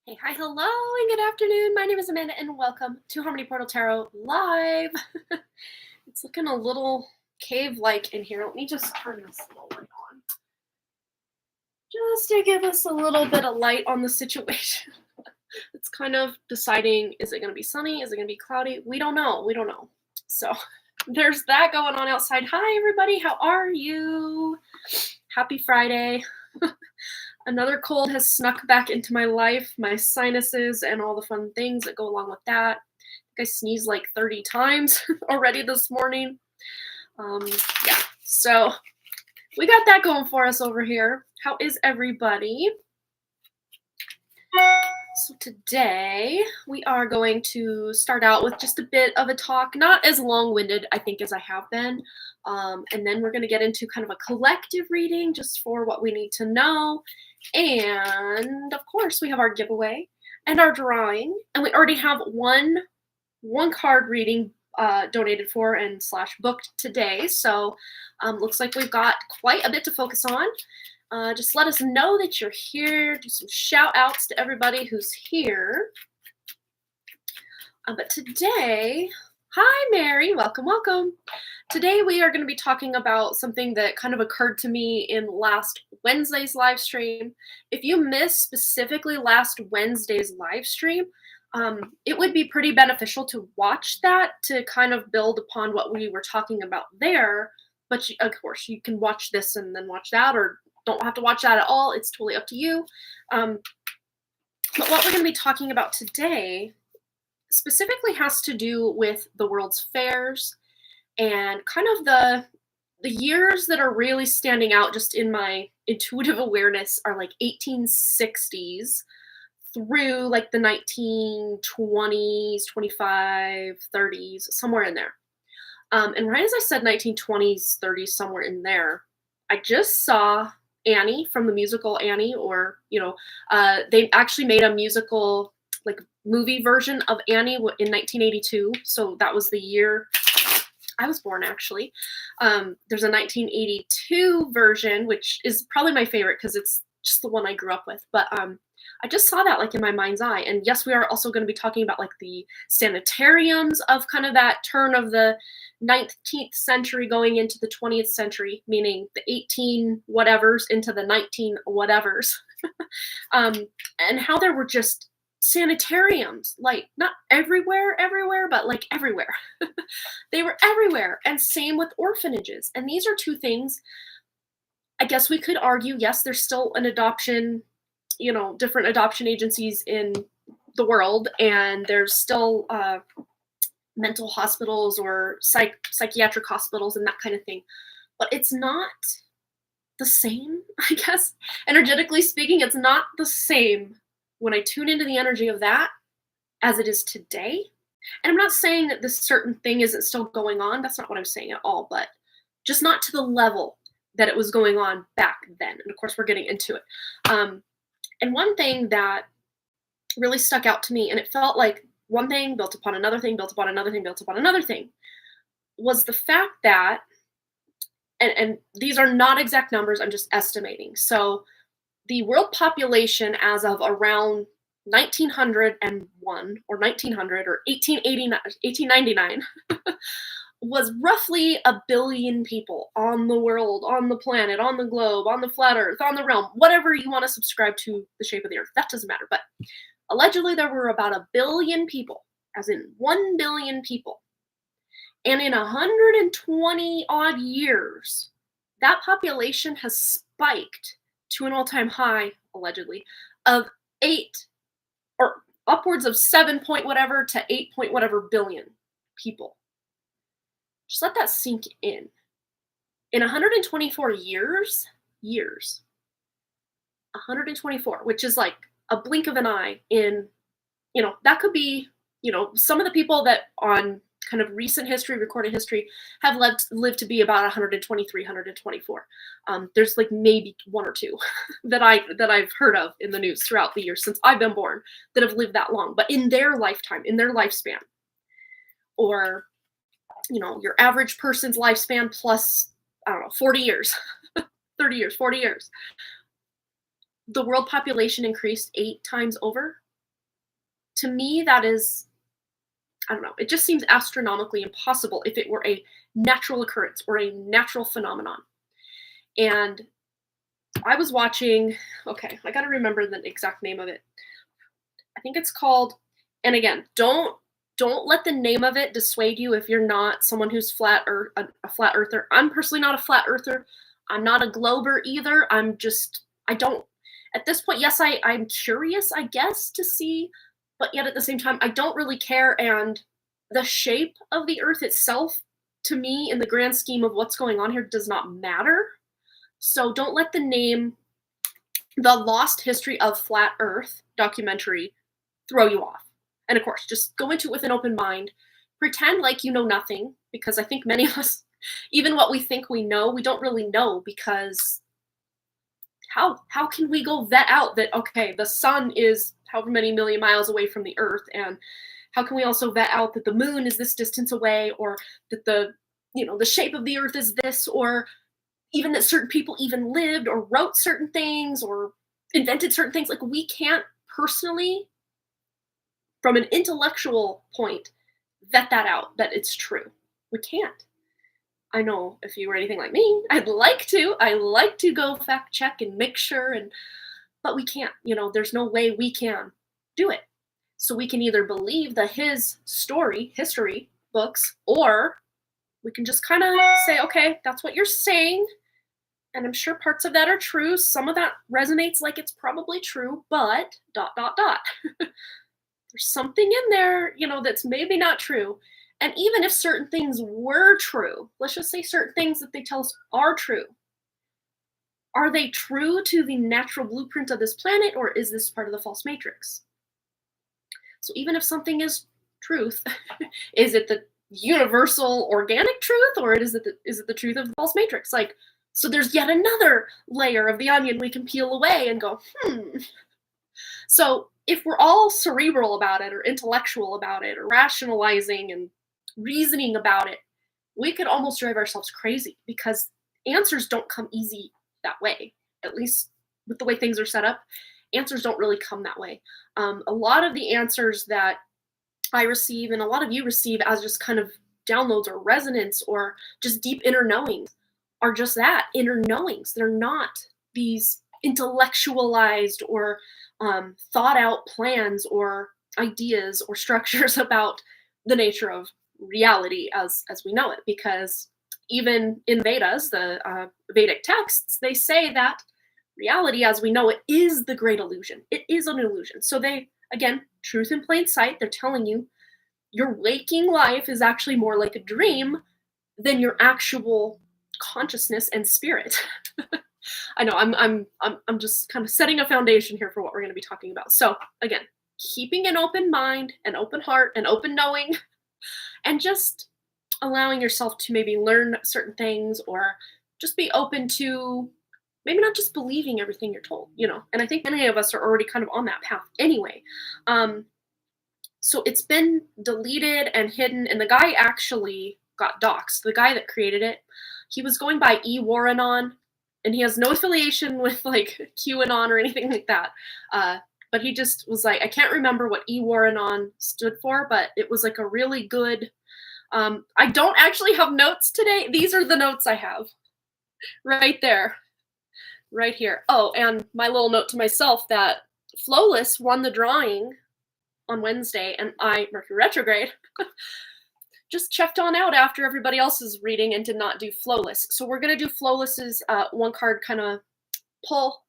Hey, hi, hello, and good afternoon. My name is Amanda, and welcome to Harmony Portal Tarot Live. It's looking a little cave-like in here. Let me just turn this little light on, just to give us a little bit of light on the situation. It's kind of deciding, is it going to be sunny? Is it going to be cloudy? We don't know. We don't know. So there's that going on outside. Hi, everybody. How are you? Happy Friday. Another cold has snuck back into my life, my sinuses, and all the fun things that go along with that. I think I sneezed like 30 times already this morning. Yeah, so we got that going for us over here. How is everybody? So today we are going to start out with just a bit of a talk, not as long-winded, I think, as I have been. And then we're going to get into kind of a collective reading just for what we need to know. And of course, we have our giveaway and our drawing. And we already have one card reading donated for and / booked today. So looks like we've got quite a bit to focus on. Just let us know that you're here. Do some shout outs to everybody who's here. But today, hi Mary, welcome, welcome. Today we are going to be talking about something that kind of occurred to me in last Wednesday's live stream. If you missed specifically last Wednesday's live stream, it would be pretty beneficial to watch that to kind of build upon what we were talking about there. But of course, you can watch this and then watch that, or don't have to watch that at all. It's totally up to you. But what we're going to be talking about today specifically has to do with the world's fairs and kind of the years that are really standing out just in my intuitive awareness are like 1860s through like the 1920s, 25, 30s, somewhere in there. And right as I said 1920s, 30s, somewhere in there, I just saw Annie from the musical Annie, or, they actually made a musical, like, movie version of Annie in 1982. So that was the year I was born, actually. There's a 1982 version, which is probably my favorite because it's just the one I grew up with. But I just saw that like in my mind's eye. And yes, we are also going to be talking about like the sanitariums of kind of that turn of the 19th century going into the 20th century, meaning the 18 whatevers into the 19 whatevers. And how there were just sanitariums, like not everywhere, but like everywhere. They were everywhere. And same with orphanages. And these are two things, I guess we could argue, yes, there's still an adoption, different adoption agencies in the world, and there's still mental hospitals or psychiatric hospitals and that kind of thing. But it's not the same, I guess. Energetically speaking, it's not the same when I tune into the energy of that as it is today. And I'm not saying that this certain thing isn't still going on. That's not what I'm saying at all, but just not to the level that it was going on back then. And of course, we're getting into it. And one thing that really stuck out to me, and it felt like one thing built upon another thing, built upon another thing, built upon another thing, was the fact that, and these are not exact numbers, I'm just estimating. So the world population as of around 1901 or 1900 or 1889, 1899 was roughly 1 billion people on the world, on the planet, on the globe, on the flat earth, on the realm, whatever you want to subscribe to the shape of the earth. That doesn't matter. But allegedly there were about 1 billion people, as in 1 billion people. And in 120 odd years, that population has spiked to an all-time high, allegedly, of 8 or upwards of 7 point whatever to 8 point whatever billion people. Just let that sink in. In 124 years, 124, which is like a blink of an eye in, that could be, some of the people that on kind of recent history, recorded history, have lived to be about 123, 124. There's like maybe 1 or 2 that I've heard of in the news throughout the years since I've been born that have lived that long, but in their lifetime, in their lifespan, or your average person's lifespan plus, I don't know, 40 years, 30 years, 40 years. The world population increased 8 times over To me, that is, I don't know, it just seems astronomically impossible if it were a natural occurrence or a natural phenomenon. And I was watching, okay, I got to remember the exact name of it. I think it's called, and again, don't let the name of it dissuade you if you're not someone who's a flat earther. I'm personally not a flat earther. I'm not a glober either. I don't, at this point, yes, I'm curious, I guess, to see, but yet at the same time, I don't really care. And the shape of the earth itself, to me, in the grand scheme of what's going on here, does not matter. So don't let the name, The Lost History of Flat Earth documentary, throw you off. And of course, just go into it with an open mind. Pretend like you know nothing, because I think many of us, even what we think we know, we don't really know, because how can we go vet out that, okay, the sun is however many million miles away from the earth, and how can we also vet out that the moon is this distance away, or that the shape of the earth is this, or even that certain people even lived or wrote certain things or invented certain things. Like, we can't personally, from an intellectual point, vet that out, that it's true. We can't. I know if you were anything like me, I'd like to. I like to go fact check and make sure, but we can't. There's no way we can do it. So we can either believe his history books, or we can just kind of say, okay, that's what you're saying. And I'm sure parts of that are true. Some of that resonates like it's probably true, but ... There's something in there, that's maybe not true. And even if certain things were true, let's just say certain things that they tell us are true, are they true to the natural blueprint of this planet, or is this part of the false matrix? So even if something is truth, is it the universal organic truth, or is it the truth of the false matrix? Like, so there's yet another layer of the onion we can peel away and go, So if we're all cerebral about it, or intellectual about it, or rationalizing and reasoning about it, we could almost drive ourselves crazy, because answers don't come easy that way. At least with the way things are set up, answers don't really come that way. A lot of the answers that I receive, and a lot of you receive as just kind of downloads or resonance or just deep inner knowings, are just that, inner knowings. They're not these intellectualized or thought out plans or ideas or structures about the nature of reality as we know it. Because even in Vedas, the Vedic texts, they say that reality as we know it is the great illusion. It is an illusion. So they, again, truth in plain sight, they're telling you your waking life is actually more like a dream than your actual consciousness and spirit. I know I'm just kind of setting a foundation here for what we're going to be talking about. So again, keeping an open mind, an open heart, an open knowing, and just allowing yourself to maybe learn certain things, or just be open to maybe not just believing everything you're told, And I think many of us are already kind of on that path anyway. So it's been deleted and hidden, and the guy actually got doxxed. The guy that created it, he was going by Warrenon, and he has no affiliation with like QAnon or anything like that. But he just was like, I can't remember what Warrenon stood for, but it was like a really good. I don't actually have notes today. These are the notes I have right there, right here. Oh, and my little note to myself that Flawless won the drawing on Wednesday, and I, Mercury retrograde, just checked on out after everybody else's reading and did not do Flawless. So we're going to do Flawless's one card kind of pull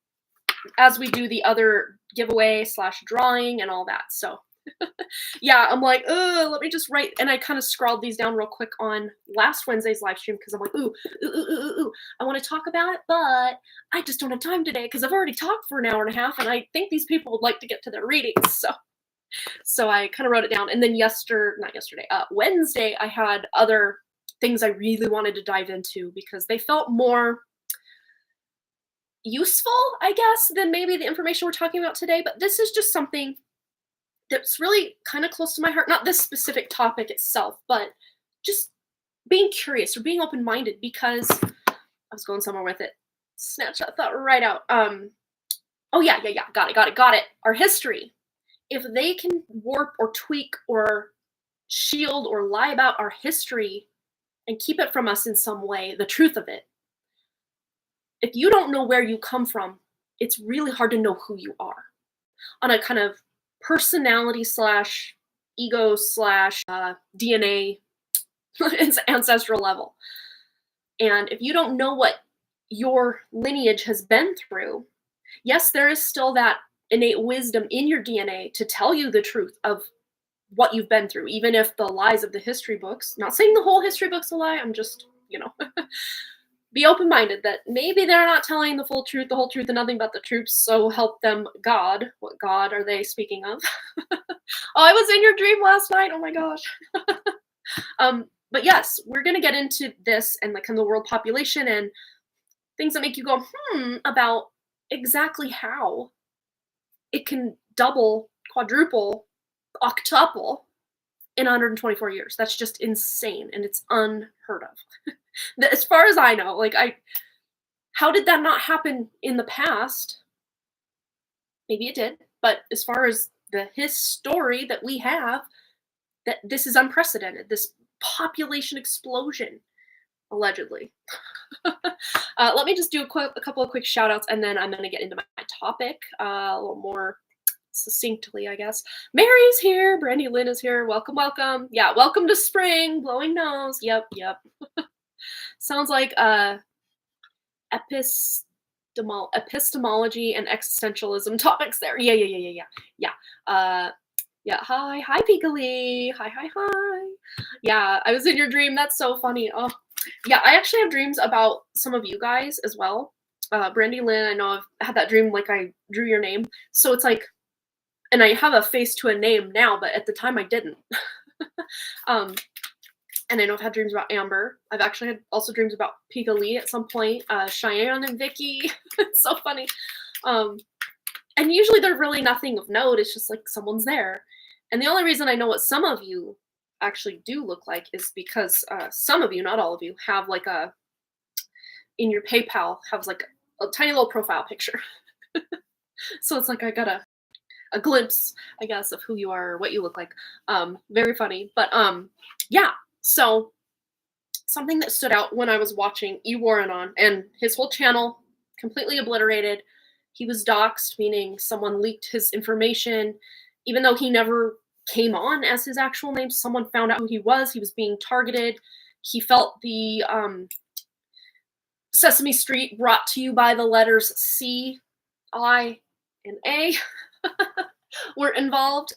as we do the other giveaway / drawing and all that. So yeah, I'm like, let me just write. And I kind of scrawled these down real quick on last Wednesday's live stream, because I'm like, ooh, I want to talk about it, but I just don't have time today because I've already talked for an hour and a half, and I think these people would like to get to their readings. So I kind of wrote it down. And then Wednesday, I had other things I really wanted to dive into because they felt more useful, I guess, than maybe the information we're talking about today. But this is just something that's really kind of close to my heart. Not this specific topic itself, but just being curious or being open-minded, because I was going somewhere with it. Snatch that thought right out. Oh yeah. Got it. Our history if they can warp or tweak or shield or lie about our history and keep it from us in some way, the truth of it, if you don't know where you come from, it's really hard to know who you are on a kind of personality slash ego slash DNA ancestral level. And if you don't know what your lineage has been through, yes, there is still that innate wisdom in your DNA to tell you the truth of what you've been through, even if the lies of the history books, not saying the whole history book's a lie, I'm just, be open-minded that maybe they're not telling the full truth, the whole truth, and nothing but the truth, so help them God. What God are they speaking of? Oh, I was in your dream last night, oh my gosh. But yes, we're going to get into this and the world population and things that make you go, about exactly how it can double, quadruple, octuple in 124 years. That's just insane, and it's unheard of. As far as I know, how did that not happen in the past? Maybe it did, but as far as the history that we have, that this is unprecedented. This population explosion, allegedly. Let me just do a couple of quick shout outs and then I'm going to get into my topic a little more succinctly, I guess. Mary's here. Brandy Lynn is here. Welcome, welcome. Yeah, welcome to spring. Blowing nose. Yep. Sounds like epistemology and existentialism topics there. Yeah. Yeah. Hi, Peekali. Hi. Yeah, I was in your dream. That's so funny. Oh, yeah. I actually have dreams about some of you guys as well. Brandy Lynn, I know I've had that dream. Like I drew your name, so it's like, and I have a face to a name now, but at the time I didn't. And I know I've had dreams about Amber. I've actually had also dreams about Peekali at some point. Cheyenne and Vicky. It's so funny. And usually they're really nothing of note. It's just like someone's there. And the only reason I know what some of you actually do look like is because some of you, not all of you, have like in your PayPal, have like a tiny little profile picture. So it's like I got a glimpse, I guess, of who you are or what you look like. Very funny. But yeah. So something that stood out when I was watching Ewarrenon and his whole channel completely obliterated. He was doxxed, meaning someone leaked his information. Even though he never came on as his actual name, someone found out who he was. He was being targeted. He felt the Sesame Street brought to you by the letters C, I, and A were involved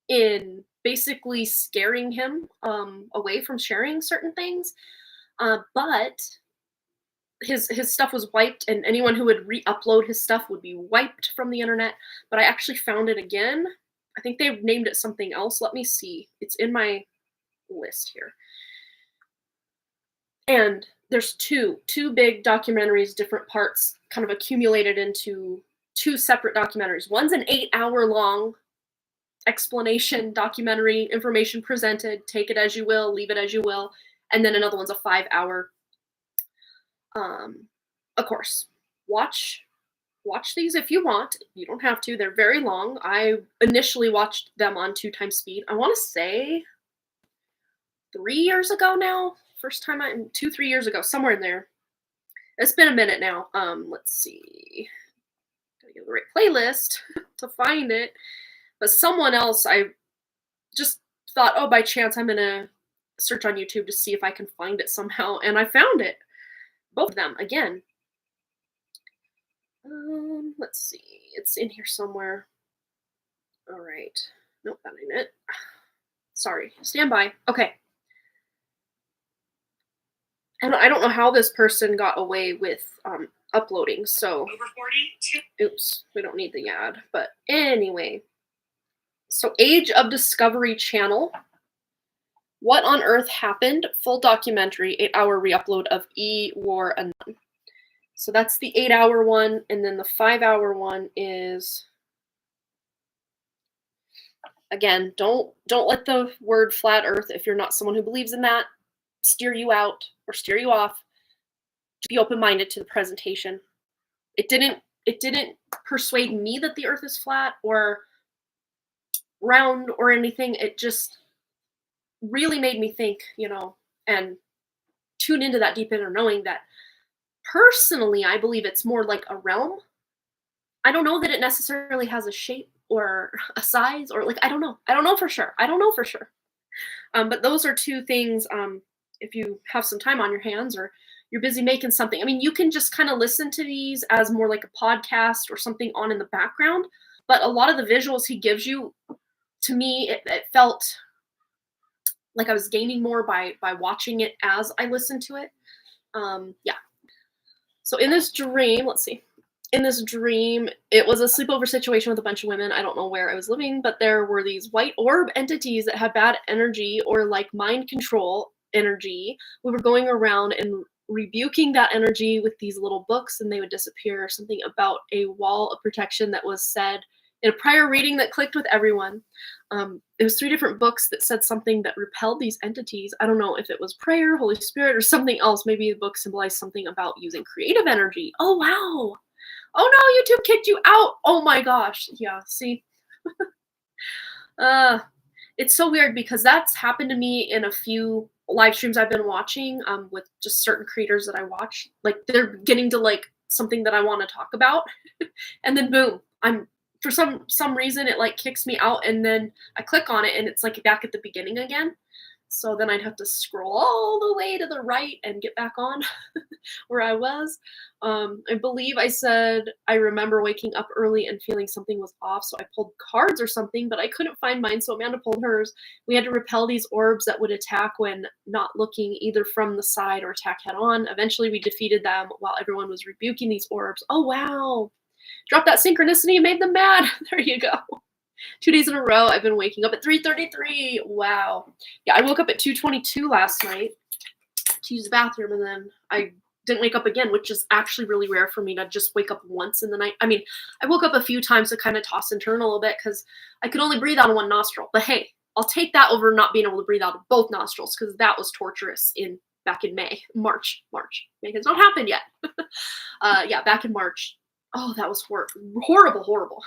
in basically scaring him away from sharing certain things. But his stuff was wiped, and anyone who would re-upload his stuff would be wiped from the internet. But I actually found it again. I think they've named it something else. Let me see. It's in my list here. And there's two big documentaries, different parts, kind of accumulated into two separate documentaries. One's an 8-hour long explanation documentary, information presented, take it as you will, leave it as you will. And then another one's a 5-hour. Of course, watch these if you want. You don't have to. They're very long. I initially watched them on 2x speed. I want to say 3 years ago now. First time 2-3 years ago, somewhere in there. It's been a minute now. Let's see. Gotta get the right playlist to find it. But someone else, I just thought, oh, by chance, I'm gonna search on YouTube to see if I can find it somehow, and I found it. Both of them, again. Let's see. It's in here somewhere. All right. Nope, that ain't it. Sorry. Stand by. Okay. And I don't know how this person got away with uploading, so... Over 42. Oops, we don't need the ad. But anyway. So Age of Discovery channel. What on Earth Happened? Full documentary, 8-hour re-upload of Ewarrenon. So that's the 8-hour one, and then the 5-hour one is, again, don't let the word flat Earth, if you're not someone who believes in that, steer you out or steer you off. Just be open-minded to the presentation. It didn't persuade me that the Earth is flat or round or anything. It just really made me think, and tune into that deep inner knowing that personally, I believe it's more like a realm. I don't know that it necessarily has a shape or a size or like, I don't know. I don't know for sure. I don't know for sure. But those are two things. If you have some time on your hands or you're busy making something, I mean, you can just kind of listen to these as more like a podcast or something on in the background. But a lot of the visuals he gives you, to me, it felt like I was gaining more by watching it as I listened to it. Yeah. So in this dream, let's see. In this dream, it was a sleepover situation with a bunch of women. I don't know where I was living, but there were these white orb entities that had bad energy or like mind control energy. We were going around and rebuking that energy with these little books, and they would disappear. Something about a wall of protection that was said in a prior reading that clicked with everyone. It was 3 different books that said something that repelled these entities. I don't know if it was prayer, Holy Spirit, or something else. Maybe the book symbolized something about using creative energy. Oh, wow. Oh no, YouTube kicked you out. Oh my gosh. Yeah, see? uh, it's so weird because that's happened to me in a few live streams I've been watching with just certain creators that I watch. Like they're getting to like something that I want to talk about and then boom, I'm for some reason it like kicks me out and then I click on it and it's like back at the beginning again. So then I'd have to scroll all the way to the right and get back on where I was. I believe I said I remember waking up early and feeling something was off, so I pulled cards or something, but I couldn't find mine, so Amanda pulled hers. We had to repel these orbs that would attack when not looking, either from the side or attack head on. Eventually, we defeated them while everyone was rebuking these orbs. Oh, wow. Drop that synchronicity and made them mad. There you go. 2 days in a row, I've been waking up at 3:33. Wow. Yeah, I woke up at 2:22 last night to use the bathroom, and then I didn't wake up again, which is actually really rare for me to just wake up once in the night. I mean, I woke up a few times to kind of toss and turn a little bit because I could only breathe out of one nostril. But hey, I'll take that over not being able to breathe out of both nostrils because that was torturous back in March. May has not happened yet. Yeah, back in March. Oh, that was horrible.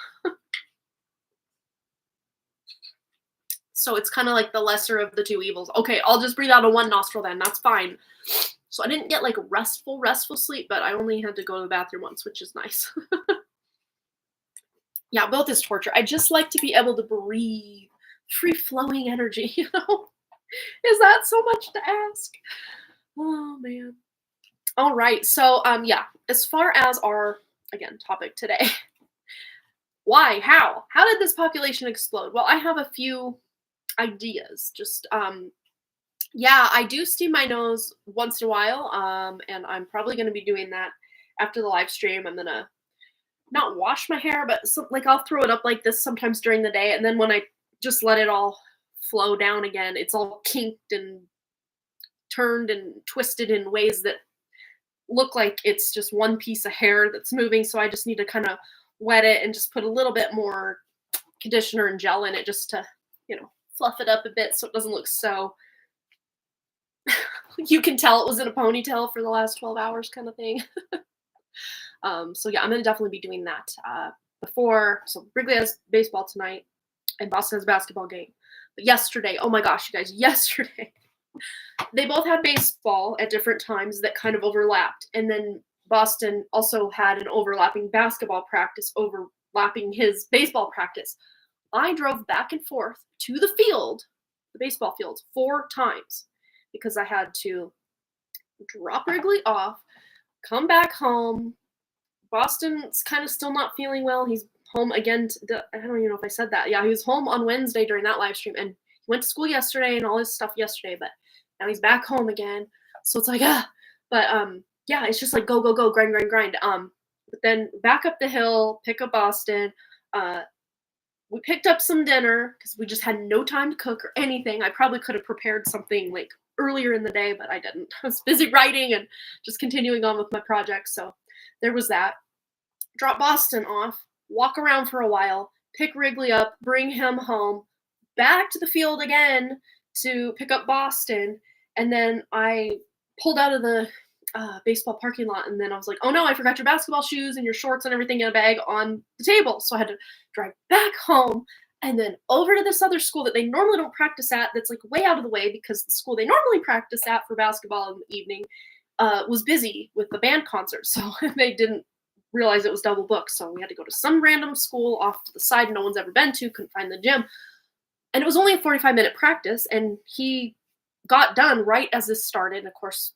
So it's kind of like the lesser of the two evils. Okay, I'll just breathe out of one nostril then. That's fine. So I didn't get like restful sleep, but I only had to go to the bathroom once, which is nice. Yeah, both is torture. I just like to be able to breathe free-flowing energy, you know? Is that so much to ask? Oh, man. All right. So, yeah, as far as our, again, topic today, why, how did this population explode? Well, I have a few ideas. Just yeah, I do steam my nose once in a while, and I'm probably going to be doing that after the live stream. I'm going to not wash my hair, but like I'll throw it up like this sometimes during the day, and then when I just let it all flow down again, it's all kinked and turned and twisted in ways that look like it's just one piece of hair that's moving. So I just need to kind of wet it and just put a little bit more conditioner and gel in it just to, fluff it up a bit so it doesn't look so you can tell it was in a ponytail for the last 12 hours kind of thing. So yeah, I'm going to definitely be doing that so Wrigley has baseball tonight and Boston has a basketball game. But yesterday, oh my gosh, you guys, yesterday, they both had baseball at different times that kind of overlapped. And then Boston also had an overlapping basketball practice overlapping his baseball practice. I drove back and forth to the baseball field, 4 times because I had to drop Wrigley off, come back home. Boston's kind of still not feeling well. He's home again. I don't even know if I said that. Yeah, he was home on Wednesday during that live stream, and he went to school yesterday and all his stuff yesterday, but now he's back home again. So it's like, but yeah, it's just like go, grind. But then back up the hill, pick up Boston. We picked up some dinner because we just had no time to cook or anything. I probably could have prepared something like earlier in the day, but I didn't. I was busy writing and just continuing on with my project. So there was that. Drop Boston off, walk around for a while, pick Wrigley up, bring him home, back to the field again to pick up Boston. And then I pulled out of the baseball parking lot, and then I was like, oh no, I forgot your basketball shoes and your shorts and everything in a bag on the table. So I had to drive back home and then over to this other school that they normally don't practice at, that's like way out of the way because the school they normally practice at for basketball in the evening was busy with the band concert, so they didn't realize it was double booked. So we had to go to some random school off to the side no one's ever been to, couldn't find the gym. And it was only a 45-minute practice, and he got done right as this started. And of course,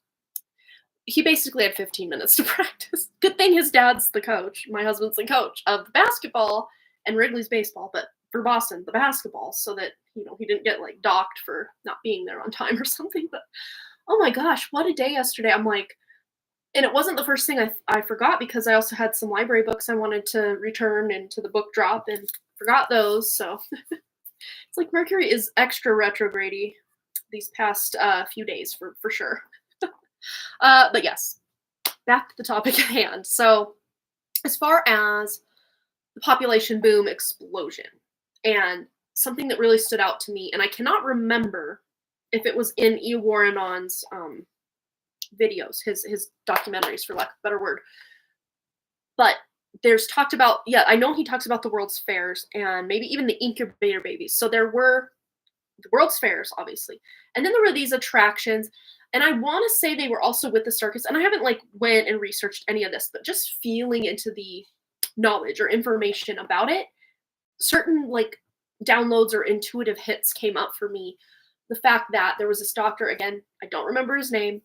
he basically had 15 minutes to practice. Good thing his dad's the coach. My husband's the coach of the basketball and Wrigley's baseball, but for Boston, the basketball, so that, he didn't get like docked for not being there on time or something. But oh my gosh, what a day yesterday. I'm like, and it wasn't the first thing I forgot, because I also had some library books I wanted to return into the book drop and forgot those. So it's like Mercury is extra retrograde these past few days for sure. But yes, back to the topic at hand. So as far as the population boom explosion, and something that really stood out to me, and I cannot remember if it was in E. Warrenon's videos, his documentaries, for lack of a better word, but there's talked about, I know he talks about the World's Fairs and maybe even the incubator babies. So there were the World's Fairs, obviously, and then there were these attractions, and I want to say they were also with the circus, and I haven't went and researched any of this, but just feeling into the knowledge or information about it, certain downloads or intuitive hits came up for me. The fact that there was this doctor, again, I don't remember his name,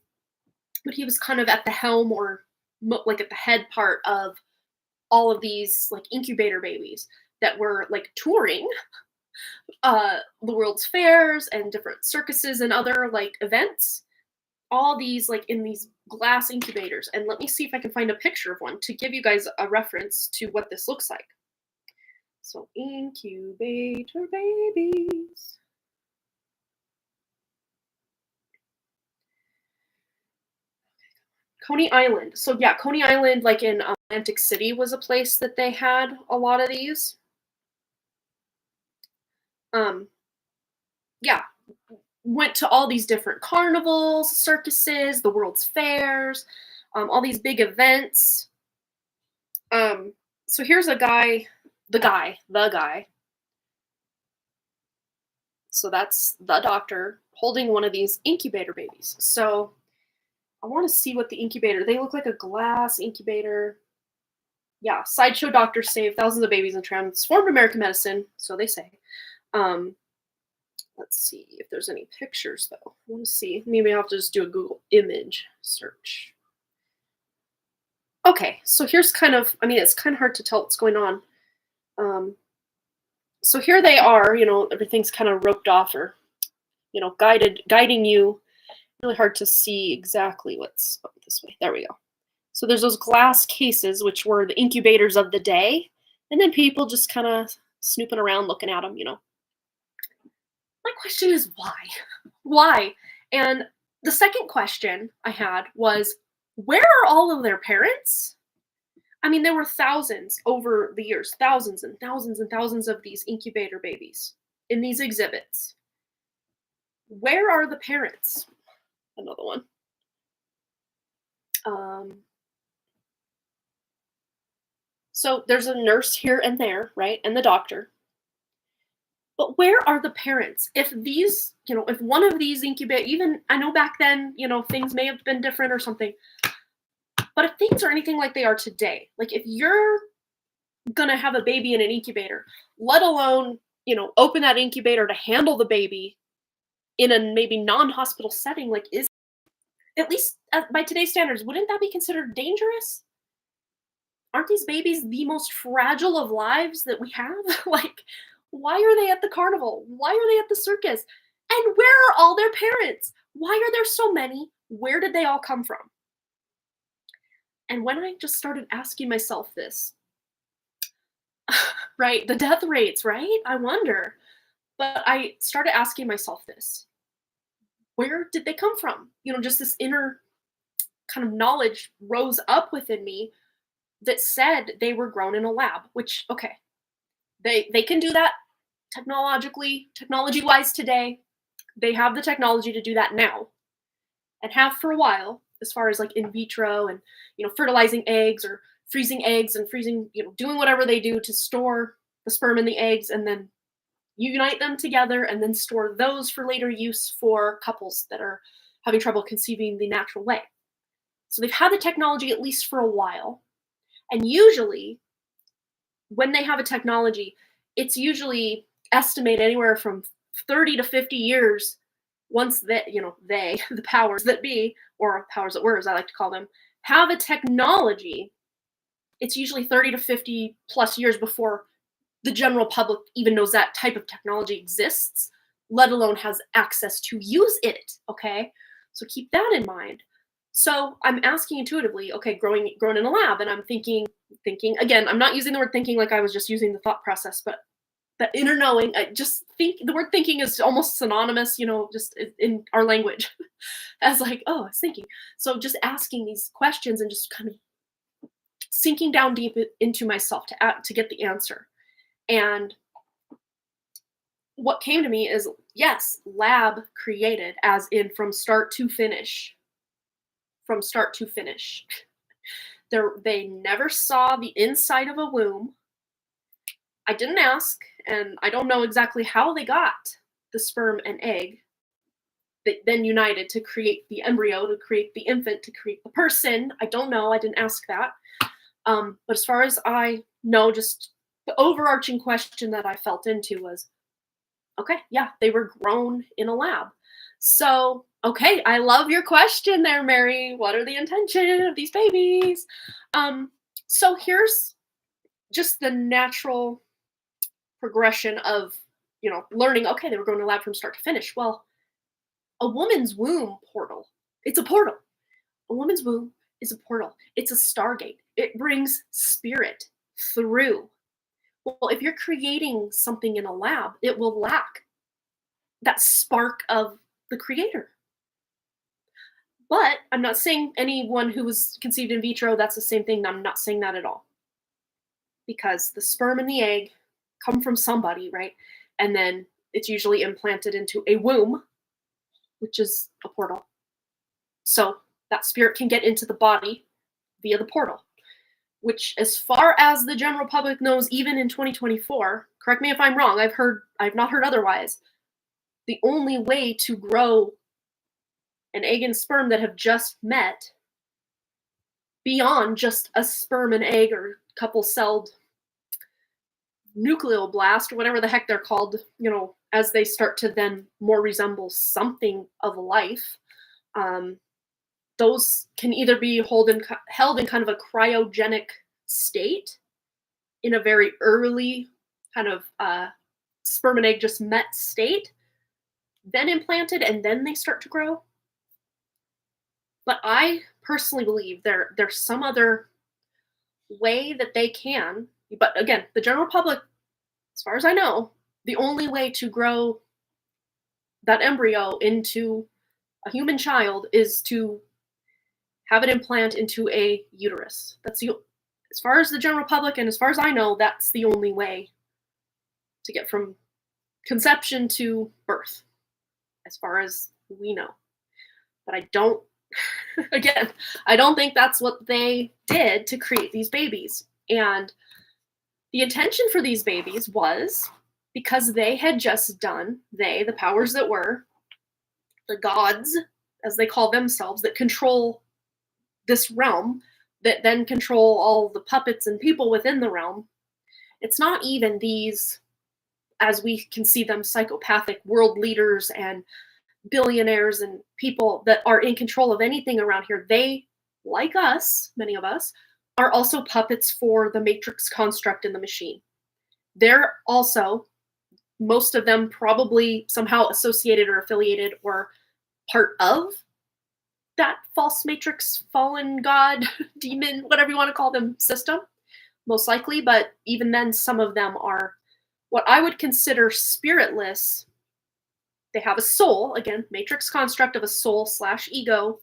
but he was kind of at the helm, or at the head part of all of these incubator babies that were touring the World's Fairs and different circuses and other events, all these in these glass incubators. And let me see if I can find a picture of one to give you guys a reference to what this looks like. So incubator babies. Coney Island. So yeah, Coney Island, in Atlantic City, was a place that they had a lot of these. Yeah, went to all these different carnivals, circuses, the World's Fairs, all these big events. So here's the guy. So that's the doctor holding one of these incubator babies. So I want to see what the incubator, they look like a glass incubator. Yeah, sideshow doctors save thousands of babies and transformed American medicine, so they say. Let's see if there's any pictures, though. I want to see. Maybe I'll have to just do a Google image search. Okay, so here's it's kind of hard to tell what's going on. So here they are, everything's kind of roped off, or, guiding you. Really hard to see exactly what's this way. There we go. So there's those glass cases, which were the incubators of the day, and then people just kind of snooping around looking at them, My question is why? Why? And the second question I had was, where are all of their parents? I mean, there were thousands over the years, thousands and thousands and thousands of these incubator babies in these exhibits. Where are the parents? Another one. So there's a nurse here and there, right? And the doctor. But where are the parents? If these, if one of these incubate, even I know back then, things may have been different or something. But if things are anything like they are today, if you're going to have a baby in an incubator, let alone, open that incubator to handle the baby in a maybe non-hospital setting, is, at least by today's standards, wouldn't that be considered dangerous? Aren't these babies the most fragile of lives that we have? Why are they at the carnival? Why are they at the circus? And where are all their parents? Why are there so many? Where did they all come from? And when I just started asking myself this, right, the death rates, right? I wonder. But I started asking myself this. Where did they come from? Just this inner kind of knowledge rose up within me that said they were grown in a lab, which, okay, they can do that technology-wise today. They have the technology to do that now, and have for a while, as far as in vitro and, fertilizing eggs or freezing eggs and freezing, doing whatever they do to store the sperm in the eggs and then unite them together and then store those for later use for couples that are having trouble conceiving the natural way. So they've had the technology at least for a while. And usually, when they have a technology, it's usually estimated anywhere from 30 to 50 years once that, they, the powers that be, or powers that were, as I like to call them, have a technology. It's usually 30 to 50 plus years before the general public even knows that type of technology exists, let alone has access to use it, okay? So keep that in mind. So I'm asking intuitively, okay, grown in a lab, and I'm thinking, again, I'm not using the word thinking like I was just using the thought process, but that inner knowing, I just think the word thinking is almost synonymous, just in our language as like, oh, I was thinking. So just asking these questions and just kind of sinking down deep into myself to get the answer. And what came to me is, yes, lab created, as in from start to finish. From start to finish. They never saw the inside of a womb. I didn't ask, and I don't know exactly how they got the sperm and egg that then united to create the embryo, to create the infant, to create the person. I don't know. I didn't ask that. But as far as I know, just the overarching question that I felt into was, okay, yeah, they were grown in a lab. So, okay, I love your question there, Mary. What are the intention of these babies? So here's just the natural progression of, learning, okay, they were grown in a lab from start to finish. Well, a woman's womb portal, it's a portal. A woman's womb is a portal. It's a stargate. It brings spirit through. Well, if you're creating something in a lab, it will lack that spark of the creator. But I'm not saying anyone who was conceived in vitro, that's the same thing. I'm not saying that at all. Because the sperm and the egg come from somebody, right? And then it's usually implanted into a womb, which is a portal. So that spirit can get into the body via the portal, which, as far as the general public knows, even in 2024, correct me if I'm wrong, I've not heard otherwise, the only way to grow an egg and sperm that have just met beyond just a sperm and egg or couple-celled nucleoblast, or whatever the heck they're called, as they start to then more resemble something of life, those can either be held in kind of a cryogenic state in a very early kind of sperm and egg just met state, then implanted, and then they start to grow. But I personally believe there's some other way that they can. But again, the general public, as far as I know, the only way to grow that embryo into a human child is to have it implant into a uterus. As far as the general public and as far as I know, that's the only way to get from conception to birth, as far as we know. But I don't think that's what they did to create these babies. And the intention for these babies was because they had just done, the powers that were, the gods, as they call themselves, that control this realm, that then control all the puppets and people within the realm. It's not even these, as we can see them, psychopathic world leaders and billionaires and people that are in control of anything around here. They, like us, many of us, are also puppets for the matrix construct in the machine. They're also, most of them probably somehow associated or affiliated or part of that false matrix, fallen god, demon, whatever you want to call them, system, most likely. But even then, some of them are what I would consider spiritless. They have a soul, again, matrix construct of a soul / ego.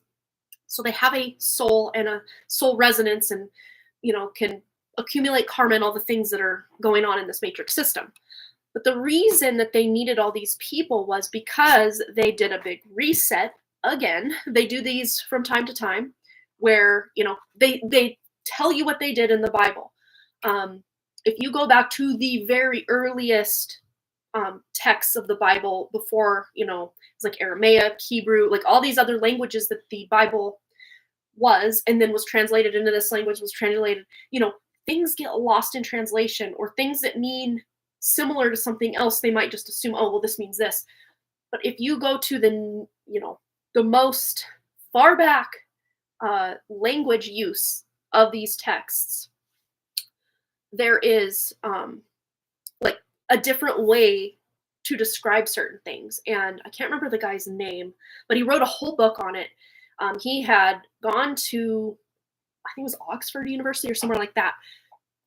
So they have a soul and a soul resonance and, can accumulate karma and all the things that are going on in this matrix system. But the reason that they needed all these people was because they did a big reset. Again, they do these from time to time where, they tell you what they did in the Bible. If you go back to the very earliest texts of the Bible before, it's like Aramaic, Hebrew, like all these other languages that the Bible was, and then was translated into this language, was translated, things get lost in translation, or things that mean similar to something else, they might just assume, oh, well, this means this. But if you go to the most far back language use of these texts, there is like a different way to describe certain things. And I can't remember the guy's name, but he wrote a whole book on it. He had gone to, I think it was Oxford University or somewhere like that,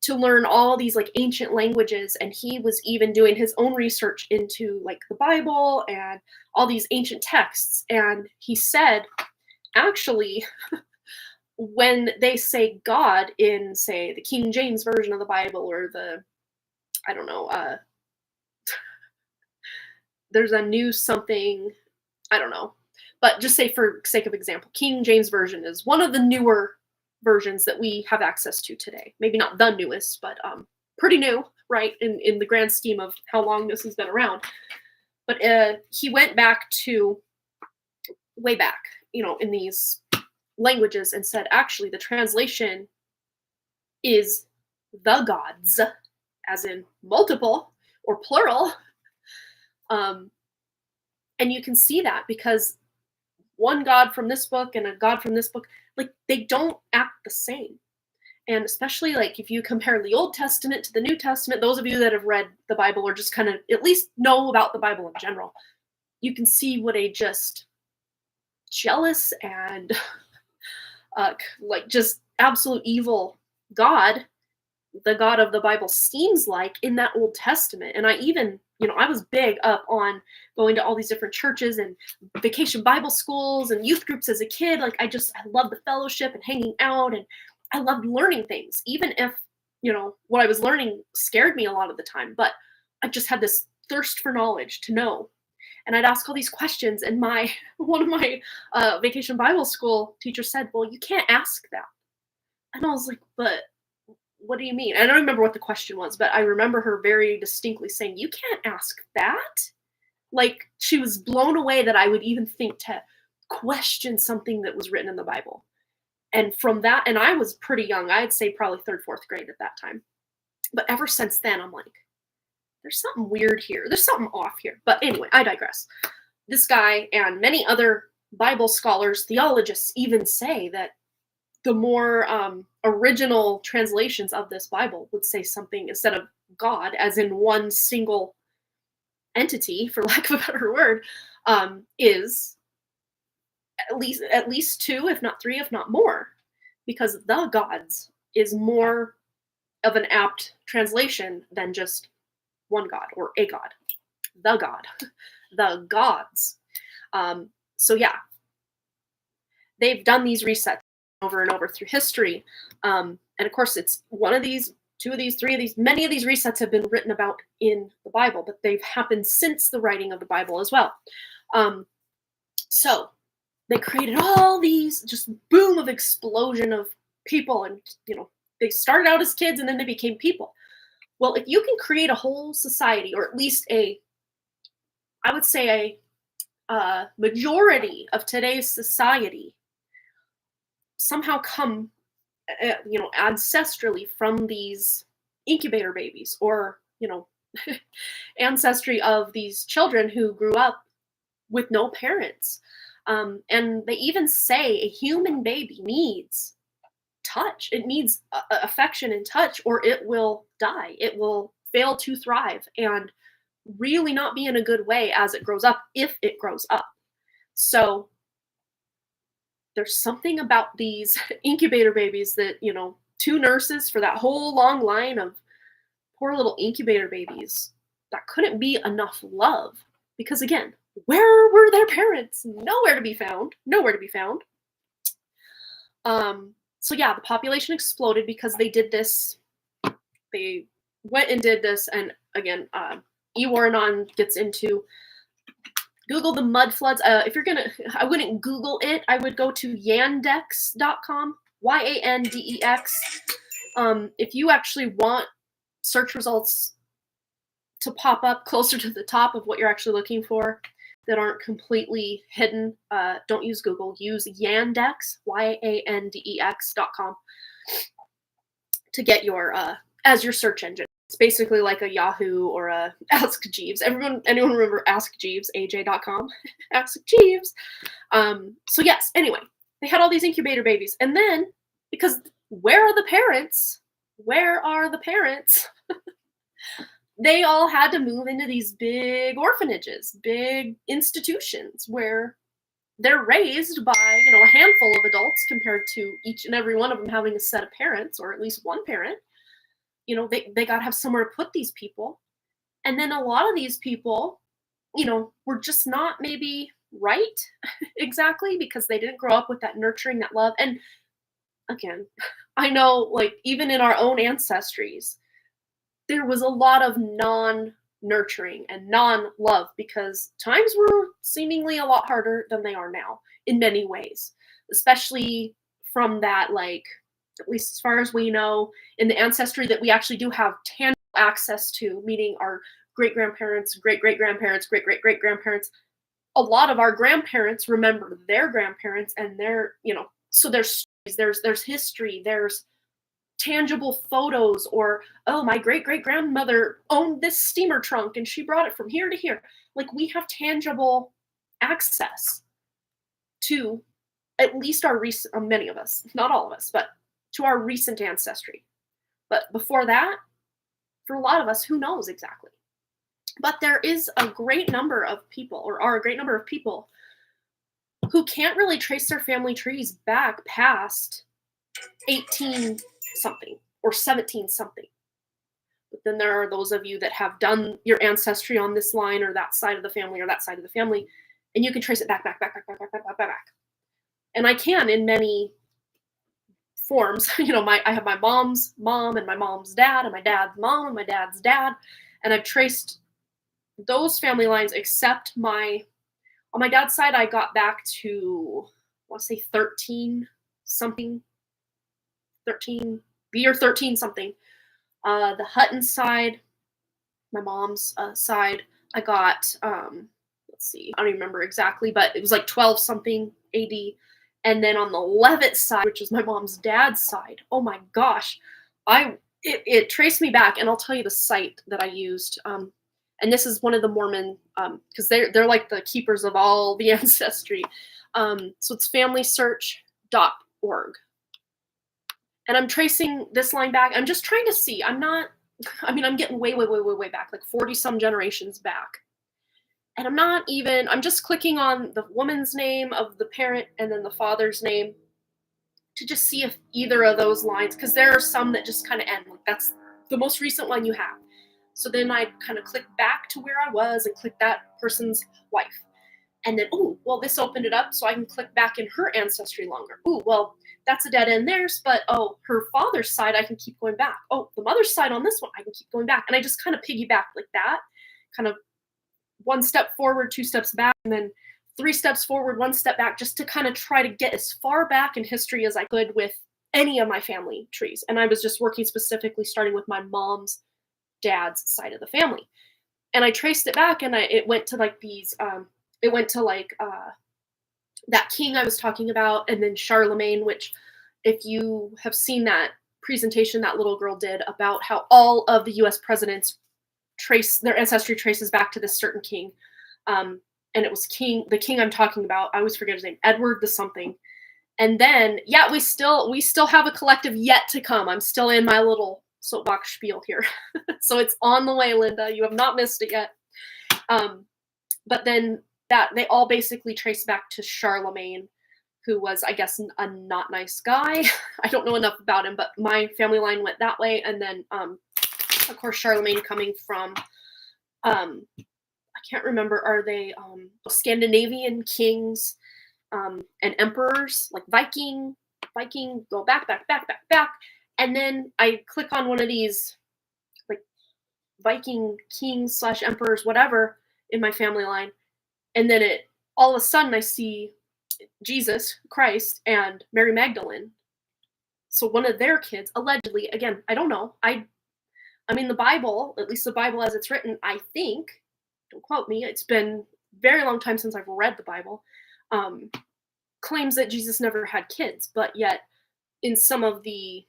to learn all these like ancient languages. And he was even doing his own research into like the Bible and all these ancient texts. And he said, actually, when they say God in, say, the King James version of the Bible, or the, I don't know, there's a new something, I don't know, but just say for sake of example, King James version is one of the newer versions that we have access to today. Maybe not the newest, but pretty new, right, in the grand scheme of how long this has been around. But he went back to way back, in these languages, and said, actually, the translation is the gods, as in multiple or plural. And you can see that because one God from this book and a God from this book, like, they don't act the same. And especially like if you compare the Old Testament to the New Testament, those of you that have read the Bible or just kind of at least know about the Bible in general, you can see what a just jealous and like just absolute evil God the God of the Bible seems like in that Old Testament. And I even, I was big up on going to all these different churches and vacation Bible schools and youth groups as a kid. Like I loved the fellowship and hanging out, and I loved learning things, even if, what I was learning scared me a lot of the time. But I just had this thirst for knowledge to know. And I'd ask all these questions, and one of my vacation Bible school teachers said, well, you can't ask that. And I was like, but what do you mean? I don't remember what the question was, but I remember her very distinctly saying, you can't ask that. Like, she was blown away that I would even think to question something that was written in the Bible. And from that, and I was pretty young, I'd say probably 3rd, 4th grade at that time. But ever since then, I'm like, there's something weird here. There's something off here. But anyway, I digress. This guy and many other Bible scholars, theologists even say that the more original translations of this Bible would say something instead of God, as in one single entity, for lack of a better word, is at least 2, if not 3, if not more, because the gods is more of an apt translation than just one God or a God. The God, the gods. So yeah, they've done these resets over and over through history. And of course, it's one of these, 2 of these, 3 of these, many of these resets have been written about in the Bible, but they've happened since the writing of the Bible as well. So they created all these just boom of explosion of people, and they started out as kids and then they became people. Well, if you can create a whole society, or at least I would say a majority of today's society somehow come, ancestrally from these incubator babies, or, ancestry of these children who grew up with no parents. And they even say a human baby needs touch. It needs affection and touch, or it will die. It will fail to thrive and really not be in a good way as it grows up, if it grows up. So there's something about these incubator babies that, 2 nurses for that whole long line of poor little incubator babies, that couldn't be enough love. Because again, where were their parents? Nowhere to be found. Nowhere to be found. So yeah, the population exploded because they did this. They went and did this. And again, Ewarnon gets into Google the mud floods. If you're going to, I wouldn't Google it. I would go to yandex.com, YANDEX. If you actually want search results to pop up closer to the top of what you're actually looking for that aren't completely hidden. Don't use Google. Use Yandex, Yandex.com, to get your as your search engine. It's basically like a Yahoo or a Ask Jeeves. Anyone remember Ask Jeeves? AJ.com. Ask Jeeves. So yes. Anyway, they had all these incubator babies, and then because where are the parents? Where are the parents? They all had to move into these big orphanages, big institutions where they're raised by, a handful of adults compared to each and every one of them having a set of parents, or at least one parent. They got to have somewhere to put these people. And then a lot of these people, were just not maybe right exactly because they didn't grow up with that nurturing, that love. And again, I know, like, even in our own ancestries, there was a lot of non-nurturing and non-love because times were seemingly a lot harder than they are now in many ways, especially from that, like, at least as far as we know, in the ancestry that we actually do have tangible access to, meaning our great-grandparents, great-great-grandparents, great-great-great-grandparents. A lot of our grandparents remember their grandparents and their, so there's stories, there's history, there's tangible photos, or, oh, my great-great-grandmother owned this steamer trunk and she brought it from here to here. Like, we have tangible access to at least our recent, many of us, not all of us, but to our recent ancestry. But before that, for a lot of us, who knows exactly? But there is a great number of people, or are a great number of people, who can't really trace their family trees back past 18 something or 17 something. But then there are those of you that have done your ancestry on this line or that side of the family or that side of the family, and you can trace it back. And I can in many forms. I have my mom's mom and my mom's dad and my dad's mom and my dad's dad, and I've traced those family lines, except on my dad's side, I got back to, I want to say 13 something, 13B or 13 something. The Hutton side, my mom's side, I got, let's see, I don't even remember exactly, but it was like 12 something AD. And then on the Levitt side, which is my mom's dad's side, oh my gosh, it traced me back, and I'll tell you the site that I used. And this is one of the Mormon, because they're like the keepers of all the ancestry. So it's familysearch.org. And I'm tracing this line back. I'm just trying to see. I'm getting way back, like 40 some generations back. And I'm just clicking on the woman's name of the parent and then the father's name to just see if either of those lines, because there are some that just kind of end. Like, that's the most recent one you have. So then I kind of click back to where I was and click that person's wife. And then, this opened it up so I can click back in her ancestry longer. That's a dead end there, but her father's side, I can keep going back. The mother's side on this one, I can keep going back. And I just kind of piggyback like that, kind of one step forward, 2 steps back, and then 3 steps forward, 1 step back, just to kind of try to get as far back in history as I could with any of my family trees. And I was just working specifically starting with my mom's dad's side of the family. And I traced it back, and it went to like these, that king I was talking about, and then Charlemagne, which, if you have seen that presentation that little girl did about how all of the US presidents trace their ancestry traces back to this certain king. And it was the king I'm talking about, I always forget his name, Edward the something. And then, we still have a collective yet to come. I'm still in my little soapbox spiel here. So it's on the way, Linda. You have not missed it yet. But then that they all basically trace back to Charlemagne, who was, I guess, a not nice guy. I don't know enough about him, but my family line went that way. And then, of course, Charlemagne coming from, I can't remember, are they Scandinavian kings and emperors, like Viking, go back. And then I click on one of these, like, Viking kings / emperors, whatever, in my family line. And then all of a sudden I see Jesus Christ and Mary Magdalene. So one of their kids, allegedly, again, I don't know. I mean, the Bible, at least the Bible as it's written, I think, don't quote me, it's been a very long time since I've read the Bible, um, claims that Jesus never had kids, but yet in some of the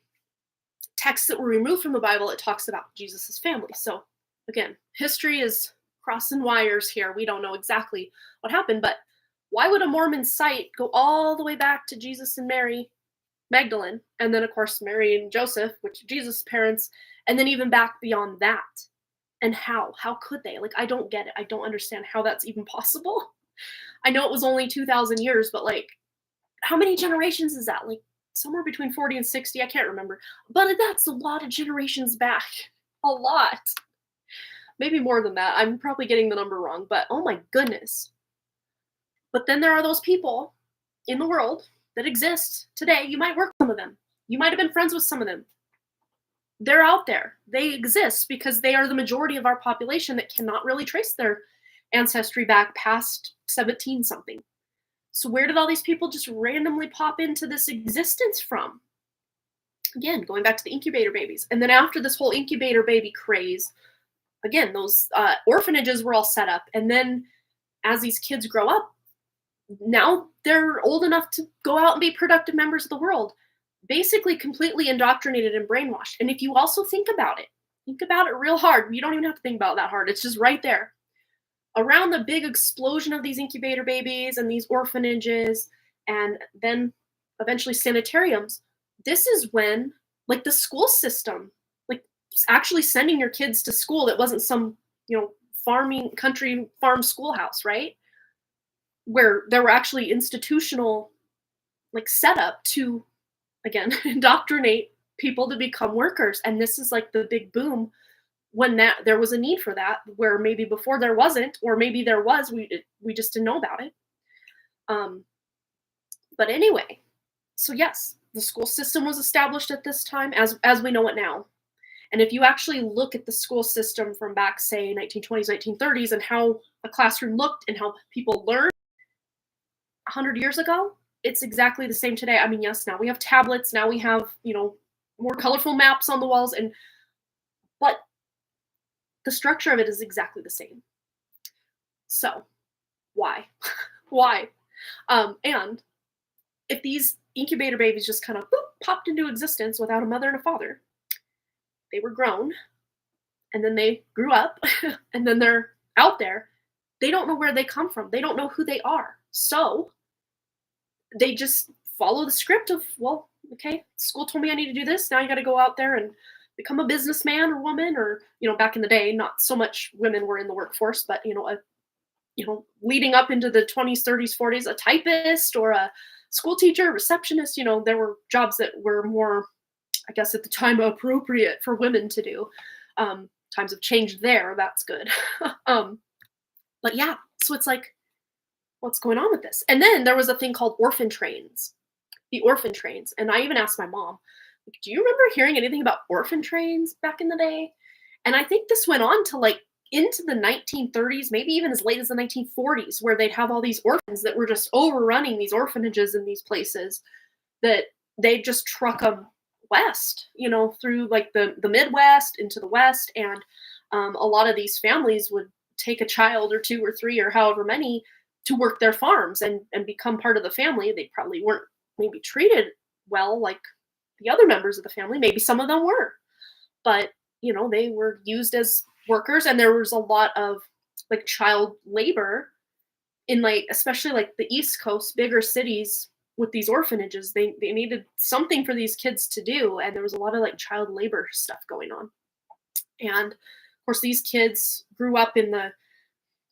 texts that were removed from the Bible, it talks about Jesus's family. So again, history is crossing wires here. We don't know exactly what happened, but why would a Mormon site go all the way back to Jesus and Mary Magdalene, and then of course Mary and Joseph, which are Jesus' parents, and then even back beyond that? And how could they? Like, I don't get it. I don't understand how that's even possible. I know it was only 2,000 years, but like, how many generations is that? Like, somewhere between 40 and 60, I can't remember. But that's a lot of generations back. A lot. Maybe more than that. I'm probably getting the number wrong, but oh my goodness. But then there are those people in the world that exist today. You might work with some of them. You might have been friends with some of them. They're out there. They exist because they are the majority of our population that cannot really trace their ancestry back past 17 something. So where did all these people just randomly pop into this existence from? Again, going back to the incubator babies. And then after this whole incubator baby craze, again, those orphanages were all set up. And then as these kids grow up, now they're old enough to go out and be productive members of the world, basically completely indoctrinated and brainwashed. And if you also think about it real hard. You don't even have to think about it that hard. It's just right there. Around the big explosion of these incubator babies and these orphanages and then eventually sanitariums, this is when, like, the school system, like actually sending your kids to school that wasn't some, country farm schoolhouse, right? Where there were actually institutional, like, set up to, again, indoctrinate people to become workers. And this is like the big boom when there was a need for that, where maybe before there wasn't, or maybe there was, we just didn't know about it. But anyway, so yes, the school system was established at this time as we know it now. And if you actually look at the school system from back, say, 1920s, 1930s, and how a classroom looked and how people learned 100 years ago, it's exactly the same today. I mean, yes, now we have tablets, now we have, more colorful maps on the walls, but the structure of it is exactly the same. So why? Why? And if these incubator babies just kind of popped into existence without a mother and a father, they were grown, and then they grew up, and then they're out there, they don't know where they come from. They don't know who they are. So they just follow the script of, well, okay, school told me I need to do this. Now you got to go out there and become a businessman or woman, or, back in the day, not so much women were in the workforce, but, leading up into the 20s, 30s, 40s, a typist or a school teacher, receptionist, there were jobs that were more, I guess at the time, appropriate for women to do. Times have changed there. That's good. But yeah, so it's like, what's going on with this? And then there was a thing called orphan trains, the orphan trains. And I even asked my mom, do you remember hearing anything about orphan trains back in the day? And I think this went on to like into the 1930s, maybe even as late as the 1940s, where they'd have all these orphans that were just overrunning these orphanages in these places, that they'd just truck them west, through like the Midwest into the West. And a lot of these families would take a child or two or three or however many to work their farms and become part of the family. They probably weren't maybe treated well like the other members of the family. Maybe some of them were, but they were used as workers. And there was a lot of like child labor in, like, especially like the East Coast, bigger cities with these orphanages. They needed something for these kids to do. And there was a lot of like child labor stuff going on. And of course, these kids grew up in the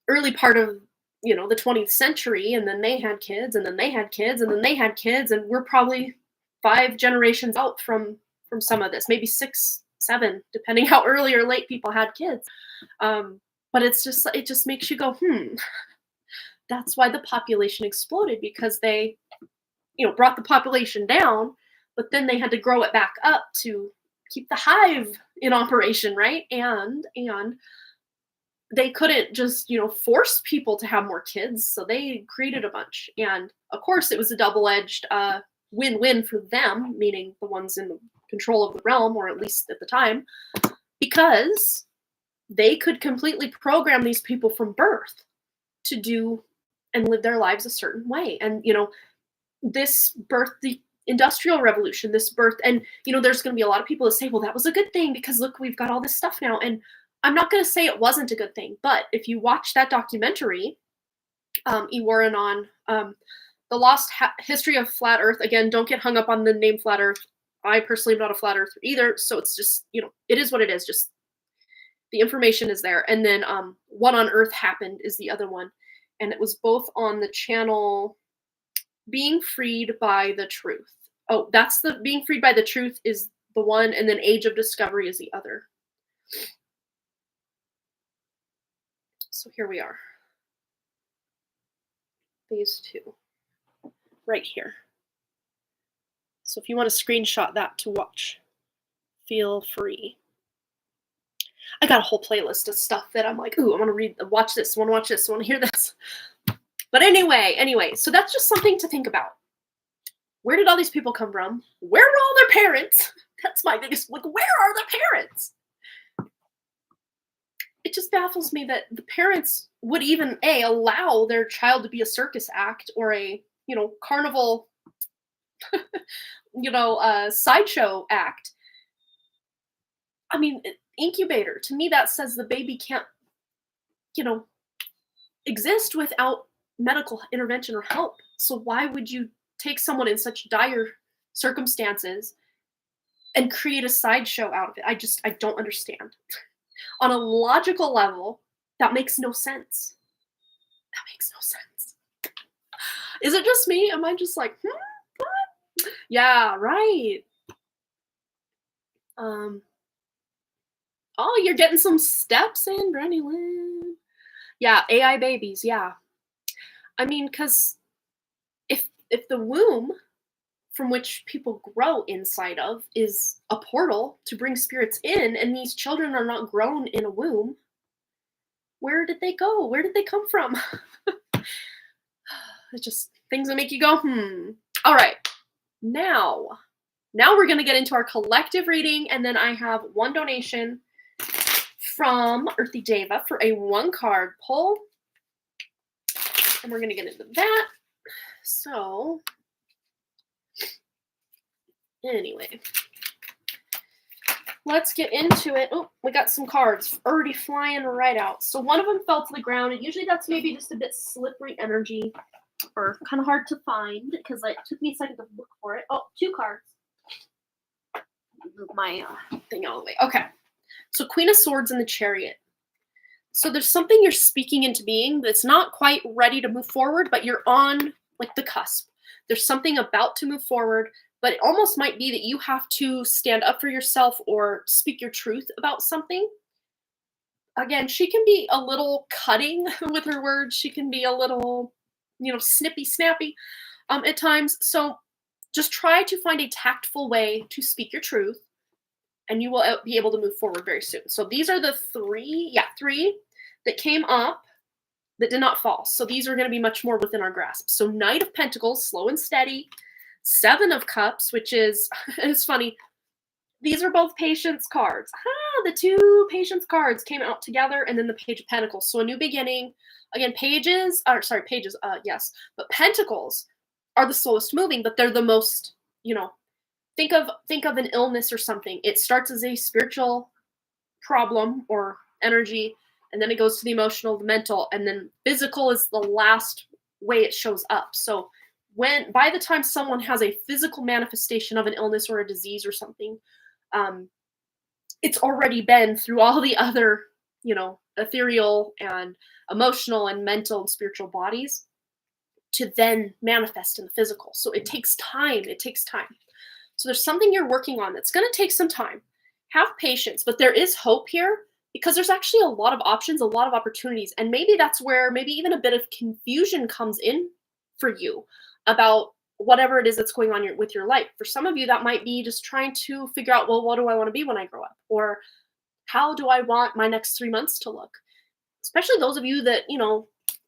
early part of, the 20th century, and then they had kids, and then they had kids, and then they had kids. And we're probably 5 generations out from some of this, maybe 6, 7, depending how early or late people had kids. But it just makes you go, that's why the population exploded, because they, brought the population down, but then they had to grow it back up to keep the hive in operation, right? And they couldn't just, force people to have more kids, so they created a bunch. And of course, it was a double-edged win-win for them, meaning the ones in the control of the realm, or at least at the time, because they could completely program these people from birth to do and live their lives a certain way. And, this birth the industrial revolution, this birth, and, there's going to be a lot of people that say, well, that was a good thing because look, we've got all this stuff now. And I'm not going to say it wasn't a good thing, but if you watch that documentary, Warren on the lost history of flat Earth. Again, don't get hung up on the name flat Earth. I personally am not a flat Earther either, so it's just it is what it is. Just the information is there. And then What on Earth Happened is the other one, and it was both on the channel Being Freed by the Truth. Oh, that's the Being Freed by the Truth is the one, and then Age of Discovery is the other. So here we are. Phase 2. Right here. So if you want to screenshot that to watch, feel free. I got a whole playlist of stuff that I'm like, ooh, I want to watch this, I want to watch this, I want to hear this. But anyway, so that's just something to think about. Where did all these people come from? Where were all their parents? That's my biggest, where are the parents? It just baffles me that the parents would even allow their child to be a circus act or a carnival sideshow act. I mean, incubator, to me that says the baby can't exist without medical intervention or help. So why would you take someone in such dire circumstances and create a sideshow out of it? I don't understand. On a logical level, that makes no sense. That makes no sense. Is it just me? Am I just like, what? Yeah, right. Oh, you're getting some steps in, Brandy Lynn. Yeah, AI babies, yeah. I mean, because if the womb from which people grow inside of is a portal to bring spirits in, and these children are not grown in a womb, where did they go? Where did they come from? It's just things that make you go, All right, now we're going to get into our collective reading, and then I have one donation from Earthy Deva for a 1-card pull, and we're going to get into that. So anyway, let's get into it. Oh, we got some cards already flying right out. So one of them fell to the ground, and usually that's maybe just a bit slippery energy or kind of hard to find because it took me a second to look for it. Oh, 2 cards. Move my thing out of the way. Okay. So Queen of Swords and the Chariot. So there's something you're speaking into being that's not quite ready to move forward, but you're on like the cusp. There's something about to move forward, but it almost might be that you have to stand up for yourself or speak your truth about something. Again, she can be a little cutting with her words. She can be a little, snippy, snappy at times. So just try to find a tactful way to speak your truth, and you will be able to move forward very soon. So these are the 3 that came up that did not fall. So these are going to be much more within our grasp. So Knight of Pentacles, slow and steady. 7 of Cups, which is, it's funny, these are both Patience cards. The 2 Patience cards came out together, and then the Page of Pentacles. So a new beginning. Again, pages, yes. But Pentacles are the slowest moving, but they're the most, think of an illness or something. It starts as a spiritual problem or energy, and then it goes to the emotional, the mental, and then physical is the last way it shows up. So by the time someone has a physical manifestation of an illness or a disease or something, it's already been through all the other, ethereal and emotional and mental and spiritual bodies to then manifest in the physical. So it takes time. So there's something you're working on that's going to take some time. Have patience, but there is hope here because there's actually a lot of options, a lot of opportunities. And maybe that's where maybe even a bit of confusion comes in for you about whatever it is that's going on with your life. For some of you, that might be just trying to figure out, well, what do I want to be when I grow up? Or how do I want my next 3 months to look? Especially those of you that,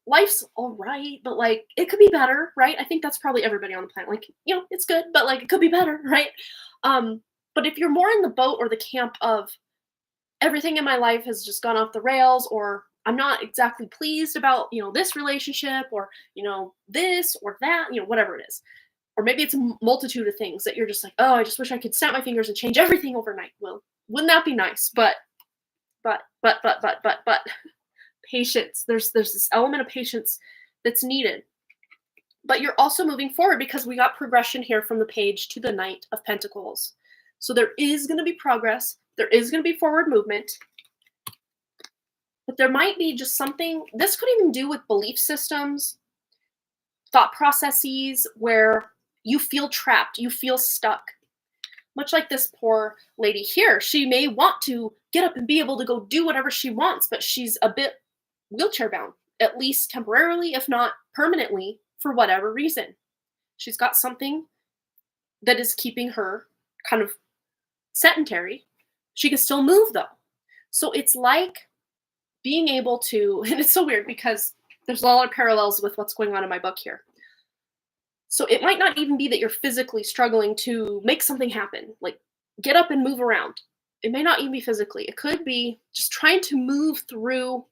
life's all right, but like it could be better, right? I think that's probably everybody on the planet. Like, it's good, but like it could be better, right? But if you're more in the boat or the camp of everything in my life has just gone off the rails, or I'm not exactly pleased about, this relationship, or, this or that, whatever it is. Or maybe it's a multitude of things that you're just like, oh, I just wish I could snap my fingers and change everything overnight. Well, wouldn't that be nice? But patience. There's this element of patience that's needed. But you're also moving forward because we got progression here from the Page to the Knight of Pentacles. So there is going to be progress. There is going to be forward movement. But there might be just something, this could even do with belief systems, thought processes where you feel trapped, you feel stuck. Much like this poor lady here, she may want to get up and be able to go do whatever she wants, but she's a bit wheelchair bound, at least temporarily, if not permanently, for whatever reason. She's got something that is keeping her kind of sedentary. She can still move though. So it's like being able to, and it's so weird because there's a lot of parallels with what's going on in my book here. So it might not even be that you're physically struggling to make something happen, like get up and move around. It may not even be physically. It could be just trying to move through,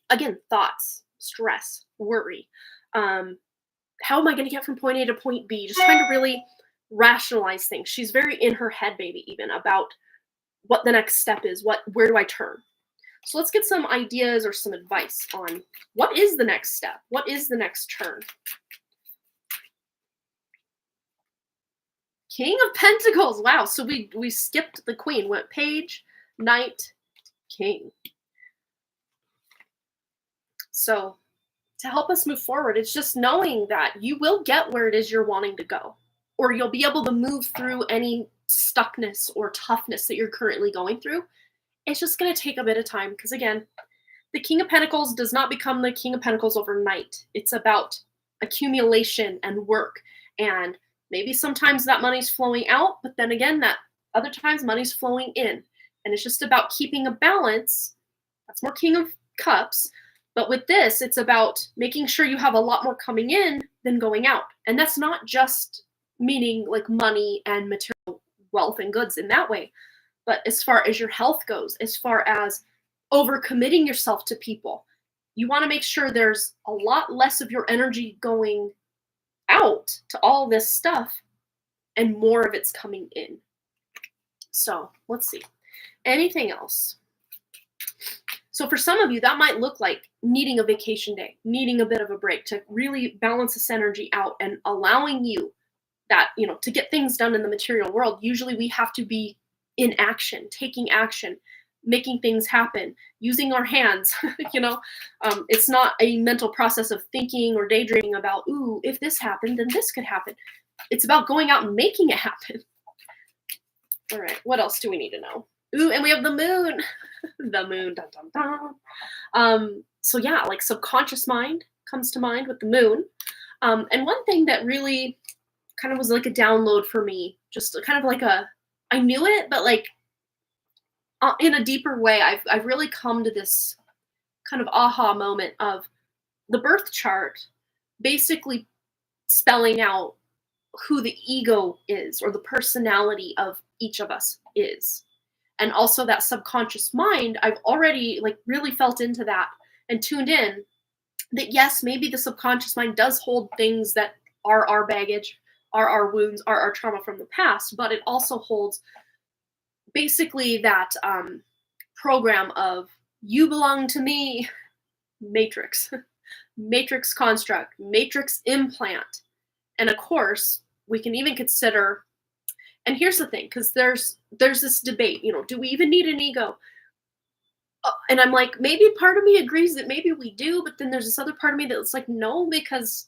again, thoughts, stress, worry. How am I going to get from point A to point B? Just trying to really rationalize things. She's very in her head, maybe even about what the next step is. Where do I turn? So let's get some ideas or some advice on what is the next step? What is the next turn? King of Pentacles. Wow. So we skipped the Queen. Went Page, Knight, King. So to help us move forward, it's just knowing that you will get where it is you're wanting to go, or you'll be able to move through any stuckness or toughness that you're currently going through. It's just going to take a bit of time because, again, the King of Pentacles does not become the King of Pentacles overnight. It's about accumulation and work, and maybe sometimes that money's flowing out, but then again, that other times money's flowing in. And it's just about keeping a balance. That's more King of Cups. But with this, it's about making sure you have a lot more coming in than going out. And that's not just meaning like money and material wealth and goods in that way. But as far as your health goes, as far as overcommitting yourself to people, you want to make sure there's a lot less of your energy going out to all this stuff and more of it's coming in. So let's see. Anything else? So for some of you, that might look like needing a vacation day, needing a bit of a break to really balance this energy out and allowing you that, to get things done in the material world. Usually we have to be in action, taking action, making things happen, using our hands. It's not a mental process of thinking or daydreaming about, ooh, if this happened, then this could happen. It's about going out and making it happen. All right, what else do we need to know? Ooh, and we have the moon. The moon. Dun, dun, dun. So yeah, like subconscious mind comes to mind with the moon. And one thing that really kind of was like a download for me, just kind of like I knew it, but like in a deeper way, I've really come to this kind of aha moment of the birth chart basically spelling out who the ego is, or the personality of each of us is. And also that subconscious mind, I've already like really felt into that and tuned in that yes, maybe the subconscious mind does hold things that are our baggage, are our wounds, are our trauma from the past, but it also holds basically that program of you belong to me, matrix, matrix construct, matrix implant. And of course, we can even consider, and here's the thing, because there's this debate, do we even need an ego? And I'm like, maybe part of me agrees that maybe we do, but then there's this other part of me that's like, no, because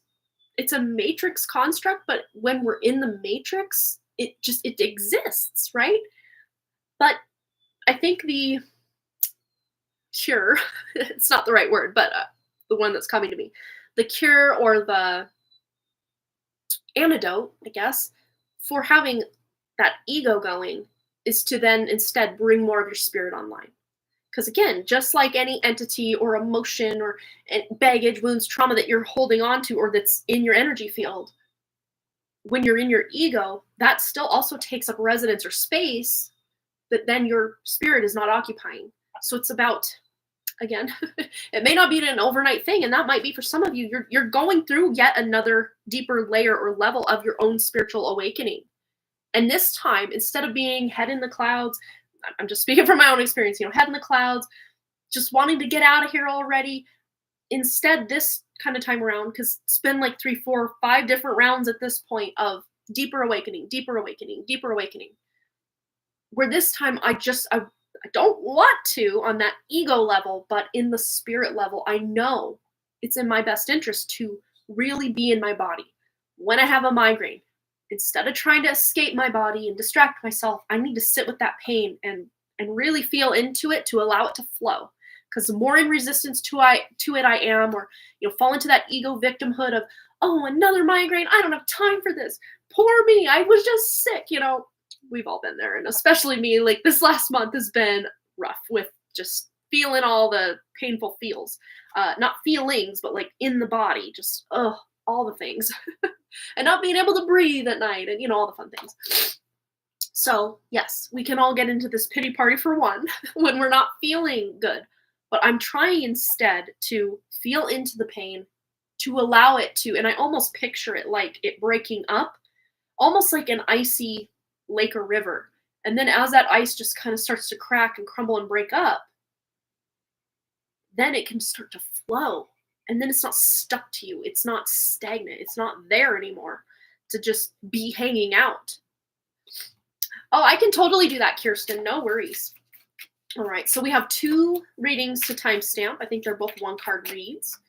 it's a matrix construct, but when we're in the matrix, it exists, right? But I think the cure, it's not the right word, but the one that's coming to me, the cure or the antidote, I guess, for having that ego going is to then instead bring more of your spirit online. Because again, just like any entity or emotion or baggage, wounds, trauma that you're holding on to or that's in your energy field, when you're in your ego, that still also takes up residence or space that then your spirit is not occupying. So it's about, again, it may not be an overnight thing, and that might be for some of you. You're going through yet another deeper layer or level of your own spiritual awakening. And this time, instead of being head in the clouds, I'm just speaking from my own experience, head in the clouds, just wanting to get out of here already. Instead, this kind of time around, because it's been like 3, 4, 5 different rounds at this point of deeper awakening, deeper awakening, deeper awakening. Where this time I don't want to on that ego level, but in the spirit level, I know it's in my best interest to really be in my body. When I have a migraine, instead of trying to escape my body and distract myself, I need to sit with that pain and really feel into it to allow it to flow. Because the more in resistance to it I am, or fall into that ego victimhood of, oh, another migraine, I don't have time for this. Poor me, I was just sick, We've all been there, and especially me, like this last month has been rough with just feeling all the painful feels. Not feelings, but like in the body, just, all the things. And not being able to breathe at night and, all the fun things. So, yes, we can all get into this pity party for one when we're not feeling good. But I'm trying instead to feel into the pain, to allow it to, and I almost picture it like it breaking up, almost like an icy lake or river. And then as that ice just kind of starts to crack and crumble and break up, then it can start to flow. And then it's not stuck to you. It's not stagnant. It's not there anymore to just be hanging out. Oh, I can totally do that, Kirsten. No worries. All right, so we have 2 readings to timestamp. I think they're both 1-card reads.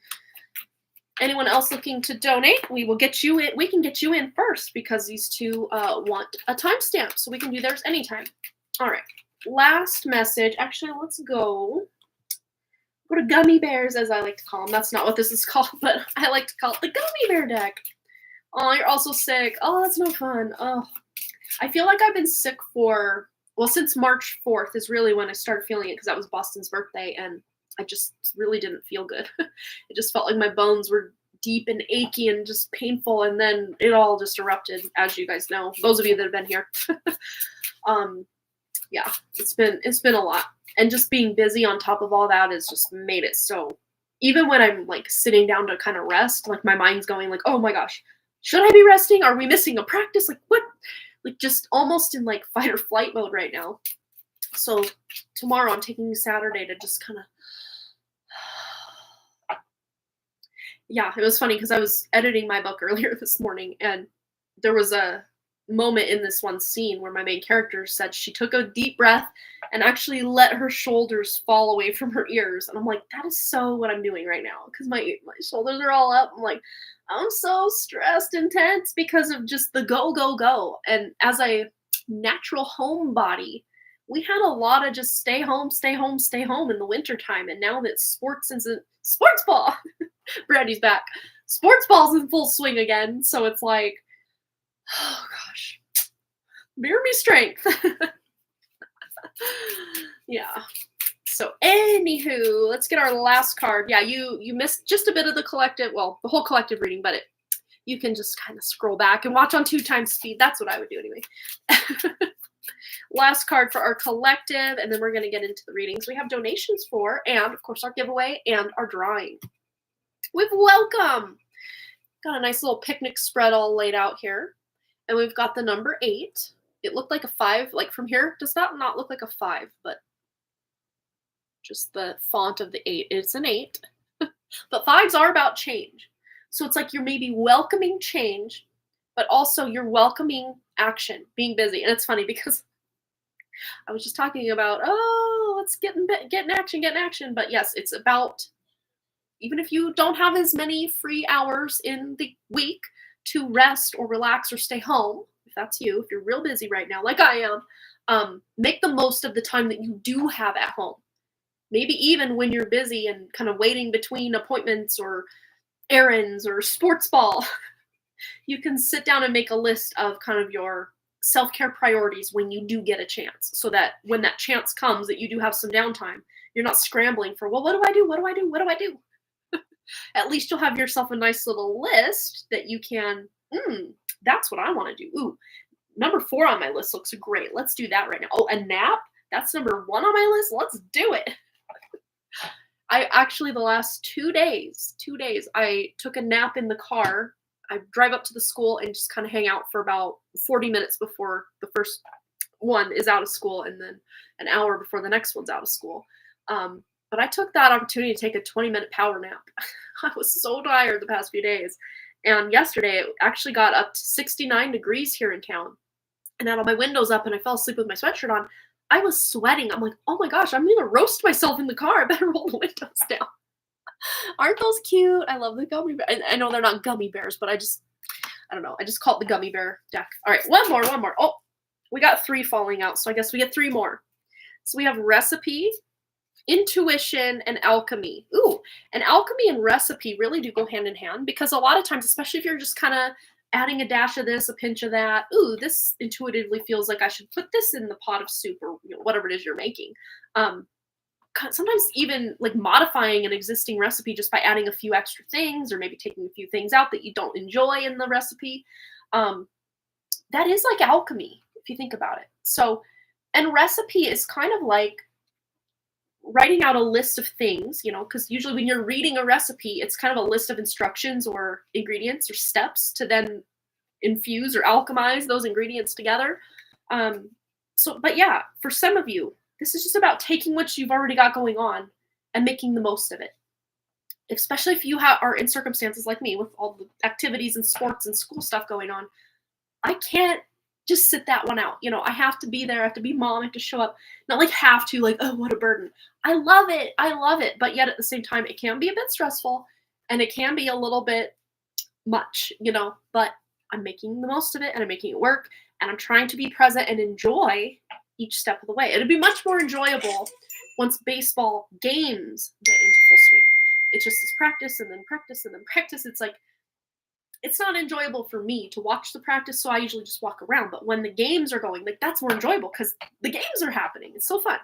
Anyone else looking to donate, we will get you in. We can get you in first because these 2 want a timestamp, so we can do theirs anytime. All right, last message. Actually, let's go to gummy bears, as I like to call them. That's not what this is called, but I like to call it the gummy bear deck. Oh, you're also sick. Oh, that's no fun. Oh, I feel like I've been sick since March 4th is really when I started feeling it, because that was Boston's birthday, and I just really didn't feel good. It just felt like my bones were deep and achy and just painful, and then it all just erupted, as you guys know, those of you that have been here. Yeah, it's been a lot. And just being busy on top of all that has just made it so, even when I'm like sitting down to kind of rest, like my mind's going like, oh my gosh, should I be resting? Are we missing a practice? Like what? Like just almost in like fight or flight mode right now. So tomorrow I'm taking Saturday to just kind of, yeah, it was funny because I was editing my book earlier this morning, and there was a moment in this one scene where my main character said she took a deep breath and actually let her shoulders fall away from her ears. And I'm like, that is so what I'm doing right now, because my shoulders are all up. I'm like, I'm so stressed and tense because of just the go, go, go. And as a natural homebody, we had a lot of just stay home, stay home, stay home in the wintertime. And now that sports ball, Brandy's back. Sports ball's in full swing again. So it's like, oh gosh, bear me strength. Yeah. So anywho, let's get our last card. Yeah, you missed just a bit of the collective, well, the whole collective reading, but you can just kind of scroll back and watch on 2 times speed. That's what I would do anyway. Last card for our collective, and then we're going to get into the readings we have donations for, and of course our giveaway and our drawing. With welcome. Got a nice little picnic spread all laid out here. And we've got the number 8. It looked like a 5, like from here. Does that not look like a 5? But just the font of the 8. It's an 8. But 5s are about change. So it's like you're maybe welcoming change, but also you're welcoming action, being busy. And it's funny because I was just talking about, let's get action. But yes, it's about, even if you don't have as many free hours in the week to rest or relax or stay home, if that's you, if you're real busy right now, like I am, make the most of the time that you do have at home. Maybe even when you're busy and kind of waiting between appointments or errands or sports ball, you can sit down and make a list of kind of your self-care priorities when you do get a chance, so that when that chance comes that you do have some downtime, you're not scrambling for, well, what do I do? At least you'll have yourself a nice little list that you can, that's what I want to do. Ooh, number 4 on my list looks great. Let's do that right now. Oh, a nap? that's number 1 on my list. Let's do it. I actually, the last 2 days, I took a nap in the car. I drive up to the school and just kind of hang out for about 40 minutes before the first one is out of school, and then an hour before the next one's out of school. But I took that opportunity to take a 20-minute power nap. I was so tired the past few days. And yesterday it actually got up to 69 degrees here in town. And I had all my windows up and I fell asleep with my sweatshirt on. I was sweating. I'm like, oh my gosh, I'm going to roast myself in the car. I better roll the windows down. Aren't those cute? I love the gummy bear. I know they're not gummy bears, but I don't know. I just call it the gummy bear deck. All right, one more. Oh, we got 3 falling out, so I guess we get 3 more. So we have recipe, intuition, and alchemy. Ooh, and alchemy and recipe really do go hand in hand, because a lot of times, especially if you're just kind of adding a dash of this, a pinch of that, ooh, this intuitively feels like I should put this in the pot of soup, or whatever it is you're making. Sometimes even like modifying an existing recipe just by adding a few extra things, or maybe taking a few things out that you don't enjoy in the recipe. That is like alchemy, if you think about it. So, and recipe is kind of like writing out a list of things, because usually when you're reading a recipe, it's kind of a list of instructions or ingredients or steps to then infuse or alchemize those ingredients together. But yeah, for some of you, this is just about taking what you've already got going on and making the most of it. Especially if you are in circumstances like me with all the activities and sports and school stuff going on. I can't just sit that one out. I have to be there. I have to be mom. I have to show up. Not like have to, like, oh, what a burden. I love it. But yet at the same time, it can be a bit stressful and it can be a little bit much, but I'm making the most of it and I'm making it work, and I'm trying to be present and enjoy each step of the way. It'd be much more enjoyable once baseball games get into full swing. It's just this practice and then practice and then practice. It's like, it's not enjoyable for me to watch the practice, so I usually just walk around. But when the games are going, like, that's more enjoyable because the games are happening. It's so fun.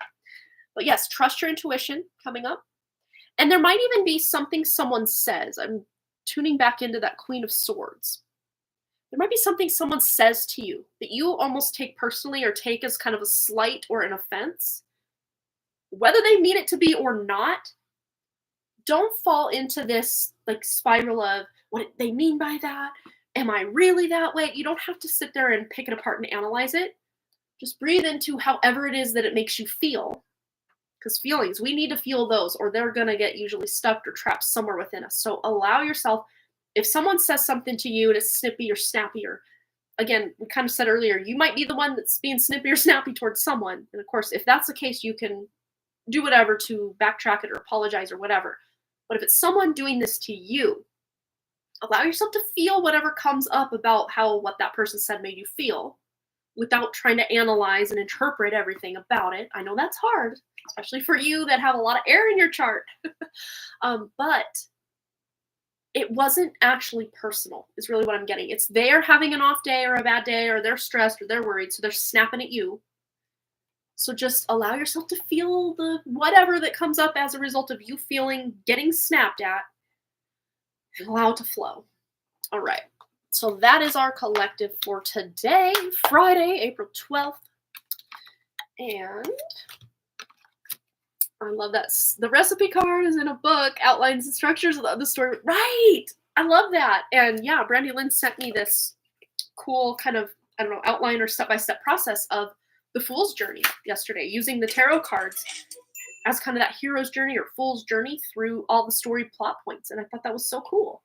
But yes, trust your intuition coming up. And there might even be something someone says. I'm tuning back into that Queen of Swords. There might be something someone says to you that you almost take personally or take as kind of a slight or an offense. Whether they mean it to be or not, don't fall into this like spiral of what they mean by that. Am I really that way? You don't have to sit there and pick it apart and analyze it. Just breathe into however it is that it makes you feel. Because feelings, we need to feel those, or they're going to get usually stuck or trapped somewhere within us. So allow yourself, if someone says something to you and it's snippy or snappy, or again, we kind of said earlier, you might be the one that's being snippy or snappy towards someone. And of course, if that's the case, you can do whatever to backtrack it or apologize or whatever. But if it's someone doing this to you, allow yourself to feel whatever comes up about what that person said made you feel, without trying to analyze and interpret everything about it. I know that's hard, especially for you that have a lot of air in your chart. But it wasn't actually personal, is really what I'm getting. It's they're having an off day or a bad day, or they're stressed or they're worried, so they're snapping at you. So just allow yourself to feel the whatever that comes up as a result of you getting snapped at, and allow it to flow. All right. So that is our collective for today, Friday, April 12th. And I love that the recipe card is in a book, outlines and structures of the story. Right. I love that. And yeah, Brandy Lynn sent me this cool kind of, outline or step-by-step process of the Fool's Journey yesterday, using the tarot cards as kind of that hero's journey or fool's journey through all the story plot points. And I thought that was so cool.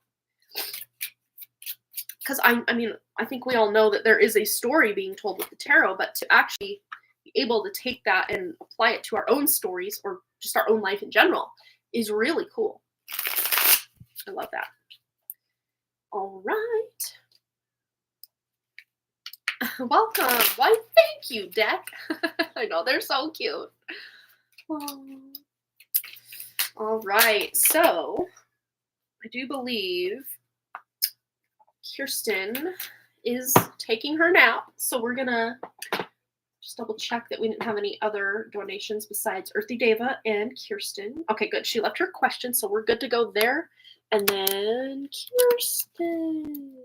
Because I think we all know that there is a story being told with the tarot, but to actually be able to take that and apply it to our own stories or just our own life in general is really cool. I love that. All right. Welcome. Why, thank you, deck. I know, they're so cute. All right. So I do believe Kirsten is taking her nap, so we're gonna just double check that we didn't have any other donations besides Earthy Deva and Kirsten. Okay, good. She left her question, so we're good to go there. And then Kirsten.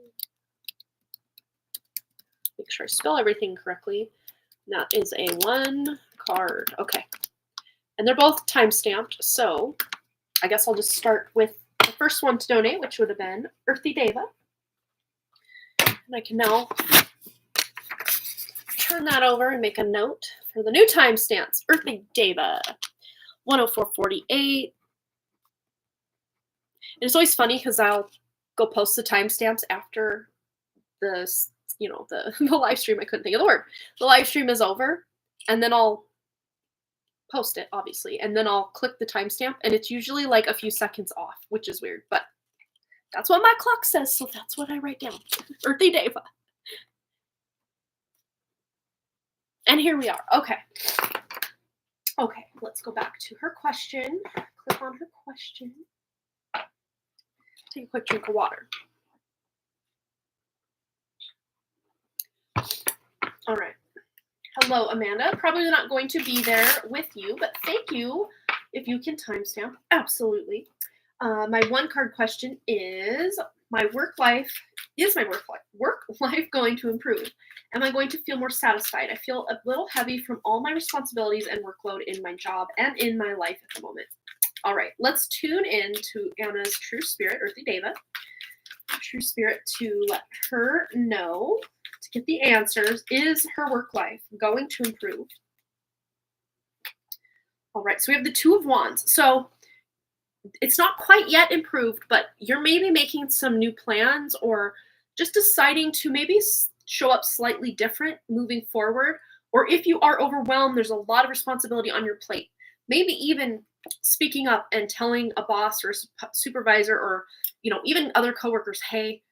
Make sure I spell everything correctly. That is a 1 card. Okay. And they're both time-stamped, so I guess I'll just start with the first one to donate, which would have been Earthy Deva. And I can now turn that over and make a note for the new timestamps. Earthy Deva, 104:48. And it's always funny because I'll go post the timestamps after the live stream. I couldn't think of the word. The live stream is over, and then I'll post it, obviously, and then I'll click the timestamp, and it's usually like a few seconds off, which is weird, but that's what my clock says, so that's what I write down. Earthy Deva. And here we are. Okay. Okay, let's go back to her question. Click on her question. Take a quick drink of water. All right. Hello, Amanda. Probably not going to be there with you, but thank you if you can timestamp. Absolutely. My one card question is, my work life going to improve? Am I going to feel more satisfied? I feel a little heavy from all my responsibilities and workload in my job and in my life at the moment. All right, let's tune in to Anna's true spirit, Earthy Deva. True spirit, to let her know, to get the answers. Is her work life going to improve? All right, so we have the Two of Wands. So it's not quite yet improved, but you're maybe making some new plans or just deciding to maybe show up slightly different moving forward. Or if you are overwhelmed, there's a lot of responsibility on your plate. Maybe even speaking up and telling a boss or a supervisor or, even other coworkers, hey,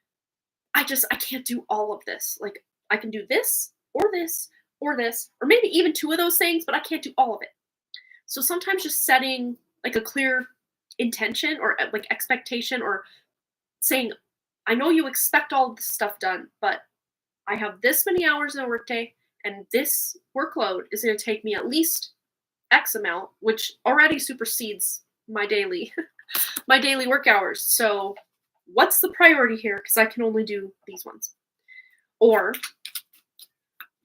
I can't do all of this. Like, I can do this or this or this, or maybe even two of those things, but I can't do all of it. So sometimes just setting like a clear intention or like expectation, or saying, I know you expect all this stuff done, but I have this many hours in a workday, and this workload is going to take me at least X amount, which already supersedes my daily work hours. So what's the priority here? Because I can only do these ones. Or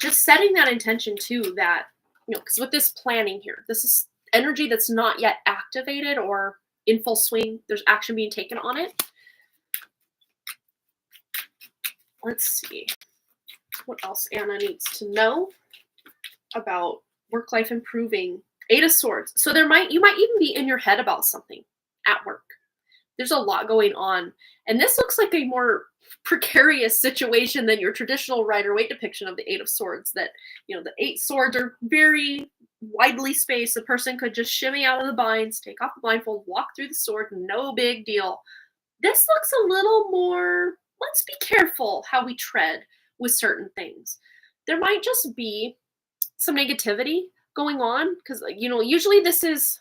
just setting that intention too, that, because with this planning here, this is energy that's not yet activated or in full swing. There's action being taken on it. Let's see what else Anna needs to know about work life improving. Eight of Swords. So you might even be in your head about something at work. There's a lot going on. And this looks like a more precarious situation than your traditional Rider-Waite depiction of the Eight of Swords. That, the 8 swords are very widely spaced. The person could just shimmy out of the binds, take off the blindfold, walk through the sword, no big deal. This looks a little more, let's be careful how we tread with certain things. There might just be some negativity going on, because usually this is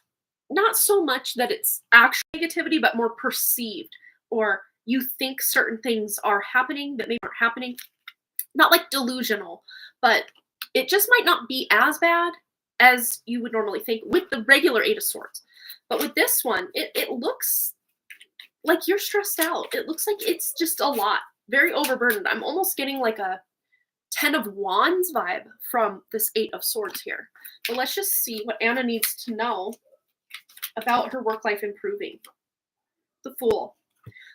not so much that it's actual negativity, but more perceived, or you think certain things are happening that maybe aren't happening. Not like delusional, but it just might not be as bad as you would normally think with the regular Eight of Swords. But with this one, it looks like you're stressed out. It looks like it's just a lot, very overburdened. I'm almost getting like a 10 of Wands vibe from this 8 of Swords here. But let's just see what Anna needs to know about her work life improving. The Fool.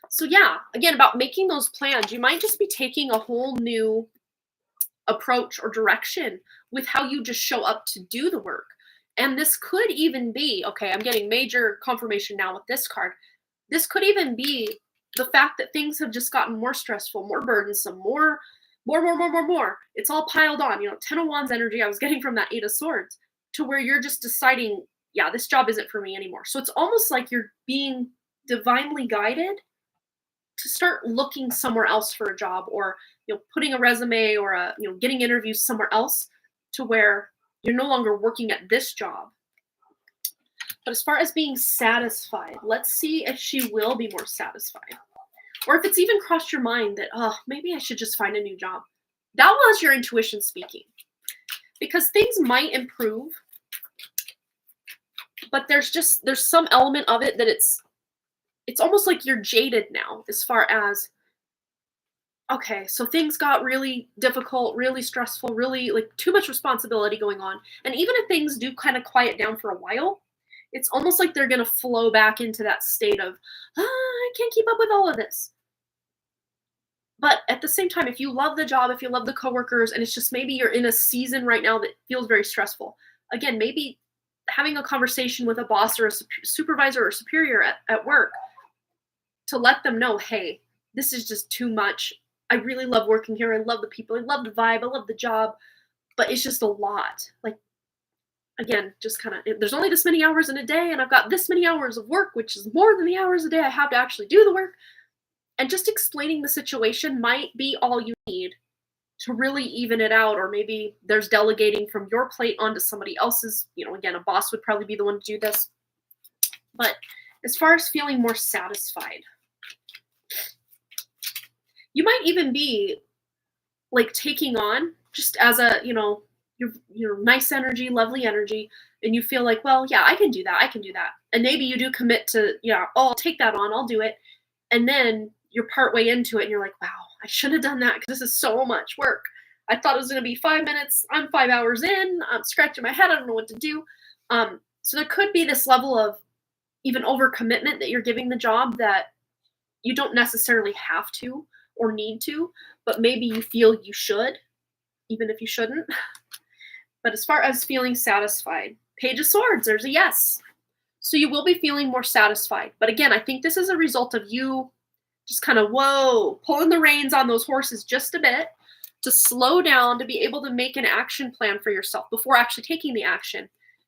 So yeah, again, about making those plans. You might just be taking a whole new approach or direction with how you just show up to do the work. And this could even be, okay, I'm getting major confirmation now with this card. This could even be the fact that things have just gotten more stressful, more burdensome, more. It's all piled on, 10 of Wands energy I was getting from that 8 of Swords, to where you're just deciding, yeah, this job isn't for me anymore. So it's almost like you're being divinely guided to start looking somewhere else for a job, or, putting a resume or getting interviews somewhere else, to where you're no longer working at this job. But as far as being satisfied, let's see if she will be more satisfied. Or if it's even crossed your mind that, maybe I should just find a new job. That was your intuition speaking. Because things might improve, but there's some element of it that it's almost like you're jaded now, as far as, okay, so things got really difficult, really stressful, really like too much responsibility going on. And even if things do kind of quiet down for a while, it's almost like they're going to flow back into that state of, I can't keep up with all of this. But at the same time, if you love the job, if you love the coworkers, and it's just maybe you're in a season right now that feels very stressful, again, maybe having a conversation with a boss or a supervisor or superior at work to let them know, hey, this is just too much. I really love working here. I love the people. I love the vibe. I love the job, but it's just a lot. Like, again, just kind of, there's only this many hours in a day, and I've got this many hours of work, which is more than the hours a day I have to actually do the work. And just explaining the situation might be all you need to really even it out. Or maybe there's delegating from your plate onto somebody else's. Again, a boss would probably be the one to do this. But as far as feeling more satisfied, you might even be like taking on just as a, your nice energy, lovely energy, and you feel like, well, yeah, I can do that. I can do that. And maybe you do commit to, oh, I'll take that on. I'll do it. And then you're part way into it and you're like, wow, I should have done that because this is so much work. I thought it was going to be 5 minutes. I'm 5 hours in. I'm scratching my head. I don't know what to do. So there could be this level of even overcommitment that you're giving the job that you don't necessarily have to or need to, but maybe you feel you should, even if you shouldn't. But as far as feeling satisfied, Page of Swords, there's a yes. So you will be feeling more satisfied. But again, I think this is a result of you just kind of, pulling the reins on those horses just a bit to slow down, to be able to make an action plan for yourself before actually taking the action.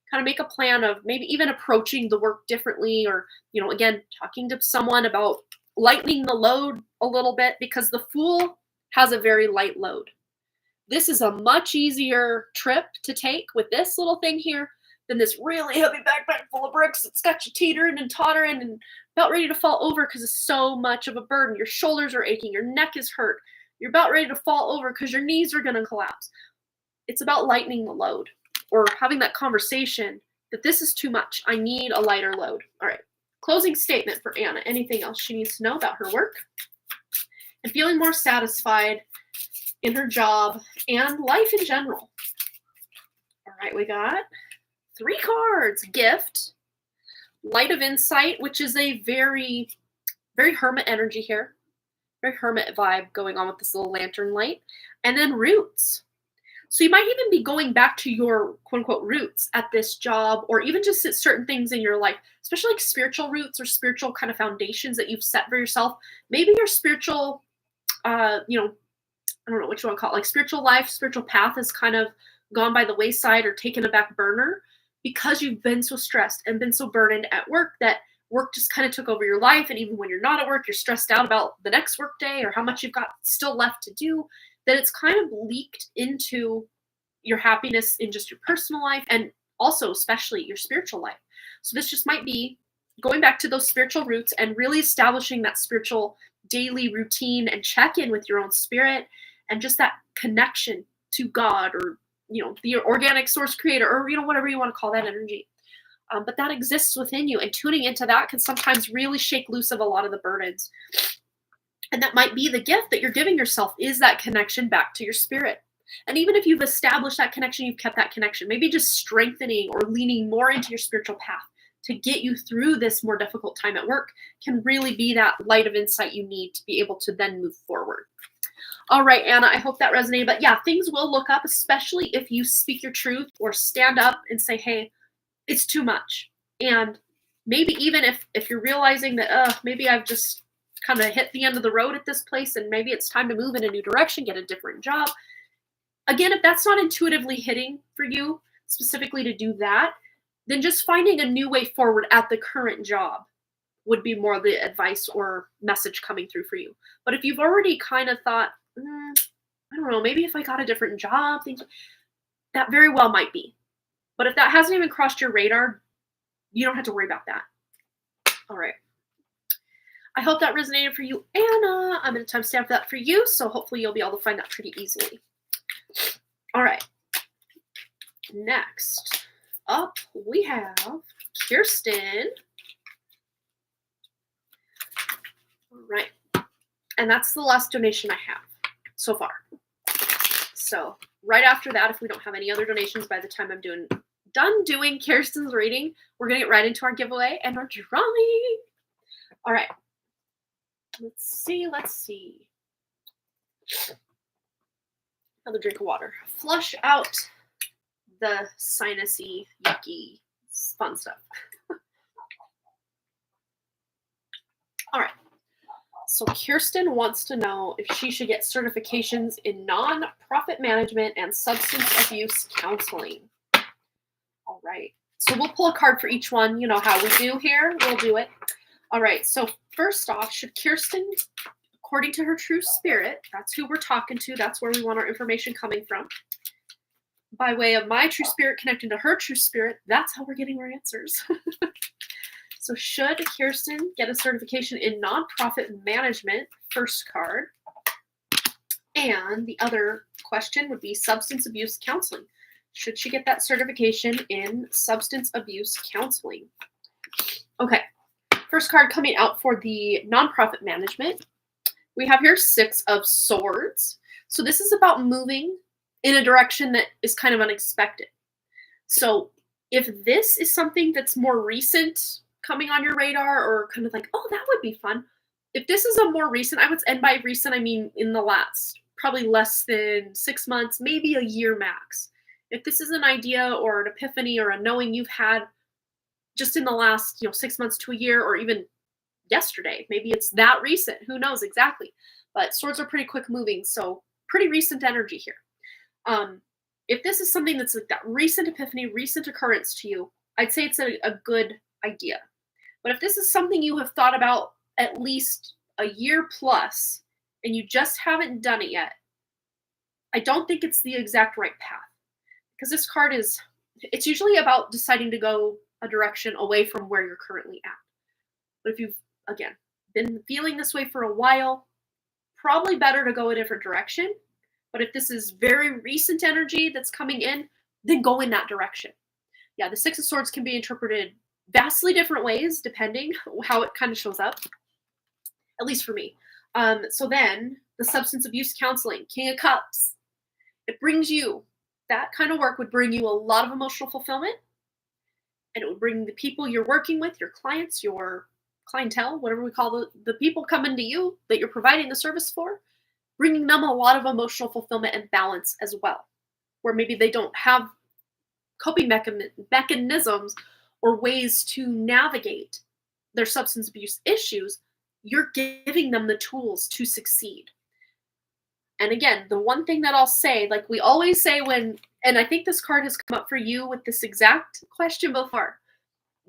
Kind of make a plan of maybe even approaching the work differently, or, again, talking to someone about lightening the load a little bit, because the Fool has a very light load. This is a much easier trip to take with this little thing here than this really heavy backpack full of bricks that's got you teetering and tottering and about ready to fall over because it's so much of a burden. Your shoulders are aching. Your neck is hurt. You're about ready to fall over because your knees are going to collapse. It's about lightening the load, or having that conversation that this is too much. I need a lighter load. All right. Closing statement for Anna. Anything else she needs to know about her work? And feeling more satisfied in her job and life in general. All right, we got 3 cards. Gift, Light of Insight, which is a very, very hermit energy here. Very hermit vibe going on with this little lantern light. And then Roots. So you might even be going back to your quote-unquote roots at this job, or even just at certain things in your life, especially like spiritual roots or spiritual kind of foundations that you've set for yourself. Maybe your spiritual, I don't know what you want to call it, like spiritual life, spiritual path has kind of gone by the wayside or taken a back burner because you've been so stressed and been so burdened at work that work just kind of took over your life. And even when you're not at work, you're stressed out about the next work day or how much you've got still left to do, that it's kind of leaked into your happiness in just your personal life and also especially your spiritual life. So this just might be going back to those spiritual roots and really establishing that spiritual daily routine and check in with your own spirit and just that connection to God, or, the organic source creator, or, whatever you want to call that energy. But that exists within you, and tuning into that can sometimes really shake loose of a lot of the burdens. And that might be the gift that you're giving yourself, is that connection back to your spirit. And even if you've established that connection, you've kept that connection, maybe just strengthening or leaning more into your spiritual path to get you through this more difficult time at work can really be that light of insight you need to be able to then move forward. All right, Anna, I hope that resonated. But yeah, things will look up, especially if you speak your truth or stand up and say, hey, it's too much. And maybe even if you're realizing that, maybe I've just kind of hit the end of the road at this place and maybe it's time to move in a new direction, get a different job. Again, if that's not intuitively hitting for you specifically to do that, then just finding a new way forward at the current job would be more the advice or message coming through for you. But if you've already kind of thought, I don't know, maybe if I got a different job, things that very well might be. But if that hasn't even crossed your radar, you don't have to worry about that. All right. I hope that resonated for you, Anna. I'm going to timestamp that for you, so hopefully you'll be able to find that pretty easily. All right. Next up, we have Kirsten. All right. And that's the last donation I have. so far. So right after that, if we don't have any other donations by the time I'm done doing Kirsten's reading, we're going to get right into our giveaway and our drawing. All right. Let's see. Another drink of water. Flush out the sinusy, yucky, fun stuff. All right. So Kirsten wants to know if she should get certifications in nonprofit management and substance abuse counseling. All right. So we'll pull a card for each one. You know how we do here. We'll do it. All right. So first off, should Kirsten, according to her true spirit, that's who we're talking to. That's where we want our information coming from. By way of my true spirit connecting to her true spirit, that's how we're getting our answers. So should Kirsten get a certification in nonprofit management? First card. And the other question would be substance abuse counseling. Should she get that certification in substance abuse counseling? Okay. First card coming out for the nonprofit management. We have here 6 of Swords. So this is about moving in a direction that is kind of unexpected. So if this is something that's more recent coming on your radar, or kind of like, oh, that would be fun. If this is a more recent, and by recent, I mean in the last, probably less than 6 months, maybe a year max. If this is an idea or an epiphany or a knowing you've had just in the last, 6 months to a year, or even yesterday, maybe it's that recent, who knows exactly. But swords are pretty quick moving, so pretty recent energy here. If this is something that's like that recent epiphany, recent occurrence to you, I'd say it's a good idea. But if this is something you have thought about at least a year plus and you just haven't done it yet, I don't think it's the exact right path. Because this card it's usually about deciding to go a direction away from where you're currently at. But if you've, again, been feeling this way for a while, probably better to go a different direction. But if this is very recent energy that's coming in, then go in that direction. Yeah, the 6 of Swords can be interpreted vastly different ways, depending how it kind of shows up, at least for me. So then, the substance abuse counseling, King of Cups, it brings you, that kind of work would bring you a lot of emotional fulfillment, and it would bring the people you're working with, your clients, your clientele, whatever we call the people coming to you that you're providing the service for, bringing them a lot of emotional fulfillment and balance as well, where maybe they don't have coping mechanisms or ways to navigate their substance abuse issues. You're giving them the tools to succeed. And again, the one thing that I'll say, like we always say and I think this card has come up for you with this exact question before,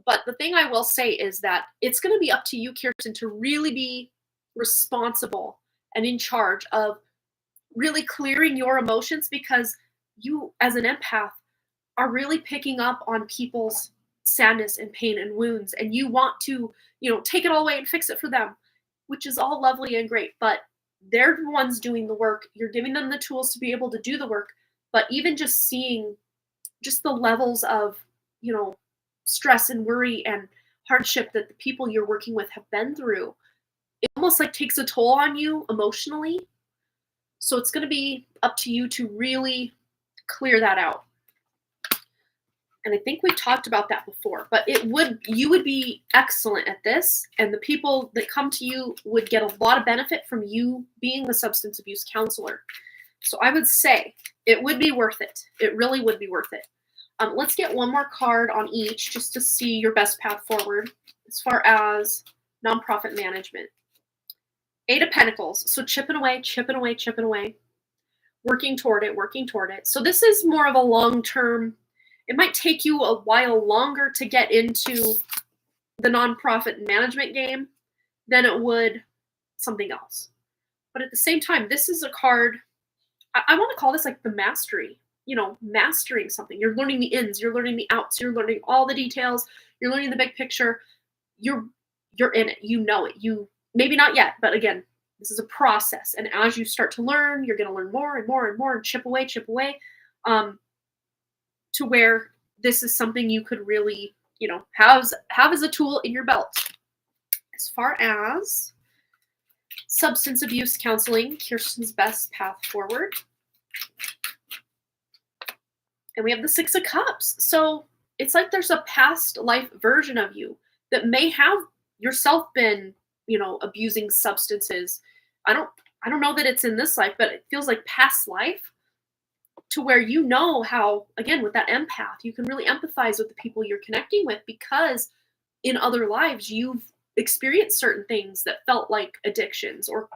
but the thing I will say is that it's going to be up to you, Kirsten, to really be responsible and in charge of really clearing your emotions, because you, as an empath, are really picking up on people's sadness and pain and wounds, and you want to, take it all away and fix it for them, which is all lovely and great, but they're the ones doing the work. You're giving them the tools to be able to do the work, but even just seeing just the levels of, stress and worry and hardship that the people you're working with have been through, it almost like takes a toll on you emotionally. So it's going to be up to you to really clear that out. And I think we've talked about that before, but you would be excellent at this, and the people that come to you would get a lot of benefit from you being the substance abuse counselor. So I would say it would be worth it. It really would be worth it. Let's get one more card on each just to see your best path forward as far as nonprofit management. 8 of Pentacles. So chipping away, working toward it. So this is more of a long-term. It might take you a while longer to get into the nonprofit management game than it would something else. But at the same time, this is a card, I want to call this like the mastery, mastering something. You're learning the ins, you're learning the outs, you're learning all the details, you're learning the big picture. You're in it, you know it. You maybe not yet, but again, this is a process. And as you start to learn, you're going to learn more and more and more and chip away, to where this is something you could really, have as a tool in your belt. As far as substance abuse counseling, Kirsten's best path forward. And we have the Six of Cups. So it's like there's a past life version of you that may have yourself been, abusing substances. I don't know that it's in this life, but it feels like past life, to where how, again, with that empath, you can really empathize with the people you're connecting with, because in other lives you've experienced certain things that felt like addictions, or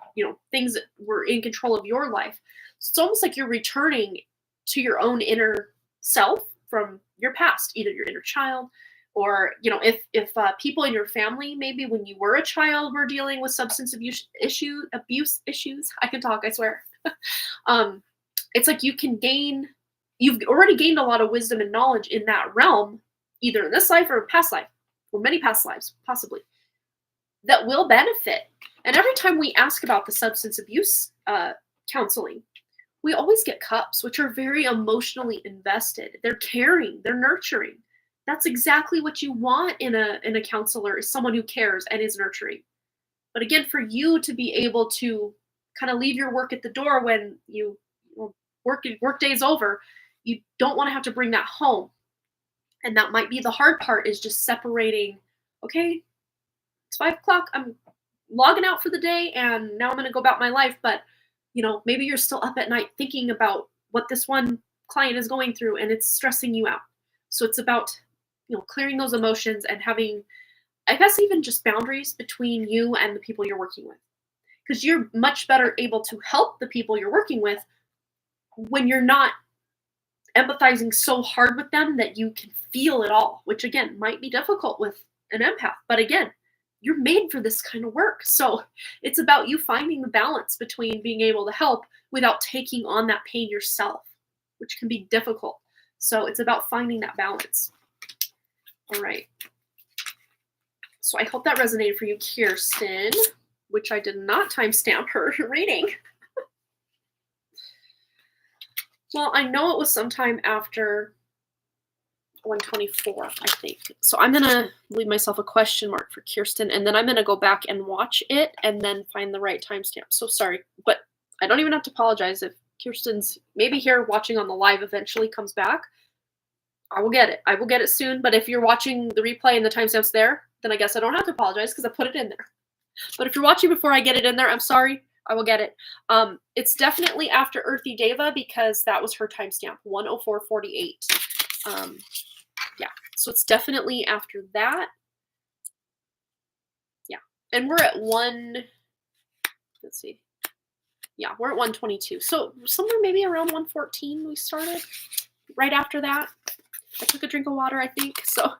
things that were in control of your life. So it's almost like you're returning to your own inner self from your past, either your inner child, or if people in your family, maybe when you were a child, were dealing with substance abuse issues. I can talk, I swear. It's like you've already gained a lot of wisdom and knowledge in that realm, either in this life or past life, or many past lives, possibly, that will benefit. And every time we ask about the substance abuse counseling, we always get cups, which are very emotionally invested. They're caring, they're nurturing. That's exactly what you want in a counselor, is someone who cares and is nurturing. But again, for you to be able to kind of leave your work at the door when work day's over, you don't want to have to bring that home. And that might be the hard part, is just separating, okay, it's 5:00, I'm logging out for the day, and now I'm going to go about my life. But maybe you're still up at night thinking about what this one client is going through, and it's stressing you out. So it's about, clearing those emotions and having, I guess, even just boundaries between you and the people you're working with. Because you're much better able to help the people you're working with when you're not empathizing so hard with them that you can feel it all, which again might be difficult with an empath. But again, you're made for this kind of work. So it's about you finding the balance between being able to help without taking on that pain yourself, which can be difficult. So it's about finding that balance. All right. So I hope that resonated for you, Kirsten, which I did not timestamp her reading. Well, I know it was sometime after 124, I think. So I'm going to leave myself a question mark for Kirsten, and then I'm going to go back and watch it and then find the right timestamp. So sorry, but I don't even have to apologize. If Kirsten's maybe here watching on the live eventually comes back, I will get it. I will get it soon. But if you're watching the replay and the timestamp's there, then I guess I don't have to apologize because I put it in there. But if you're watching before I get it in there, I'm sorry. I will get it. It's definitely after Earthy Deva, because that was her timestamp, 104:48. Yeah, so it's definitely after that. Yeah, and we're at let's see. Yeah, we're at 122. So somewhere maybe around 114 we started. Right after that, I took a drink of water, I think. So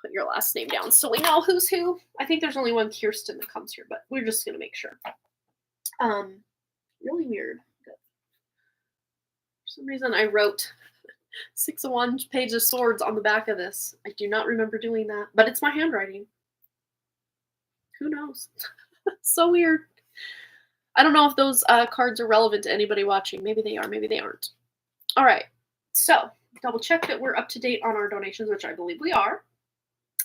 put your last name down so we know who's who. I think there's only one Kirsten that comes here, but we're just gonna make sure. Really weird. For some reason I wrote 6 of Wands, Page of Swords on the back of this. I do not remember doing that, but it's my handwriting. Who knows? So weird. I don't know if those cards are relevant to anybody watching. Maybe they are, maybe they aren't. All right, so double check that we're up to date on our donations, which I believe we are.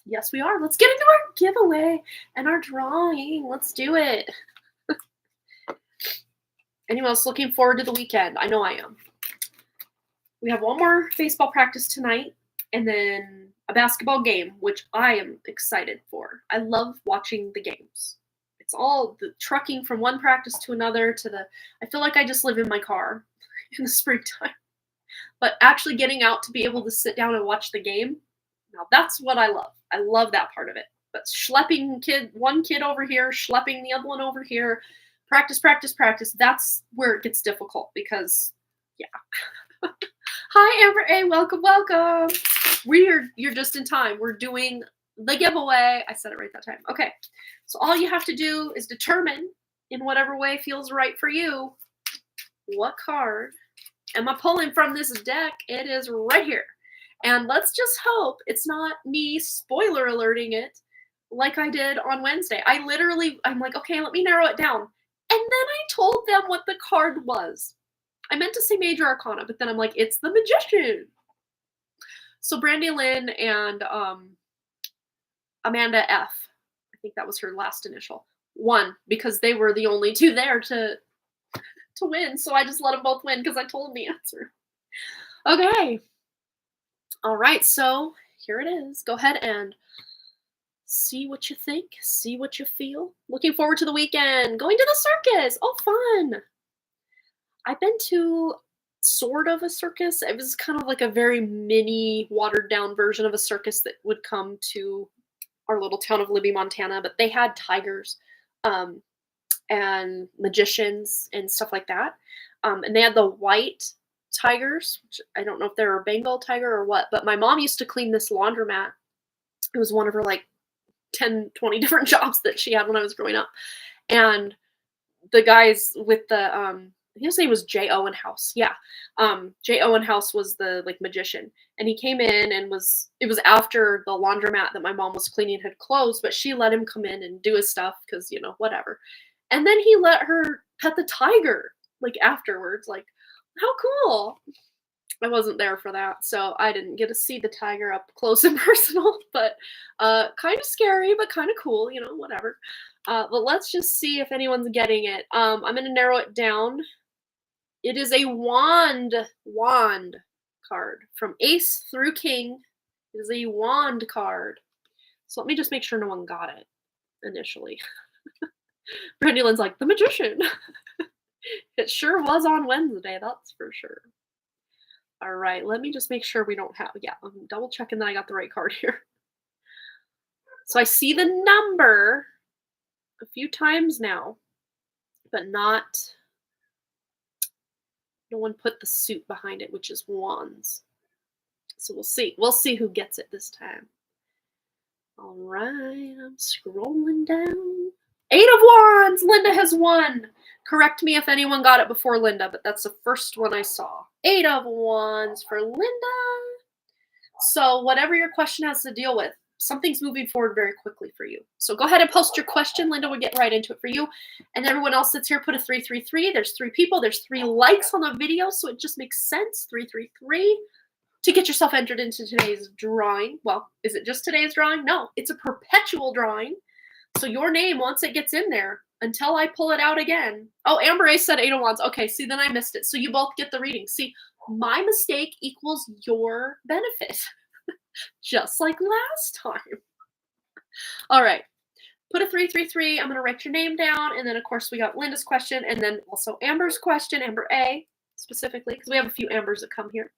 Yes, we are. Let's get into our giveaway and our drawing. Let's do it. Anyone else looking forward to the weekend? I know I am. We have one more baseball practice tonight, and then a basketball game, which I am excited for. I love watching the games. It's all the trucking from one practice to another I feel like I just live in my car in the springtime. But actually getting out to be able to sit down and watch the game, now that's what I love. I love that part of it. But schlepping one kid over here, schlepping the other one over here, practice, that's where it gets difficult because, yeah. Hi, Amber A. Welcome. You're just in time. We're doing the giveaway. I said it right that time. Okay. So all you have to do is determine, in whatever way feels right for you, what card am I pulling from this deck. It is right here. And let's just hope it's not me spoiler alerting it like I did on Wednesday. I'm like, okay, let me narrow it down. And then I told them what the card was. I meant to say Major Arcana, but then I'm like, it's the Magician. So Brandy Lynn and Amanda F., I think that was her last initial, won because they were the only two there to win. So I just let them both win because I told them the answer. Okay. All right. So here it is. Go ahead and see what you think. See what you feel. Looking forward to the weekend. Going to the circus. Oh, fun. I've been to sort of a circus. It was kind of like a very mini, watered down version of a circus that would come to our little town of Libby, Montana. But they had tigers and magicians and stuff like that. And they had the white tigers, which I don't know if they're a Bengal tiger or what. But my mom used to clean this laundromat. It was one of her like 10, 20 different jobs that she had when I was growing up. And the guys with the his name was J. Owen House. Yeah. J. Owen House was the like magician. And he came in and it was after the laundromat that my mom was cleaning had closed, but she let him come in and do his stuff because, you know, whatever. And then he let her pet the tiger like afterwards. Like, how cool. I wasn't there for that, so I didn't get to see the tiger up close and personal, but kind of scary, but kind of cool, you know, whatever. But let's just see if anyone's getting it. I'm going to narrow it down. It is a wand card from ace through king. It is a wand card. So let me just make sure no one got it initially. Brandy Lynn's like, the magician. It sure was on Wednesday, that's for sure. All right, let me just make sure we don't have, yeah, I'm double checking that I got the right card here. So I see the number a few times now, but no one put the suit behind it, which is wands. So we'll see. We'll see who gets it this time. All right, I'm scrolling down. 8 of wands, Linda has won. Correct me if anyone got it before Linda, but that's the first one I saw. 8 of wands for Linda. So whatever your question has to deal with, something's moving forward very quickly for you. So go ahead and post your question. Linda will get right into it for you. And everyone else that's here, put a 333. There's 3 people. There's 3 likes on the video, so it just makes sense. 333 to get yourself entered into today's drawing. Well, is it just today's drawing? No, it's a perpetual drawing. So your name, once it gets in there, until I pull it out again. Oh, Amber A said 8 of wands. Okay, see, then I missed it. So you both get the reading. See, my mistake equals your benefit. Just like last time. All right. Put a 333. I'm going to write your name down. And then, of course, we got Linda's question. And then also Amber's question, Amber A specifically, because we have a few Ambers that come here.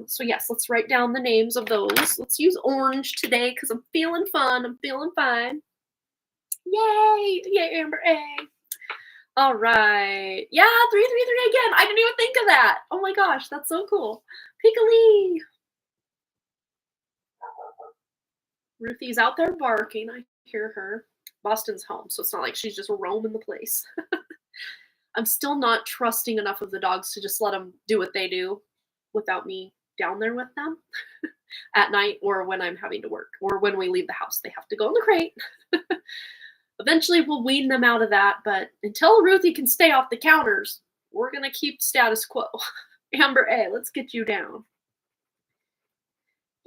So, yes, let's write down the names of those. Let's use orange today because I'm feeling fun. I'm feeling fine. Yay! Yay, Amber A. All right. Yeah, 333 again. I didn't even think of that. Oh my gosh, that's so cool. Pickly. Ruthie's out there barking. I hear her. Boston's home, so it's not like she's just roaming the place. I'm still not trusting enough of the dogs to just let them do what they do without me down there with them at night or when I'm having to work or when we leave the house. They have to go in the crate. Eventually, we'll wean them out of that, but until Ruthie can stay off the counters, we're going to keep status quo. Amber A, let's get you down.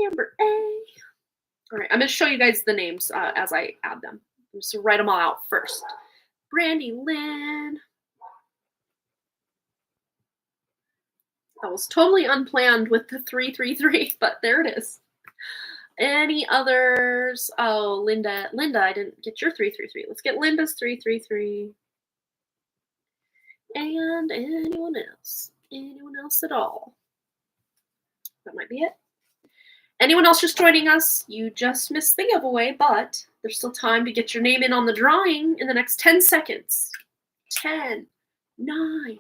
Amber A. All right, I'm going to show you guys the names as I add them. I'm just going to write them all out first. Brandy Lynn. That was totally unplanned with the 333, but there it is. Any others? Oh, Linda. Linda, I didn't get your 333. Let's get Linda's 333. And anyone else? Anyone else at all? That might be it. Anyone else just joining us? You just missed the giveaway, but there's still time to get your name in on the drawing in the next 10 seconds. 10, 9,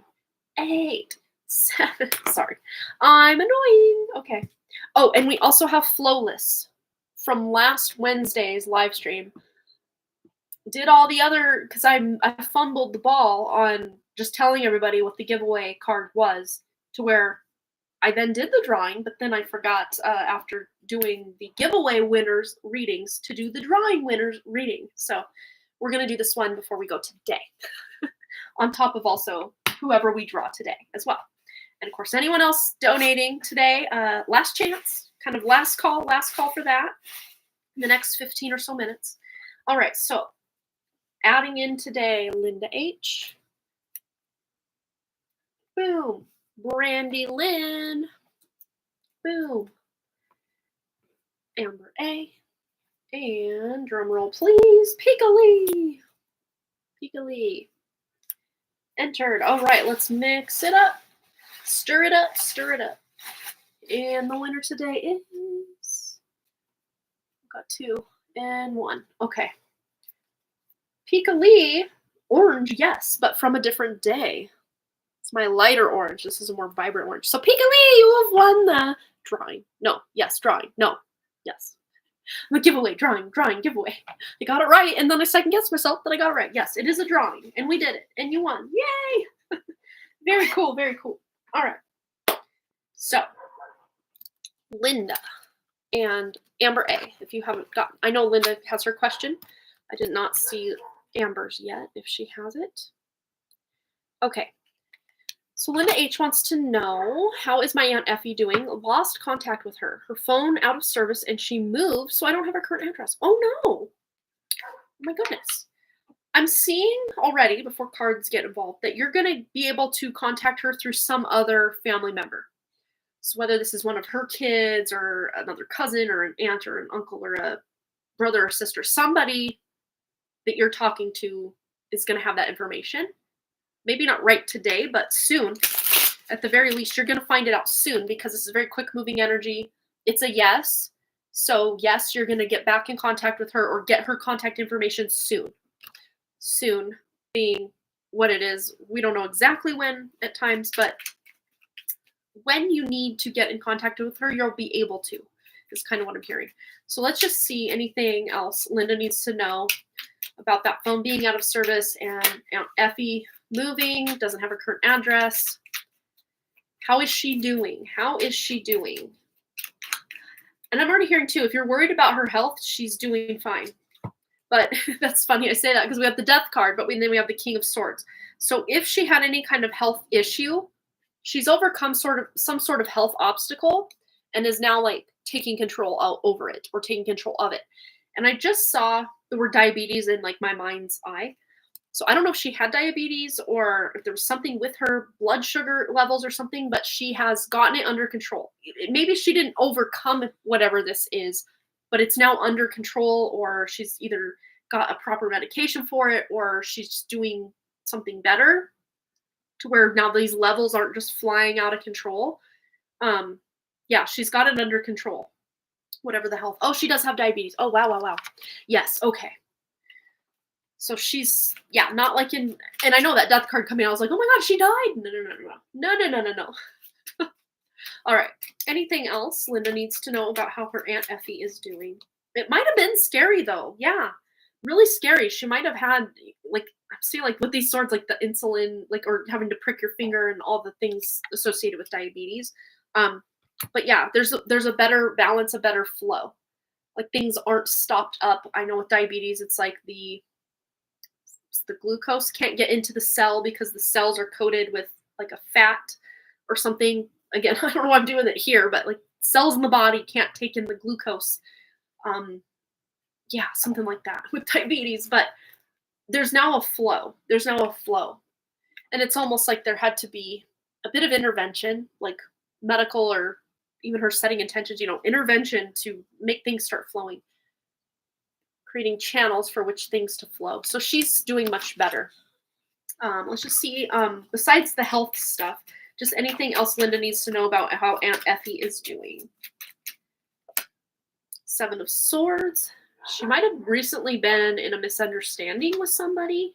8, 7. Sorry. I'm annoying. Okay. Oh, and we also have Flowless from last Wednesday's live stream. Did all the other, because I fumbled the ball on just telling everybody what the giveaway card was, to where I then did the drawing, but then I forgot after doing the giveaway winners readings to do the drawing winners reading. So we're going to do this one before we go today, on top of also whoever we draw today as well. And of course, anyone else donating today, last chance, kind of last call for that in the next 15 or so minutes. All right, so Adding in today, Linda H. Boom. Brandy Lynn. Boom. Amber A. And drum roll, please. Pika-Lee. Pika-Lee. Entered. All right, let's mix it up. Stir it up. Stir it up. And the winner today is... Got 2 and 1. Okay. Pika-Lee. Orange, yes, but from a different day. It's my lighter orange. This is a more vibrant orange. So Pika-Lee, you have won the drawing. No. Yes. Drawing. No. Yes. The giveaway. Drawing. Giveaway. I got it right, and then I second guessed myself that I got it right. Yes, it is a drawing, and we did it, and you won. Yay! Very cool. Very cool. All right. So, Linda and Amber A. If you haven't gotten, I know Linda has her question. I did not see Amber's yet, if she has it. Okay. So Linda H wants to know, how is my Aunt Effie doing? Lost contact with her. Her phone out of service, and she moved, so I don't have her current address. Oh, no. Oh, my goodness. I'm seeing already, before cards get involved, that you're going to be able to contact her through some other family member. So whether this is one of her kids or another cousin or an aunt or an uncle or a brother or sister, somebody that you're talking to is going to have that information. Maybe not right today, but soon. At the very least, you're going to find it out soon because this is very quick moving energy. It's a yes. So yes, you're going to get back in contact with her or get her contact information soon. Soon being what it is. We don't know exactly when at times, but when you need to get in contact with her, you'll be able to, is kind of what I'm hearing. So let's just see anything else Linda needs to know about that phone being out of service and Aunt Effie moving, doesn't have her current address. How is she doing? How is she doing? And I'm already hearing too, if you're worried about her health, she's doing fine. But that's funny I say that because we have the Death card, but then we have the King of Swords. So if she had any kind of health issue, she's overcome some sort of health obstacle and is now like taking control over it or taking control of it. And I just saw the word diabetes in like my mind's eye. So I don't know if she had diabetes or if there was something with her blood sugar levels or something, but she has gotten it under control. Maybe she didn't overcome whatever this is, but it's now under control, or she's either got a proper medication for it or she's doing something better to where now these levels aren't just flying out of control. Yeah, she's got it under control. Whatever the health. Oh, she does have diabetes. Oh, wow. Yes, okay. So she's, yeah, not like in, and I know that Death card coming out, I was like, oh my God, she died. No. All right. Anything else Linda needs to know about how her Aunt Effie is doing? It might have been scary though. Yeah, really scary. She might have had, like, I'm seeing like with these swords, like the insulin, like, or having to prick your finger and all the things associated with diabetes. But yeah, there's a better balance, a better flow. Like things aren't stopped up. I know with diabetes, it's like the glucose can't get into the cell because the cells are coated with like a fat or something. Again, I don't know why I'm doing it here, but like cells in the body can't take in the glucose. Yeah, something like that with diabetes. But there's now a flow. And it's almost like there had to be a bit of intervention, like medical or even her setting intentions, intervention to make things start flowing. Creating channels for which things to flow. So she's doing much better. Let's just see, besides the health stuff, just anything else Linda needs to know about how Aunt Effie is doing. 7 of Swords. She might have recently been in a misunderstanding with somebody.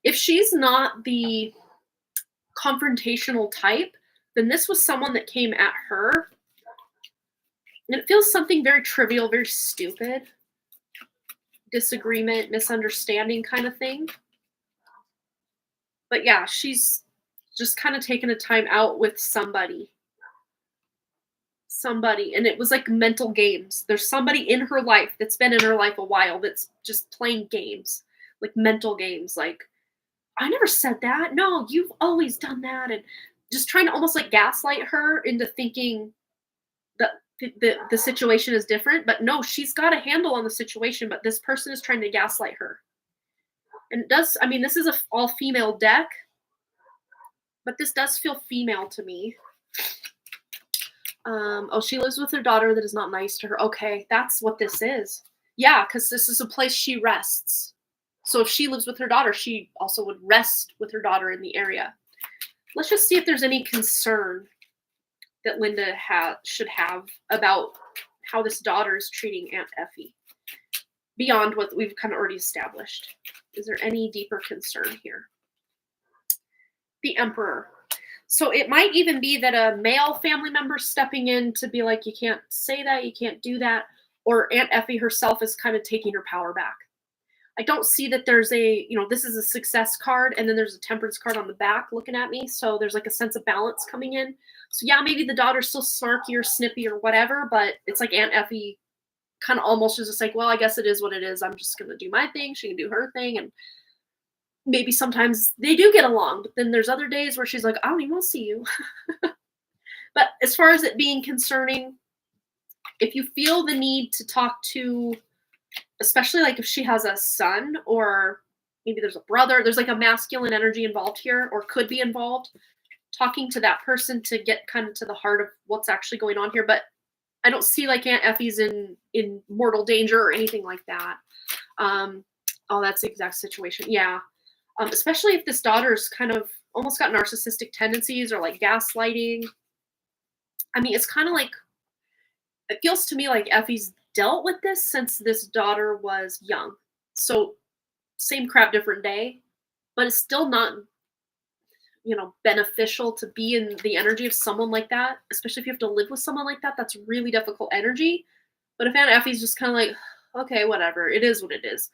If she's not the confrontational type, then this was someone that came at her. And it feels something very trivial, very stupid. Disagreement, misunderstanding kind of thing. But yeah, she's just kind of taken a time out with somebody. And it was like mental games. There's somebody in her life that's been in her life a while that's just playing games, like mental games. Like, I never said that. No, you've always done that. And just trying to almost like gaslight her into thinking that the situation is different. But no, she's got a handle on the situation, but this person is trying to gaslight her. And it does, I mean, this is a all female deck, but this does feel female to me. Oh, she lives with her daughter that is not nice to her. Okay, that's what this is. Yeah, because this is a place she rests. So if she lives with her daughter, she also would rest with her daughter in the area. Let's just see if there's any concern that Linda should have about how this daughter is treating Aunt Effie, beyond what we've kind of already established. Is there any deeper concern here? The Emperor. So it might even be that a male family member stepping in to be like, you can't say that, you can't do that, or Aunt Effie herself is kind of taking her power back. I don't see that there's a, this is a success card, and then there's a temperance card on the back looking at me, so there's like a sense of balance coming in. So yeah, maybe the daughter's still snarky or snippy or whatever, but it's like Aunt Effie kind of almost is just like, well, I guess it is what it is. I'm just going to do my thing. She can do her thing. And maybe sometimes they do get along, but then there's other days where she's like, I don't even want to see you. But as far as it being concerning, if you feel the need to talk to, especially like if she has a son or maybe there's a brother, there's like a masculine energy involved here or could be involved, talking to that person to get kind of to the heart of what's actually going on here. But I don't see like Aunt Effie's in mortal danger or anything like that. Oh, that's the exact situation. Yeah. Especially if this daughter's kind of almost got narcissistic tendencies or like gaslighting. I mean, it's kind of like, it feels to me like Effie's dealt with this since this daughter was young. So same crap, different day, but it's still not, beneficial to be in the energy of someone like that, especially if you have to live with someone like that. That's really difficult energy. But if Aunt Effie's just kind of like, okay, whatever, it is what it is.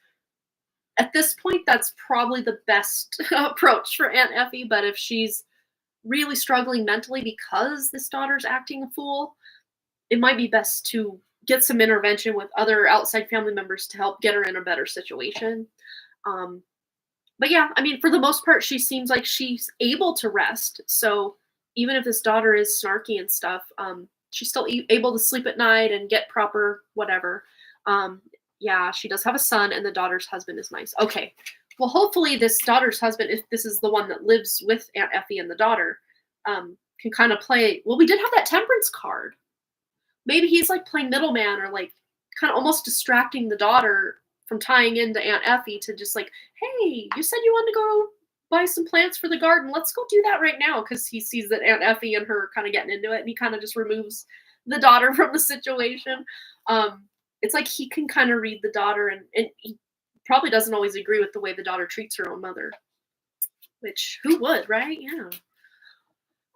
At this point, that's probably the best approach for Aunt Effie. But if she's really struggling mentally because this daughter's acting a fool, it might be best to get some intervention with other outside family members to help get her in a better situation. But yeah, I mean, for the most part, she seems like she's able to rest. So even if this daughter is snarky and stuff, she's still able to sleep at night and get proper whatever. Yeah, she does have a son, and the daughter's husband is nice. Okay, well, hopefully this daughter's husband, if this is the one that lives with Aunt Effie and the daughter, can kind of play. Well, we did have that temperance card. Maybe he's like playing middleman or like kind of almost distracting the daughter from tying into Aunt Effie to just like, hey, you said you wanted to go buy some plants for the garden. Let's go do that right now. Because he sees that Aunt Effie and her kind of getting into it, and he kind of just removes the daughter from the situation. It's like he can kind of read the daughter, and he probably doesn't always agree with the way the daughter treats her own mother. Which, who would, right? Yeah.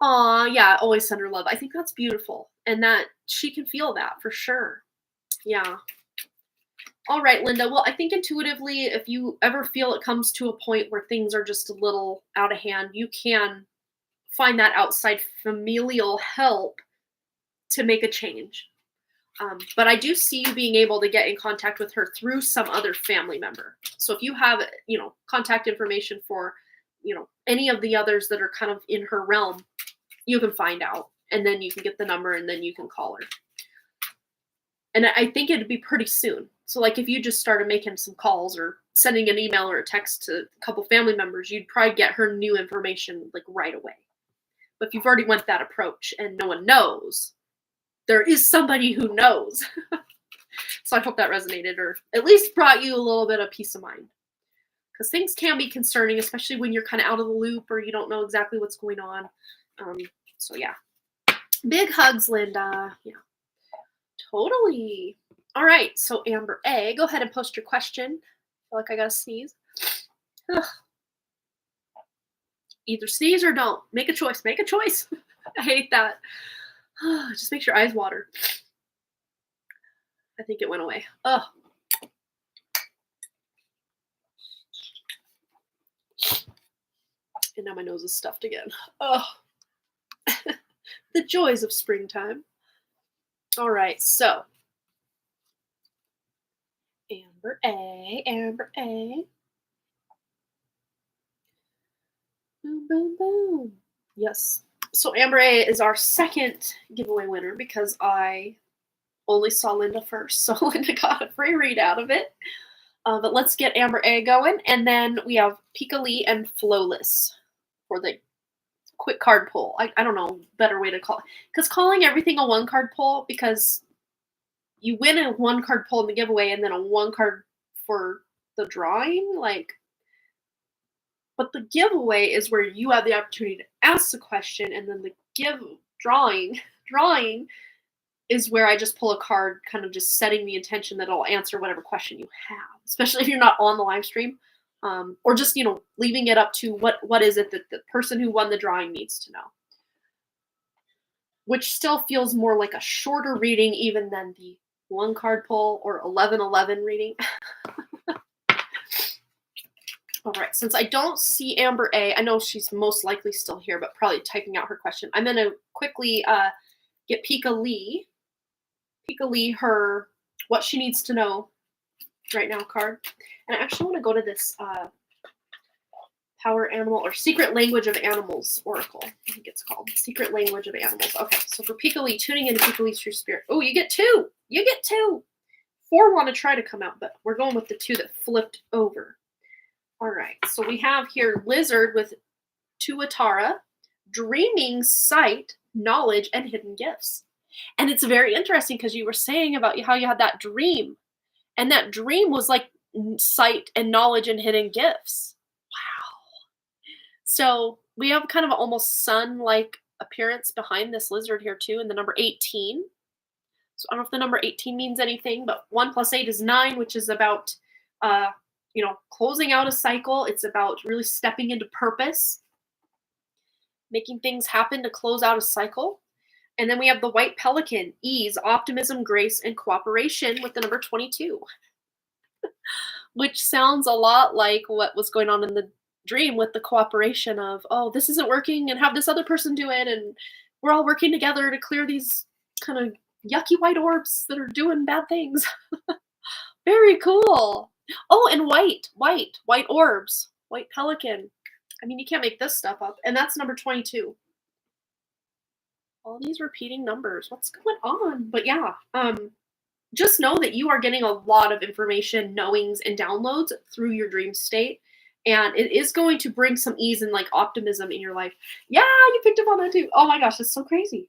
Aw, yeah, always send her love. I think that's beautiful. And that she can feel that for sure. Yeah. All right, Linda. Well, I think intuitively, if you ever feel it comes to a point where things are just a little out of hand, you can find that outside familial help to make a change. But I do see you being able to get in contact with her through some other family member. So if you have, contact information for, any of the others that are kind of in her realm, you can find out, and then you can get the number, and then you can call her. And I think it'd be pretty soon. So like if you just started making some calls or sending an email or a text to a couple family members, you'd probably get her new information like right away. But if you've already went that approach and no one knows, there is somebody who knows. So I hope that resonated, or at least brought you a little bit of peace of mind. Because things can be concerning, especially when you're kind of out of the loop or you don't know exactly what's going on. So yeah. Big hugs, Linda. Yeah. Totally. All right. So Amber A, go ahead and post your question. I feel like I gotta sneeze. Ugh. Either sneeze or don't. Make a choice. Make a choice. I hate that. Just makes your eyes water. I think it went away. Oh. And now my nose is stuffed again. Oh. The joys of springtime. All right, so Amber A, Amber A. Boom, boom, boom. Yes. So Amber A is our second giveaway winner because I only saw Linda first. So Linda got a free read out of it. But let's get Amber A going, and then we have Pika Lee and Flowless for the quick card pull. I don't know better way to call it, because calling everything a one card pull, because you win a one card pull in the giveaway and then a one card for the drawing, like. But the giveaway is where you have the opportunity to ask the question, and then the drawing is where I just pull a card, kind of just setting the intention that it'll answer whatever question you have, especially if you're not on the live stream, or just, leaving it up to what is it that the person who won the drawing needs to know, which still feels more like a shorter reading even than the one card pull or 11-11 reading. All right, since I don't see Amber A, I know she's most likely still here, but probably typing out her question. I'm going to quickly get Pika Lee, her what she needs to know right now card. And I actually want to go to this Power Animal or Secret Language of Animals Oracle, I think it's called. Secret Language of Animals. Okay, so for Pika Lee, tuning into Pika Lee's true spirit. Oh, you get two. You get two. 4 want to try to come out, but we're going with the 2 that flipped over. All right, so we have here Lizard with Tuatara, Dreaming, Sight, Knowledge, and Hidden Gifts. And it's very interesting because you were saying about how you had that dream, and that dream was like sight and knowledge and hidden gifts. Wow. So we have kind of an almost sun-like appearance behind this lizard here too, and the number 18. So I don't know if the number 18 means anything, but 1 + 8 is 9, which is about closing out a cycle. It's about really stepping into purpose, making things happen to close out a cycle. And then we have the white pelican, ease, optimism, grace, and cooperation with the number 22, which sounds a lot like what was going on in the dream with the cooperation of, oh, this isn't working, and have this other person do it, and we're all working together to clear these kind of yucky white orbs that are doing bad things. Very cool. Oh, and white orbs, white pelican. I mean, you can't make this stuff up. And that's number 22. All these repeating numbers. What's going on? But yeah, just know that you are getting a lot of information, knowings, and downloads through your dream state. And it is going to bring some ease and like optimism in your life. Yeah, you picked up on that too. Oh my gosh, that's so crazy.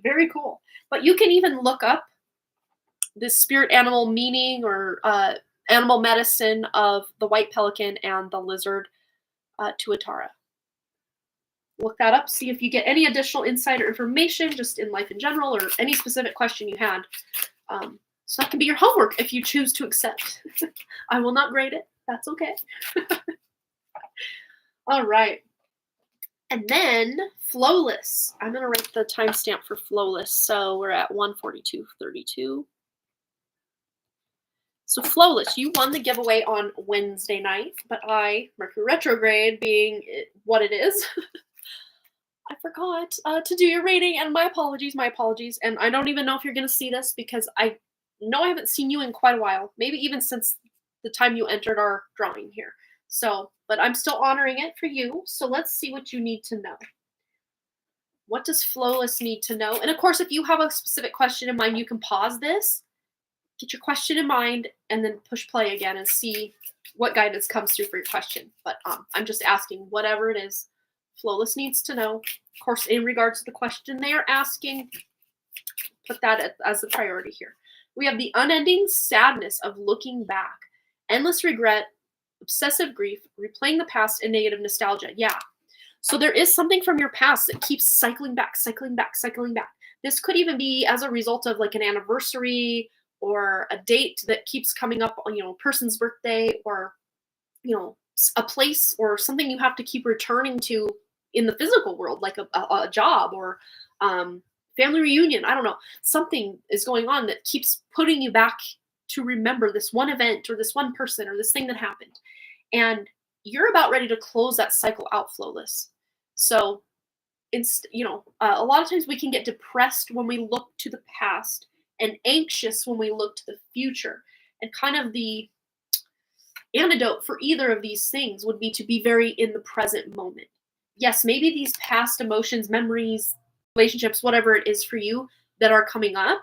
Very cool. But you can even look up this spirit animal meaning or animal medicine of the white pelican and the lizard Tuatara. Look that up, see if you get any additional insight or information just in life in general, or any specific question you had. So that can be your homework if you choose to accept. I will not grade it. That's okay. All right. And then Flowless. I'm going to write the timestamp for Flowless. So we're at 1:42:32. So Flowless, you won the giveaway on Wednesday night, but Mercury retrograde being what it is, I forgot to do your rating, and my apologies. And I don't even know if you're going to see this because I know I haven't seen you in quite a while, maybe even since the time you entered our drawing here. So, but I'm still honoring it for you. So let's see what you need to know. What does Flowless need to know? And of course, if you have a specific question in mind, you can pause this, get your question in mind, and then push play again and see what guidance comes through for your question. But I'm just asking whatever it is Flowless needs to know. Of course, in regards to the question they are asking, put that as the priority here. We have the unending sadness of looking back, endless regret, obsessive grief, replaying the past, and negative nostalgia. Yeah. So there is something from your past that keeps cycling back. This could even be as a result of like an anniversary or a date that keeps coming up on, a person's birthday, or, a place or something you have to keep returning to in the physical world, like a job or family reunion. I don't know. Something is going on that keeps putting you back to remember this one event or this one person or this thing that happened. And you're about ready to close that cycle out, Flowless. So it's, a lot of times we can get depressed when we look to the past and anxious when we look to the future. And kind of the antidote for either of these things would be to be very in the present moment. Yes, maybe these past emotions, memories, relationships, whatever it is for you that are coming up,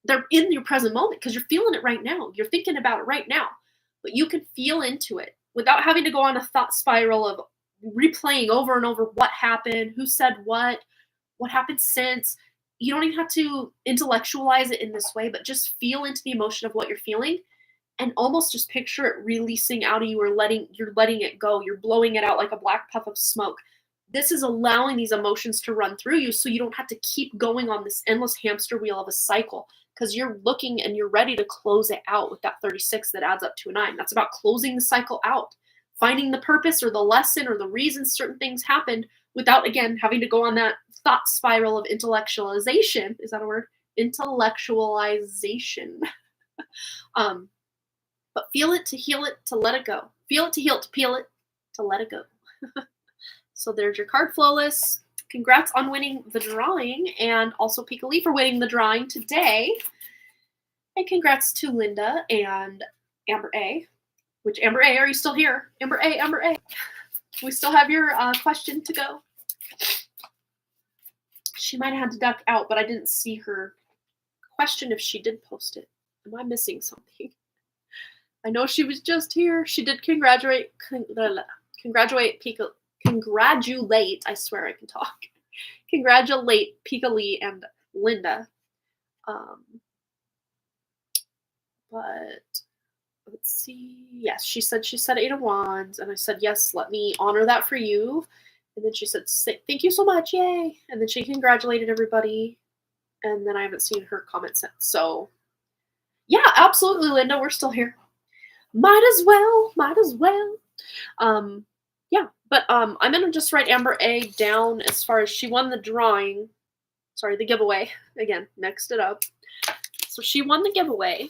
they're in your present moment because you're feeling it right now. You're thinking about it right now. but you can feel into it without having to go on a thought spiral of replaying over and over what happened, who said what happened since. You don't even have to intellectualize it in this way, but just feel into the emotion of what you're feeling and almost just picture it releasing out of you, or you're letting it go. You're blowing it out like a black puff of smoke. This is allowing these emotions to run through you so you don't have to keep going on this endless hamster wheel of a cycle, because you're looking and you're ready to close it out with that 36 that adds up to a 9. That's about closing the cycle out, finding the purpose or the lesson or the reason certain things happened without, again, having to go on that thought spiral of intellectualization. Is that a word? Intellectualization. But feel it to heal it to let it go. Feel it to heal it to peel it to let it go. So there's your card flow list. Congrats on winning the drawing, and also Pika Lee for winning the drawing today. And congrats to Linda and Amber A. Which, Amber A, are you still here? Amber A, Amber A. We still have your question to go. She might have had to duck out, but I didn't see her question if she did post it. Am I missing something? I know she was just here. She did congratulate Pika. Congratulate, I swear I can talk. Congratulate Pika Lee and Linda. But let's see. Yes, she said 8 of Wands, and I said, yes, let me honor that for you. And then she said, thank you so much, yay. And then she congratulated everybody. And then I haven't seen her comment since. So, yeah, absolutely, Linda, we're still here. Might as well. Yeah, but I'm going to just write Amber A down as far as she won the drawing. Sorry, the giveaway. Again, mixed it up. So she won the giveaway.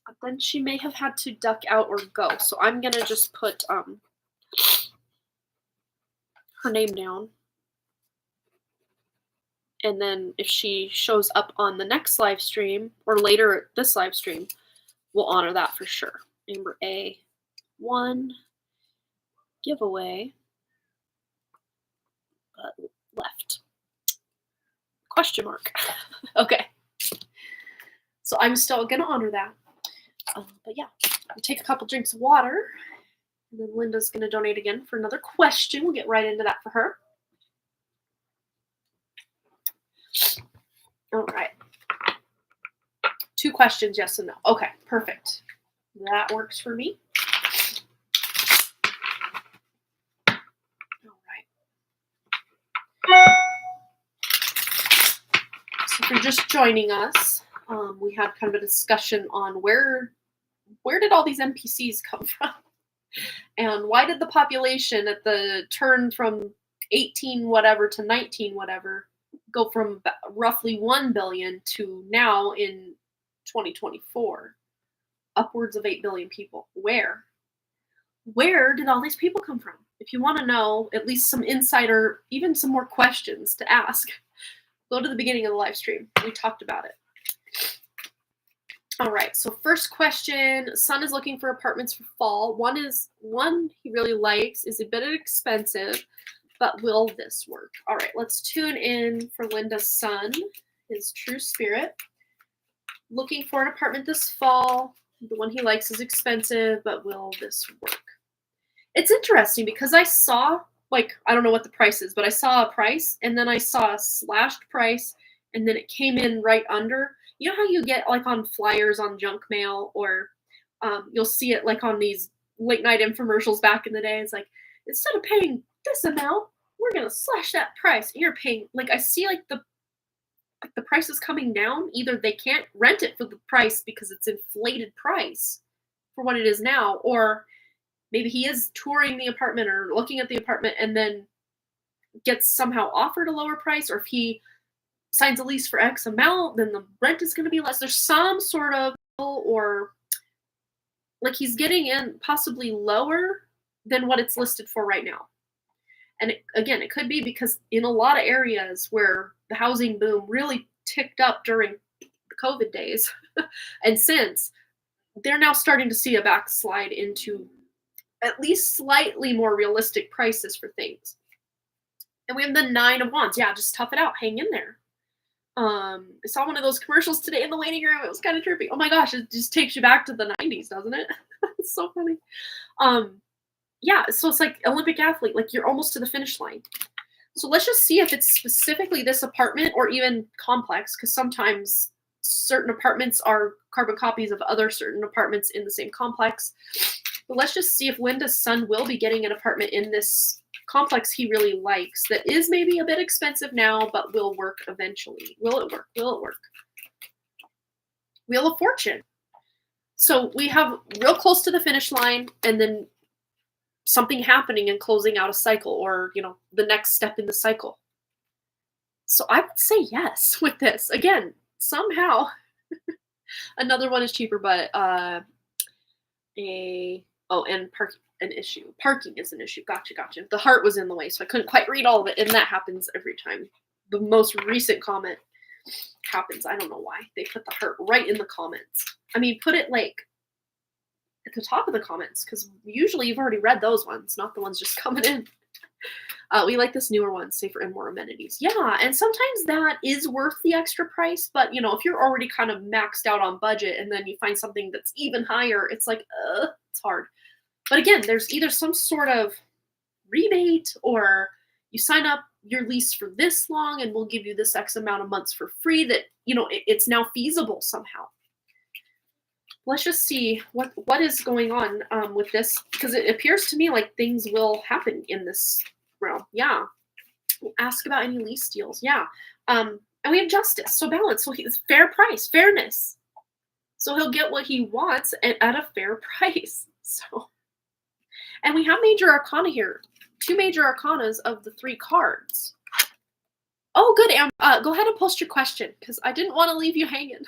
But then she may have had to duck out or go. So I'm going to just put her name down. And then if she shows up on the next live stream or later this live stream, we'll honor that for sure. Amber A, 1 giveaway, but left. Question mark. Okay. So I'm still going to honor that. But yeah, I'll take a couple drinks of water. And then Linda's going to donate again for another question. We'll get right into that for her. All right. 2 questions, yes and no. Okay, perfect. That works for me. All right. So if you're just joining us, we had kind of a discussion on where did all these NPCs come from? And why did the population at the turn from 18 whatever to 19 whatever go from roughly 1 billion to now in 2024 upwards of 8 billion people? Where did all these people come from? If you want to know at least some insight or even some more questions to ask, go to the beginning of the live stream. We talked about it. All right, so first question, son is looking for apartments for fall. One he really likes, is a bit expensive, but will this work? All right, let's tune in for Linda's son, his true spirit. Looking for an apartment this fall. The one he likes is expensive, but will this work? It's interesting because I saw, I don't know what the price is, but I saw a price, and then I saw a slashed price, and then it came in right under. You know how you get on flyers on junk mail, or you'll see it on these late night infomercials back in the day. It's instead of paying this amount, we're going to slash that price. And you're paying, I see the price is coming down. Either they can't rent it for the price because it's inflated price for what it is now, or maybe he is touring the apartment or looking at the apartment and then gets somehow offered a lower price, or if he signs a lease for X amount, then the rent is going to be less. There's some sort of, or he's getting in possibly lower than what it's listed for right now. And it could be because in a lot of areas where the housing boom really ticked up during the COVID days and since, they're now starting to see a backslide into at least slightly more realistic prices for things. And we have the 9 of Wands. Yeah, just tough it out. Hang in there. I saw one of those commercials today in the waiting room. It was kind of trippy. Oh my gosh, it just takes you back to the 90s, doesn't it? It's so funny. Um, yeah, so it's like Olympic athlete, like you're almost to the finish line. So let's just see if it's specifically this apartment or even complex, because sometimes certain apartments are carbon copies of other certain apartments in the same complex. But let's just see if Linda's son will be getting an apartment in this complex he really likes that is maybe a bit expensive now, but will work eventually. Will it work? Will it work? Wheel of Fortune. So we have real close to the finish line and then something happening and closing out a cycle, or, the next step in the cycle. So I would say yes with this. Again, somehow another one is cheaper, but an issue. Parking is an issue. Gotcha. The heart was in the way, so I couldn't quite read all of it, and that happens every time. The most recent comment happens. I don't know why. They put the heart right in the comments. I mean, put it like at the top of the comments, because usually you've already read those ones, not the ones just coming in. We like this newer one, safer and more amenities. Yeah, and sometimes that is worth the extra price, but if you're already kind of maxed out on budget and then you find something that's even higher, it's like, it's hard. But again, there's either some sort of rebate, or you sign up your lease for this long and we'll give you this X amount of months for free, that, it's now feasible somehow. Let's just see what is going on with this, because it appears to me like things will happen in this realm. Yeah. We'll ask about any lease deals. Yeah. And we have justice. So balance. So it's fair price, fairness. So he'll get what he wants at a fair price. So, and we have major arcana here. 2 major arcanas of the 3 cards. Oh, good. Go ahead and post your question, because I didn't want to leave you hanging.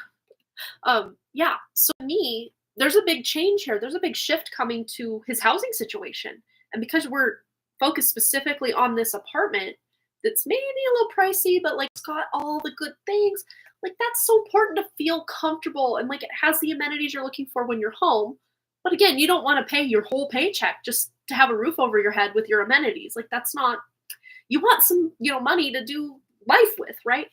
Yeah, so me, there's a big change here. There's a big shift coming to his housing situation. And because we're focused specifically on this apartment that's maybe a little pricey, but like it's got all the good things, like that's so important to feel comfortable, and like it has the amenities you're looking for when you're home. But again, you don't want to pay your whole paycheck just to have a roof over your head with your amenities. Like that's not, you want some, money to do life with, right?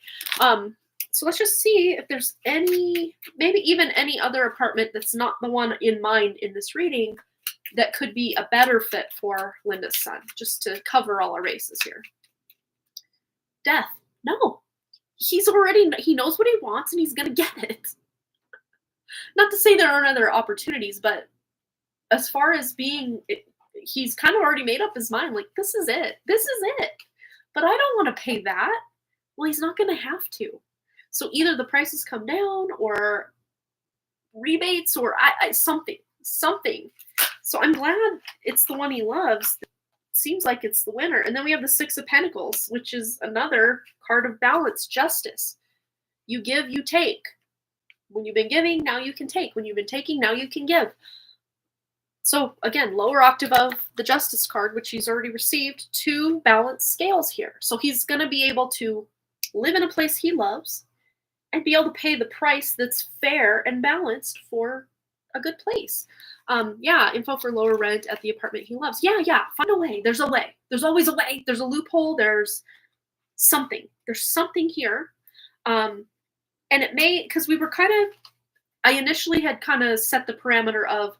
So let's just see if there's maybe even any other apartment that's not the one in mind in this reading that could be a better fit for Linda's son, just to cover all our bases here. Death. No. He knows what he wants and he's going to get it. Not to say there aren't other opportunities, but as far as he's kind of already made up his mind, like, this is it. This is it. But I don't want to pay that. Well, he's not going to have to. So either the prices come down, or rebates, or something. So I'm glad it's the one he loves. Seems like it's the winner. And then we have the 6 of Pentacles, which is another card of balance, justice. You give, you take. When you've been giving, now you can take. When you've been taking, now you can give. So again, lower octave of the justice card, which he's already received, 2 balanced scales here. So he's going to be able to live in a place he loves and be able to pay the price that's fair and balanced for a good place. Yeah, info for lower rent at the apartment he loves. Yeah, find a way. There's a way. There's always a way. There's a loophole. There's something. There's something here. And it may, because I initially had kind of set the parameter of,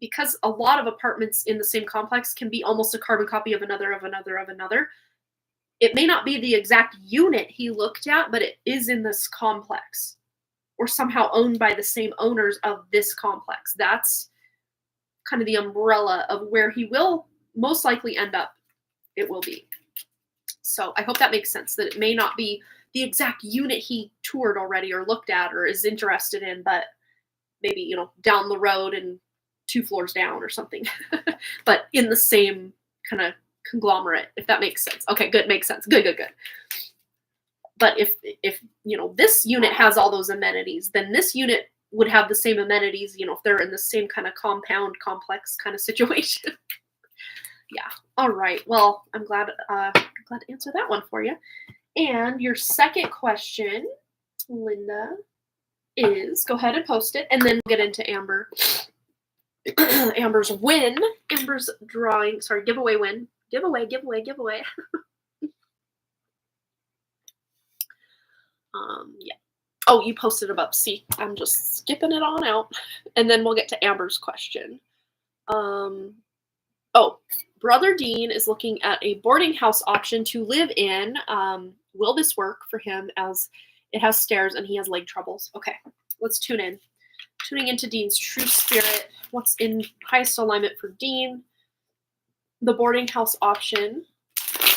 because a lot of apartments in the same complex can be almost a carbon copy of another, of another, of another. It may not be the exact unit he looked at, but it is in this complex, or somehow owned by the same owners of this complex. That's kind of the umbrella of where he will most likely end up. It will be. So I hope that makes sense, that it may not be the exact unit he toured already or looked at or is interested in, but maybe, down the road and 2 floors down or something, but in the same kind of conglomerate, if that makes sense. Okay, good, makes sense. Good. But if this unit has all those amenities, then this unit would have the same amenities, if they're in the same kind of compound, complex kind of situation. Yeah. All right. Well, I'm glad to answer that one for you. And your second question, Linda, is, go ahead and post it, and then we'll get into Amber. Amber's win. Amber's drawing. Sorry, giveaway win. Giveaway. Yeah. Oh, you posted it up. See, I'm just skipping it on out. And then we'll get to Amber's question. Oh, Brother Dean is looking at a boarding house option to live in. Will this work for him as it has stairs and he has leg troubles? Okay, let's tune in. Tuning into Dean's true spirit. What's in highest alignment for Dean? The boarding house option.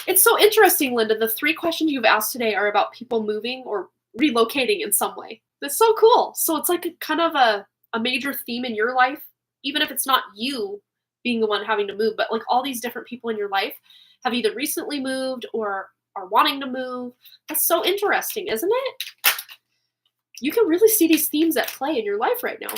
It's so interesting, Linda. The 3 questions you've asked today are about people moving or relocating in some way. That's so cool. So it's like a kind of a major theme in your life, even if it's not you being the one having to move, but like all these different people in your life have either recently moved or are wanting to move. That's so interesting, isn't it? You can really see these themes at play in your life right now.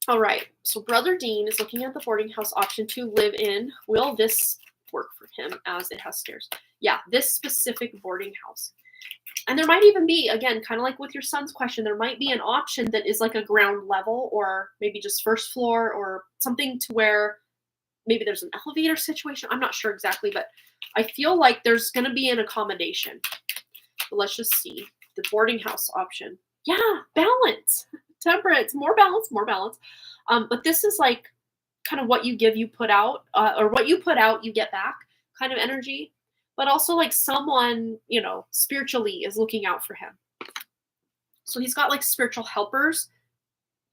All right, so Brother Dean is looking at the boarding house option to live in. Will this work for him as it has stairs? Yeah, this specific boarding house. And there might even be, again, kind of like with your son's question, there might be an option that is like a ground level or maybe just first floor or something to where maybe there's an elevator situation. I'm not sure exactly, but I feel like there's going to be an accommodation. But let's just see. The boarding house option. Yeah, balance. Temperance. More balance, more balance. But this is like kind of what you give, you put out, or what you put out, you get back kind of energy. But also like someone, you know, spiritually is looking out for him. So he's got like spiritual helpers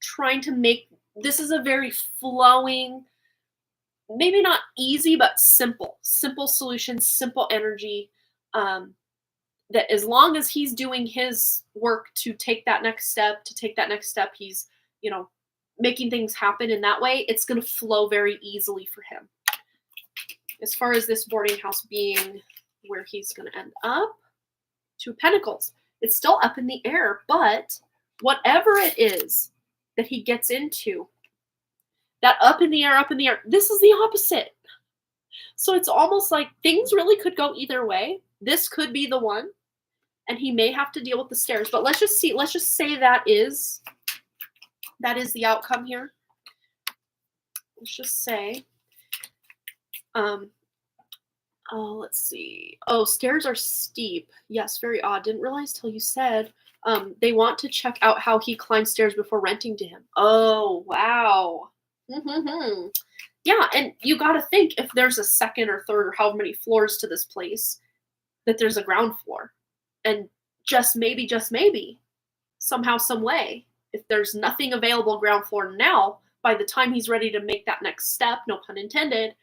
trying to make, this is a very flowing, maybe not easy, but simple solution, simple energy. That as long as he's doing his work to take that next step, he's, you know, making things happen in that way, it's going to flow very easily for him. As far as this boarding house being where he's going to end up, 2 of Pentacles. It's still up in the air, but whatever it is that he gets into, that up in the air, this is the opposite. So it's almost like things really could go either way. This could be the one, and he may have to deal with the stairs. But let's just see. Let's just say that is the outcome here. Let's just say. Oh, let's see. Oh, stairs are steep. Yes, very odd. Didn't realize till you said. They want to check out how he climbs stairs before renting to him. Oh, wow. Yeah, and you got to think if there's a second or third or however many floors to this place, that there's a ground floor. And just maybe, somehow, some way, if there's nothing available ground floor now, by the time he's ready to make that next step, no pun intended,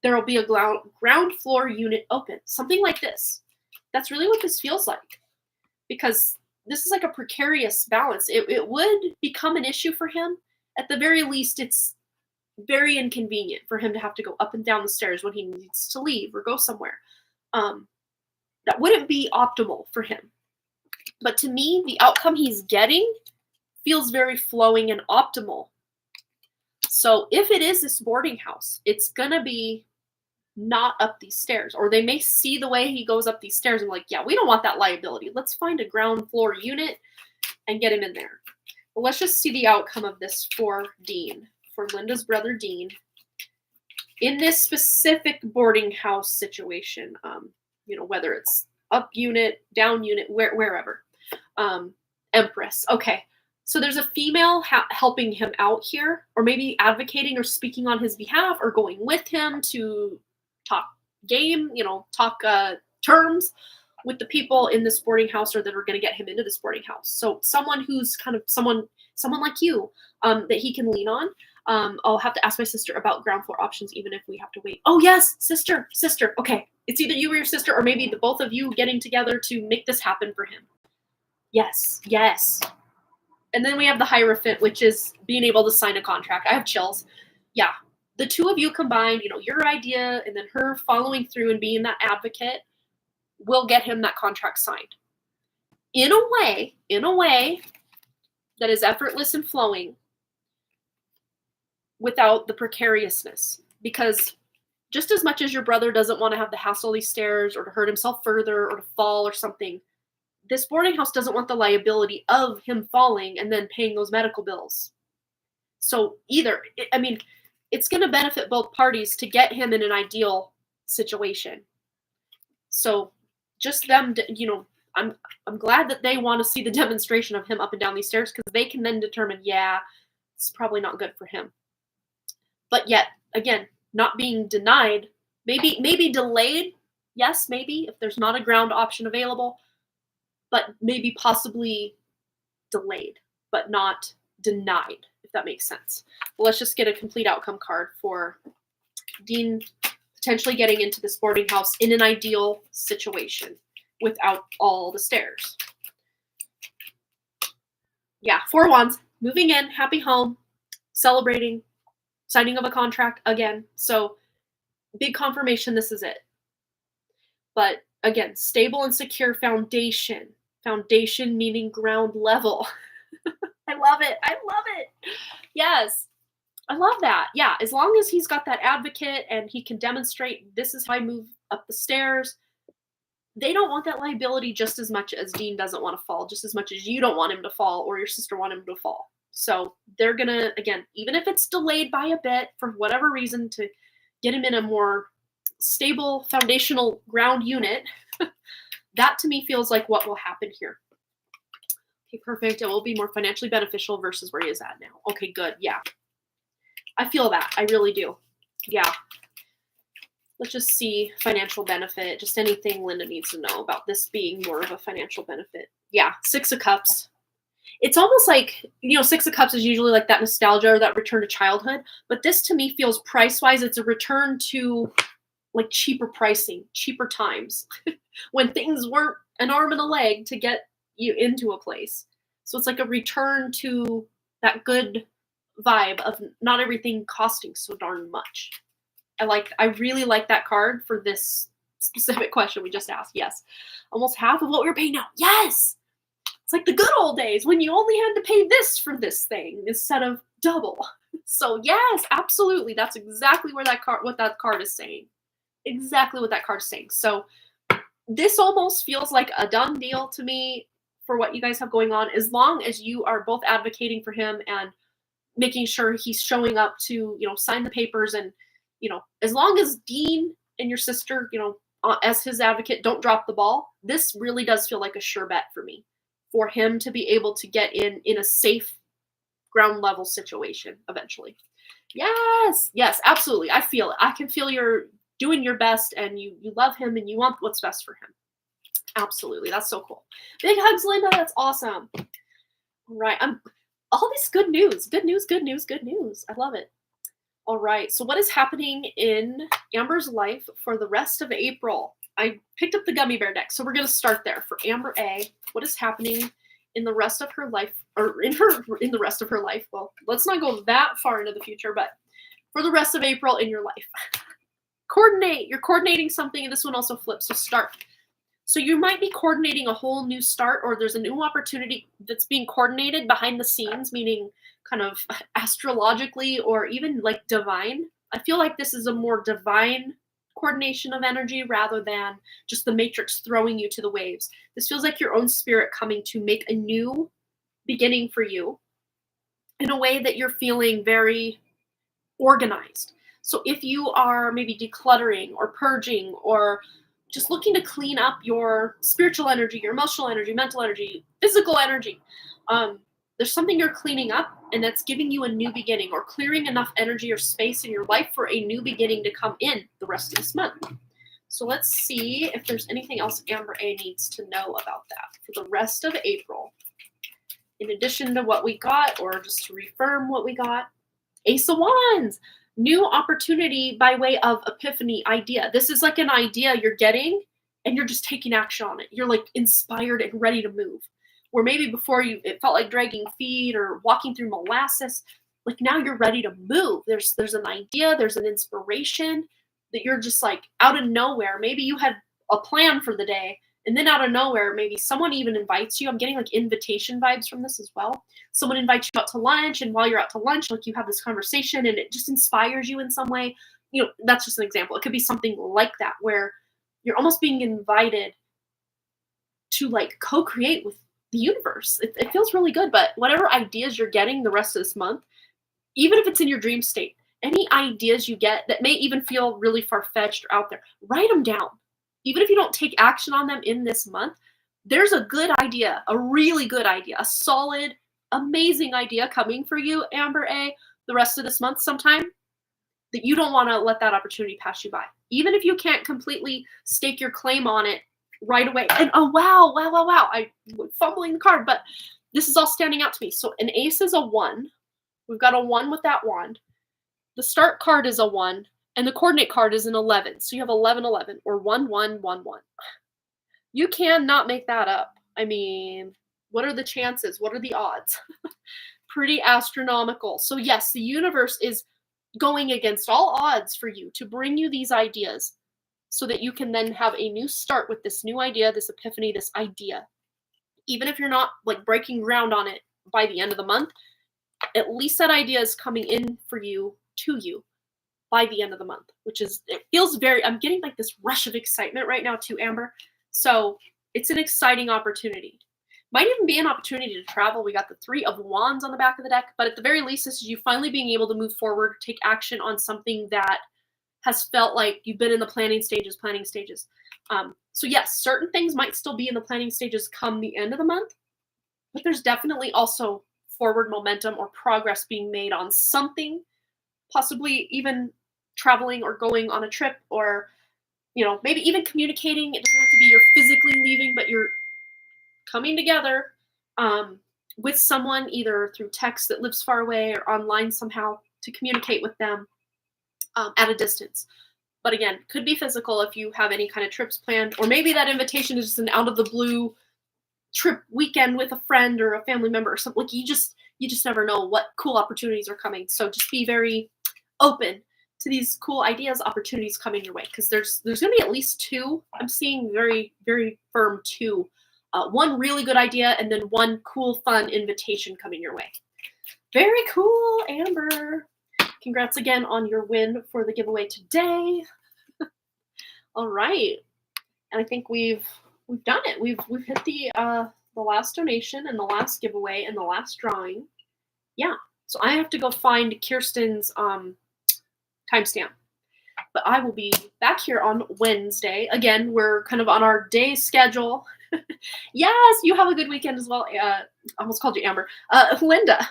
there will be a ground floor unit open. Something like this. That's really what this feels like. Because this is like a precarious balance. It would become an issue for him. At the very least, it's very inconvenient for him to have to go up and down the stairs when he needs to leave or go somewhere. That wouldn't be optimal for him. But to me, the outcome he's getting feels very flowing and optimal. So if it is this boarding house, it's going to be not up these stairs. Or they may see the way he goes up these stairs and like, yeah, we don't want that liability. Let's find a ground floor unit and get him in there. Well, let's just see the outcome of this for Dean, for Linda's brother Dean, in this specific boarding house situation. You know, whether it's up unit, down unit, wherever. Empress. Okay. So there's a female helping him out here, or maybe advocating or speaking on his behalf, or going with him to talk game, you know, talk terms with the people in this boarding house, or that are going to get him into this boarding house. So someone who's kind of someone like you, that he can lean on. I'll have to ask my sister about ground floor options, even if we have to wait. Oh yes, sister. Okay. It's either you or your sister, or maybe the both of you getting together to make this happen for him. Yes. And then we have the Hierophant, which is being able to sign a contract. I have chills. Yeah. The 2 of you combined, you know, your idea and then her following through and being that advocate will get him that contract signed. In a way that is effortless and flowing without the precariousness. Because just as much as your brother doesn't want to have to hassle these stairs or to hurt himself further or to fall or something, this boarding house doesn't want the liability of him falling and then paying those medical bills. So it's going to benefit both parties to get him in an ideal situation. So just them, you know, I'm glad that they want to see the demonstration of him up and down these stairs, because they can then determine, yeah, it's probably not good for him. But yet, again, not being denied, maybe delayed, yes, maybe, if there's not a ground option available, but maybe possibly delayed, but not denied, if that makes sense. Well, let's just get a complete outcome card for Dean potentially getting into this boarding house in an ideal situation without all the stairs. Yeah, 4 wands, moving in, happy home, celebrating, signing of a contract again. So big confirmation, this is it. But again, stable and secure foundation. Foundation meaning ground level. I love it. I love it. Yes. I love that. Yeah, as long as he's got that advocate and he can demonstrate this is how I move up the stairs, they don't want that liability just as much as Dean doesn't want to fall, just as much as you don't want him to fall or your sister want him to fall. So they're going to, again, even if it's delayed by a bit for whatever reason, to get him in a more stable foundational ground unit, that to me feels like what will happen here. Okay, perfect. It will be more financially beneficial versus where he is at now. Okay, good. Yeah. I feel that. I really do. Yeah. Let's just see financial benefit. Just anything Linda needs to know about this being more of a financial benefit. Yeah, 6 of Cups. It's almost like, 6 of Cups is usually like that nostalgia or that return to childhood. But this to me feels price-wise, it's a return to like cheaper pricing, cheaper times when things weren't an arm and a leg to get you into a place. So it's like a return to that good vibe of not everything costing so darn much. I really like that card for this specific question we just asked. Yes. Almost half of what we were paying now. Yes. It's like the good old days when you only had to pay this for this thing instead of double. So yes, absolutely. That's exactly what that card is saying. Exactly what that card is saying. So this almost feels like a done deal to me for what you guys have going on, as long as you are both advocating for him and making sure he's showing up to, sign the papers. And, as long as Dean and your sister, as his advocate, don't drop the ball, this really does feel like a sure bet for me, for him to be able to get in a safe ground level situation eventually. Yes, absolutely. I feel it. I can feel you're doing your best and you love him and you want what's best for him. Absolutely. That's so cool. Big hugs, Linda. That's awesome. All right. All this good news. Good news, good news, good news. I love it. All right. So what is happening in Amber's life for the rest of April? I picked up the gummy bear deck, so we're going to start there. For Amber A, what is happening in the rest of her life, or in the rest of her life? Well, let's not go that far into the future, but for the rest of April in your life. Coordinate. You're coordinating something, and this one also flips. So start. So you might be coordinating a whole new start, or there's a new opportunity that's being coordinated behind the scenes, meaning kind of astrologically or even like divine. I feel like this is a more divine coordination of energy rather than just the matrix throwing you to the waves. This feels like your own spirit coming to make a new beginning for you in a way that you're feeling very organized. So if you are maybe decluttering or purging or just looking to clean up your spiritual energy, your emotional energy, mental energy, physical energy, there's something you're cleaning up and that's giving you a new beginning, or clearing enough energy or space in your life for a new beginning to come in the rest of this month. So let's see if there's anything else Amber A needs to know about that for the rest of April. In addition to what we got, or just to reaffirm what we got, Ace of Wands. New opportunity by way of epiphany idea. This is like an idea you're getting and you're just taking action on it. You're like inspired and ready to move. Where maybe before it felt like dragging feet or walking through molasses. Like now you're ready to move. There's an idea, there's an inspiration that you're just like out of nowhere. Maybe you had a plan for the day, and then out of nowhere, maybe someone even invites you. I'm getting like invitation vibes from this as well. Someone invites you out to lunch, and while you're out to lunch, like you have this conversation and it just inspires you in some way. That's just an example. It could be something like that where you're almost being invited to like co-create with the universe. It feels really good, but whatever ideas you're getting the rest of this month, even if it's in your dream state, any ideas you get that may even feel really far-fetched or out there, write them down. Even if you don't take action on them in this month, there's a good idea, a really good idea, a solid, amazing idea coming for you, Amber A, the rest of this month sometime, that you don't want to let that opportunity pass you by. Even if you can't completely stake your claim on it right away. And oh, wow, I was fumbling the card, but this is all standing out to me. So an ace is a 1. We've got a 1 with that wand. The start card is a 1, and the coordinate card is an 11. So you have 11, 11, or 1, 1, 1, 1. You cannot make that up. I mean, what are the chances? What are the odds? Pretty astronomical. So yes, the universe is going against all odds for you to bring you these ideas so that you can then have a new start with this new idea, this epiphany, this idea. Even if you're not like breaking ground on it by the end of the month, at least that idea is coming in for you, to you, by the end of the month, which is, it feels very, I'm getting like this rush of excitement right now too, Amber. So it's an exciting opportunity. Might even be an opportunity to travel. We got the 3 of Wands on the back of the deck, but at the very least, this is you finally being able to move forward, take action on something that has felt like you've been in the planning stages. So yes, certain things might still be in the planning stages come the end of the month, but there's definitely also forward momentum or progress being made on something, possibly even traveling or going on a trip, or, you know, maybe even communicating. It doesn't have to be you're physically leaving, but you're coming together with someone either through text that lives far away or online somehow to communicate with them at a distance. But again, could be physical if you have any kind of trips planned, or maybe that invitation is just an out of the blue trip weekend with a friend or a family member or something. Like you just never know what cool opportunities are coming. So just be very open to these cool ideas, opportunities coming your way, because there's going to be at least 2. I'm seeing very, very firm 2. 1 really good idea, and then 1 cool, fun invitation coming your way. Very cool, Amber. Congrats again on your win for the giveaway today. All right, and I think we've done it. We've hit the last donation and the last giveaway and the last drawing. Yeah, so I have to go find Kirsten's timestamp. But I will be back here on Wednesday. Again, we're kind of on our day schedule. Yes, you have a good weekend as well. I almost called you Amber. Linda.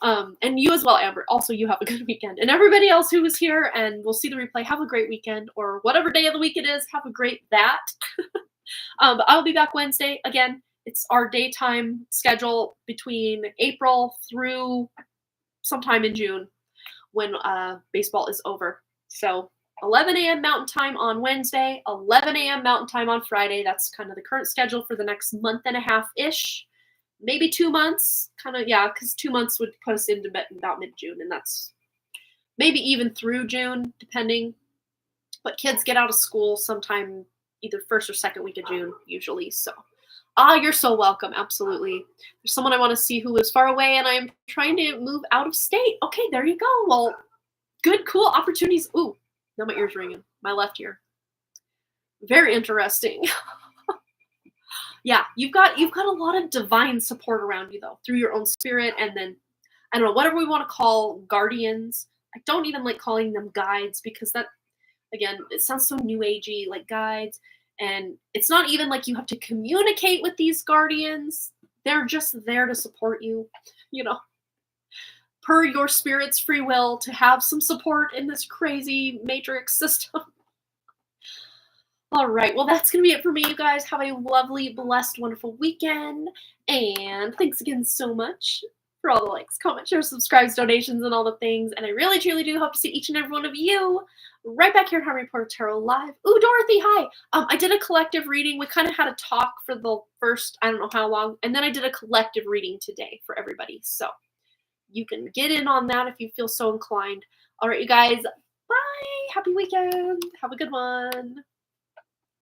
And you as well, Amber. Also, you have a good weekend. And everybody else who was here and will see the replay, have a great weekend. Or whatever day of the week it is, have a great that. But I'll be back Wednesday. Again, it's our daytime schedule between April through sometime in June when baseball is over. So 11 a.m. Mountain Time on Wednesday, 11 a.m. Mountain Time on Friday. That's kind of the current schedule for the next month and a half-ish. Maybe 2 months. Kind of, yeah, because 2 months would put us into about mid-June, and that's maybe even through June, depending. But kids get out of school sometime either first or second week of June, usually. So, you're so welcome. Absolutely. There's someone I want to see who lives far away, and I'm trying to move out of state. Okay, there you go. Well, good, cool opportunities. Ooh. Now my ear's ringing. My left ear. Very interesting. Yeah, you've got a lot of divine support around you though, through your own spirit, and then I don't know, whatever we want to call guardians. I don't even like calling them guides because that, again, it sounds so new agey, like guides, and it's not even like you have to communicate with these guardians. They're just there to support you, you know, per your spirit's free will to have some support in this crazy matrix system. All right, well, that's going to be it for me, you guys. Have a lovely, blessed, wonderful weekend. And thanks again so much for all the likes, comments, shares, subscribes, donations, and all the things. And I really, truly do hope to see each and every one of you right back here at Harmony Porter Tarot Live. Ooh, Dorothy, hi. I did a collective reading. We kind of had a talk for the first, I don't know how long. And then I did a collective reading today for everybody. So you can get in on that if you feel so inclined. All right, you guys. Bye. Happy weekend. Have a good one.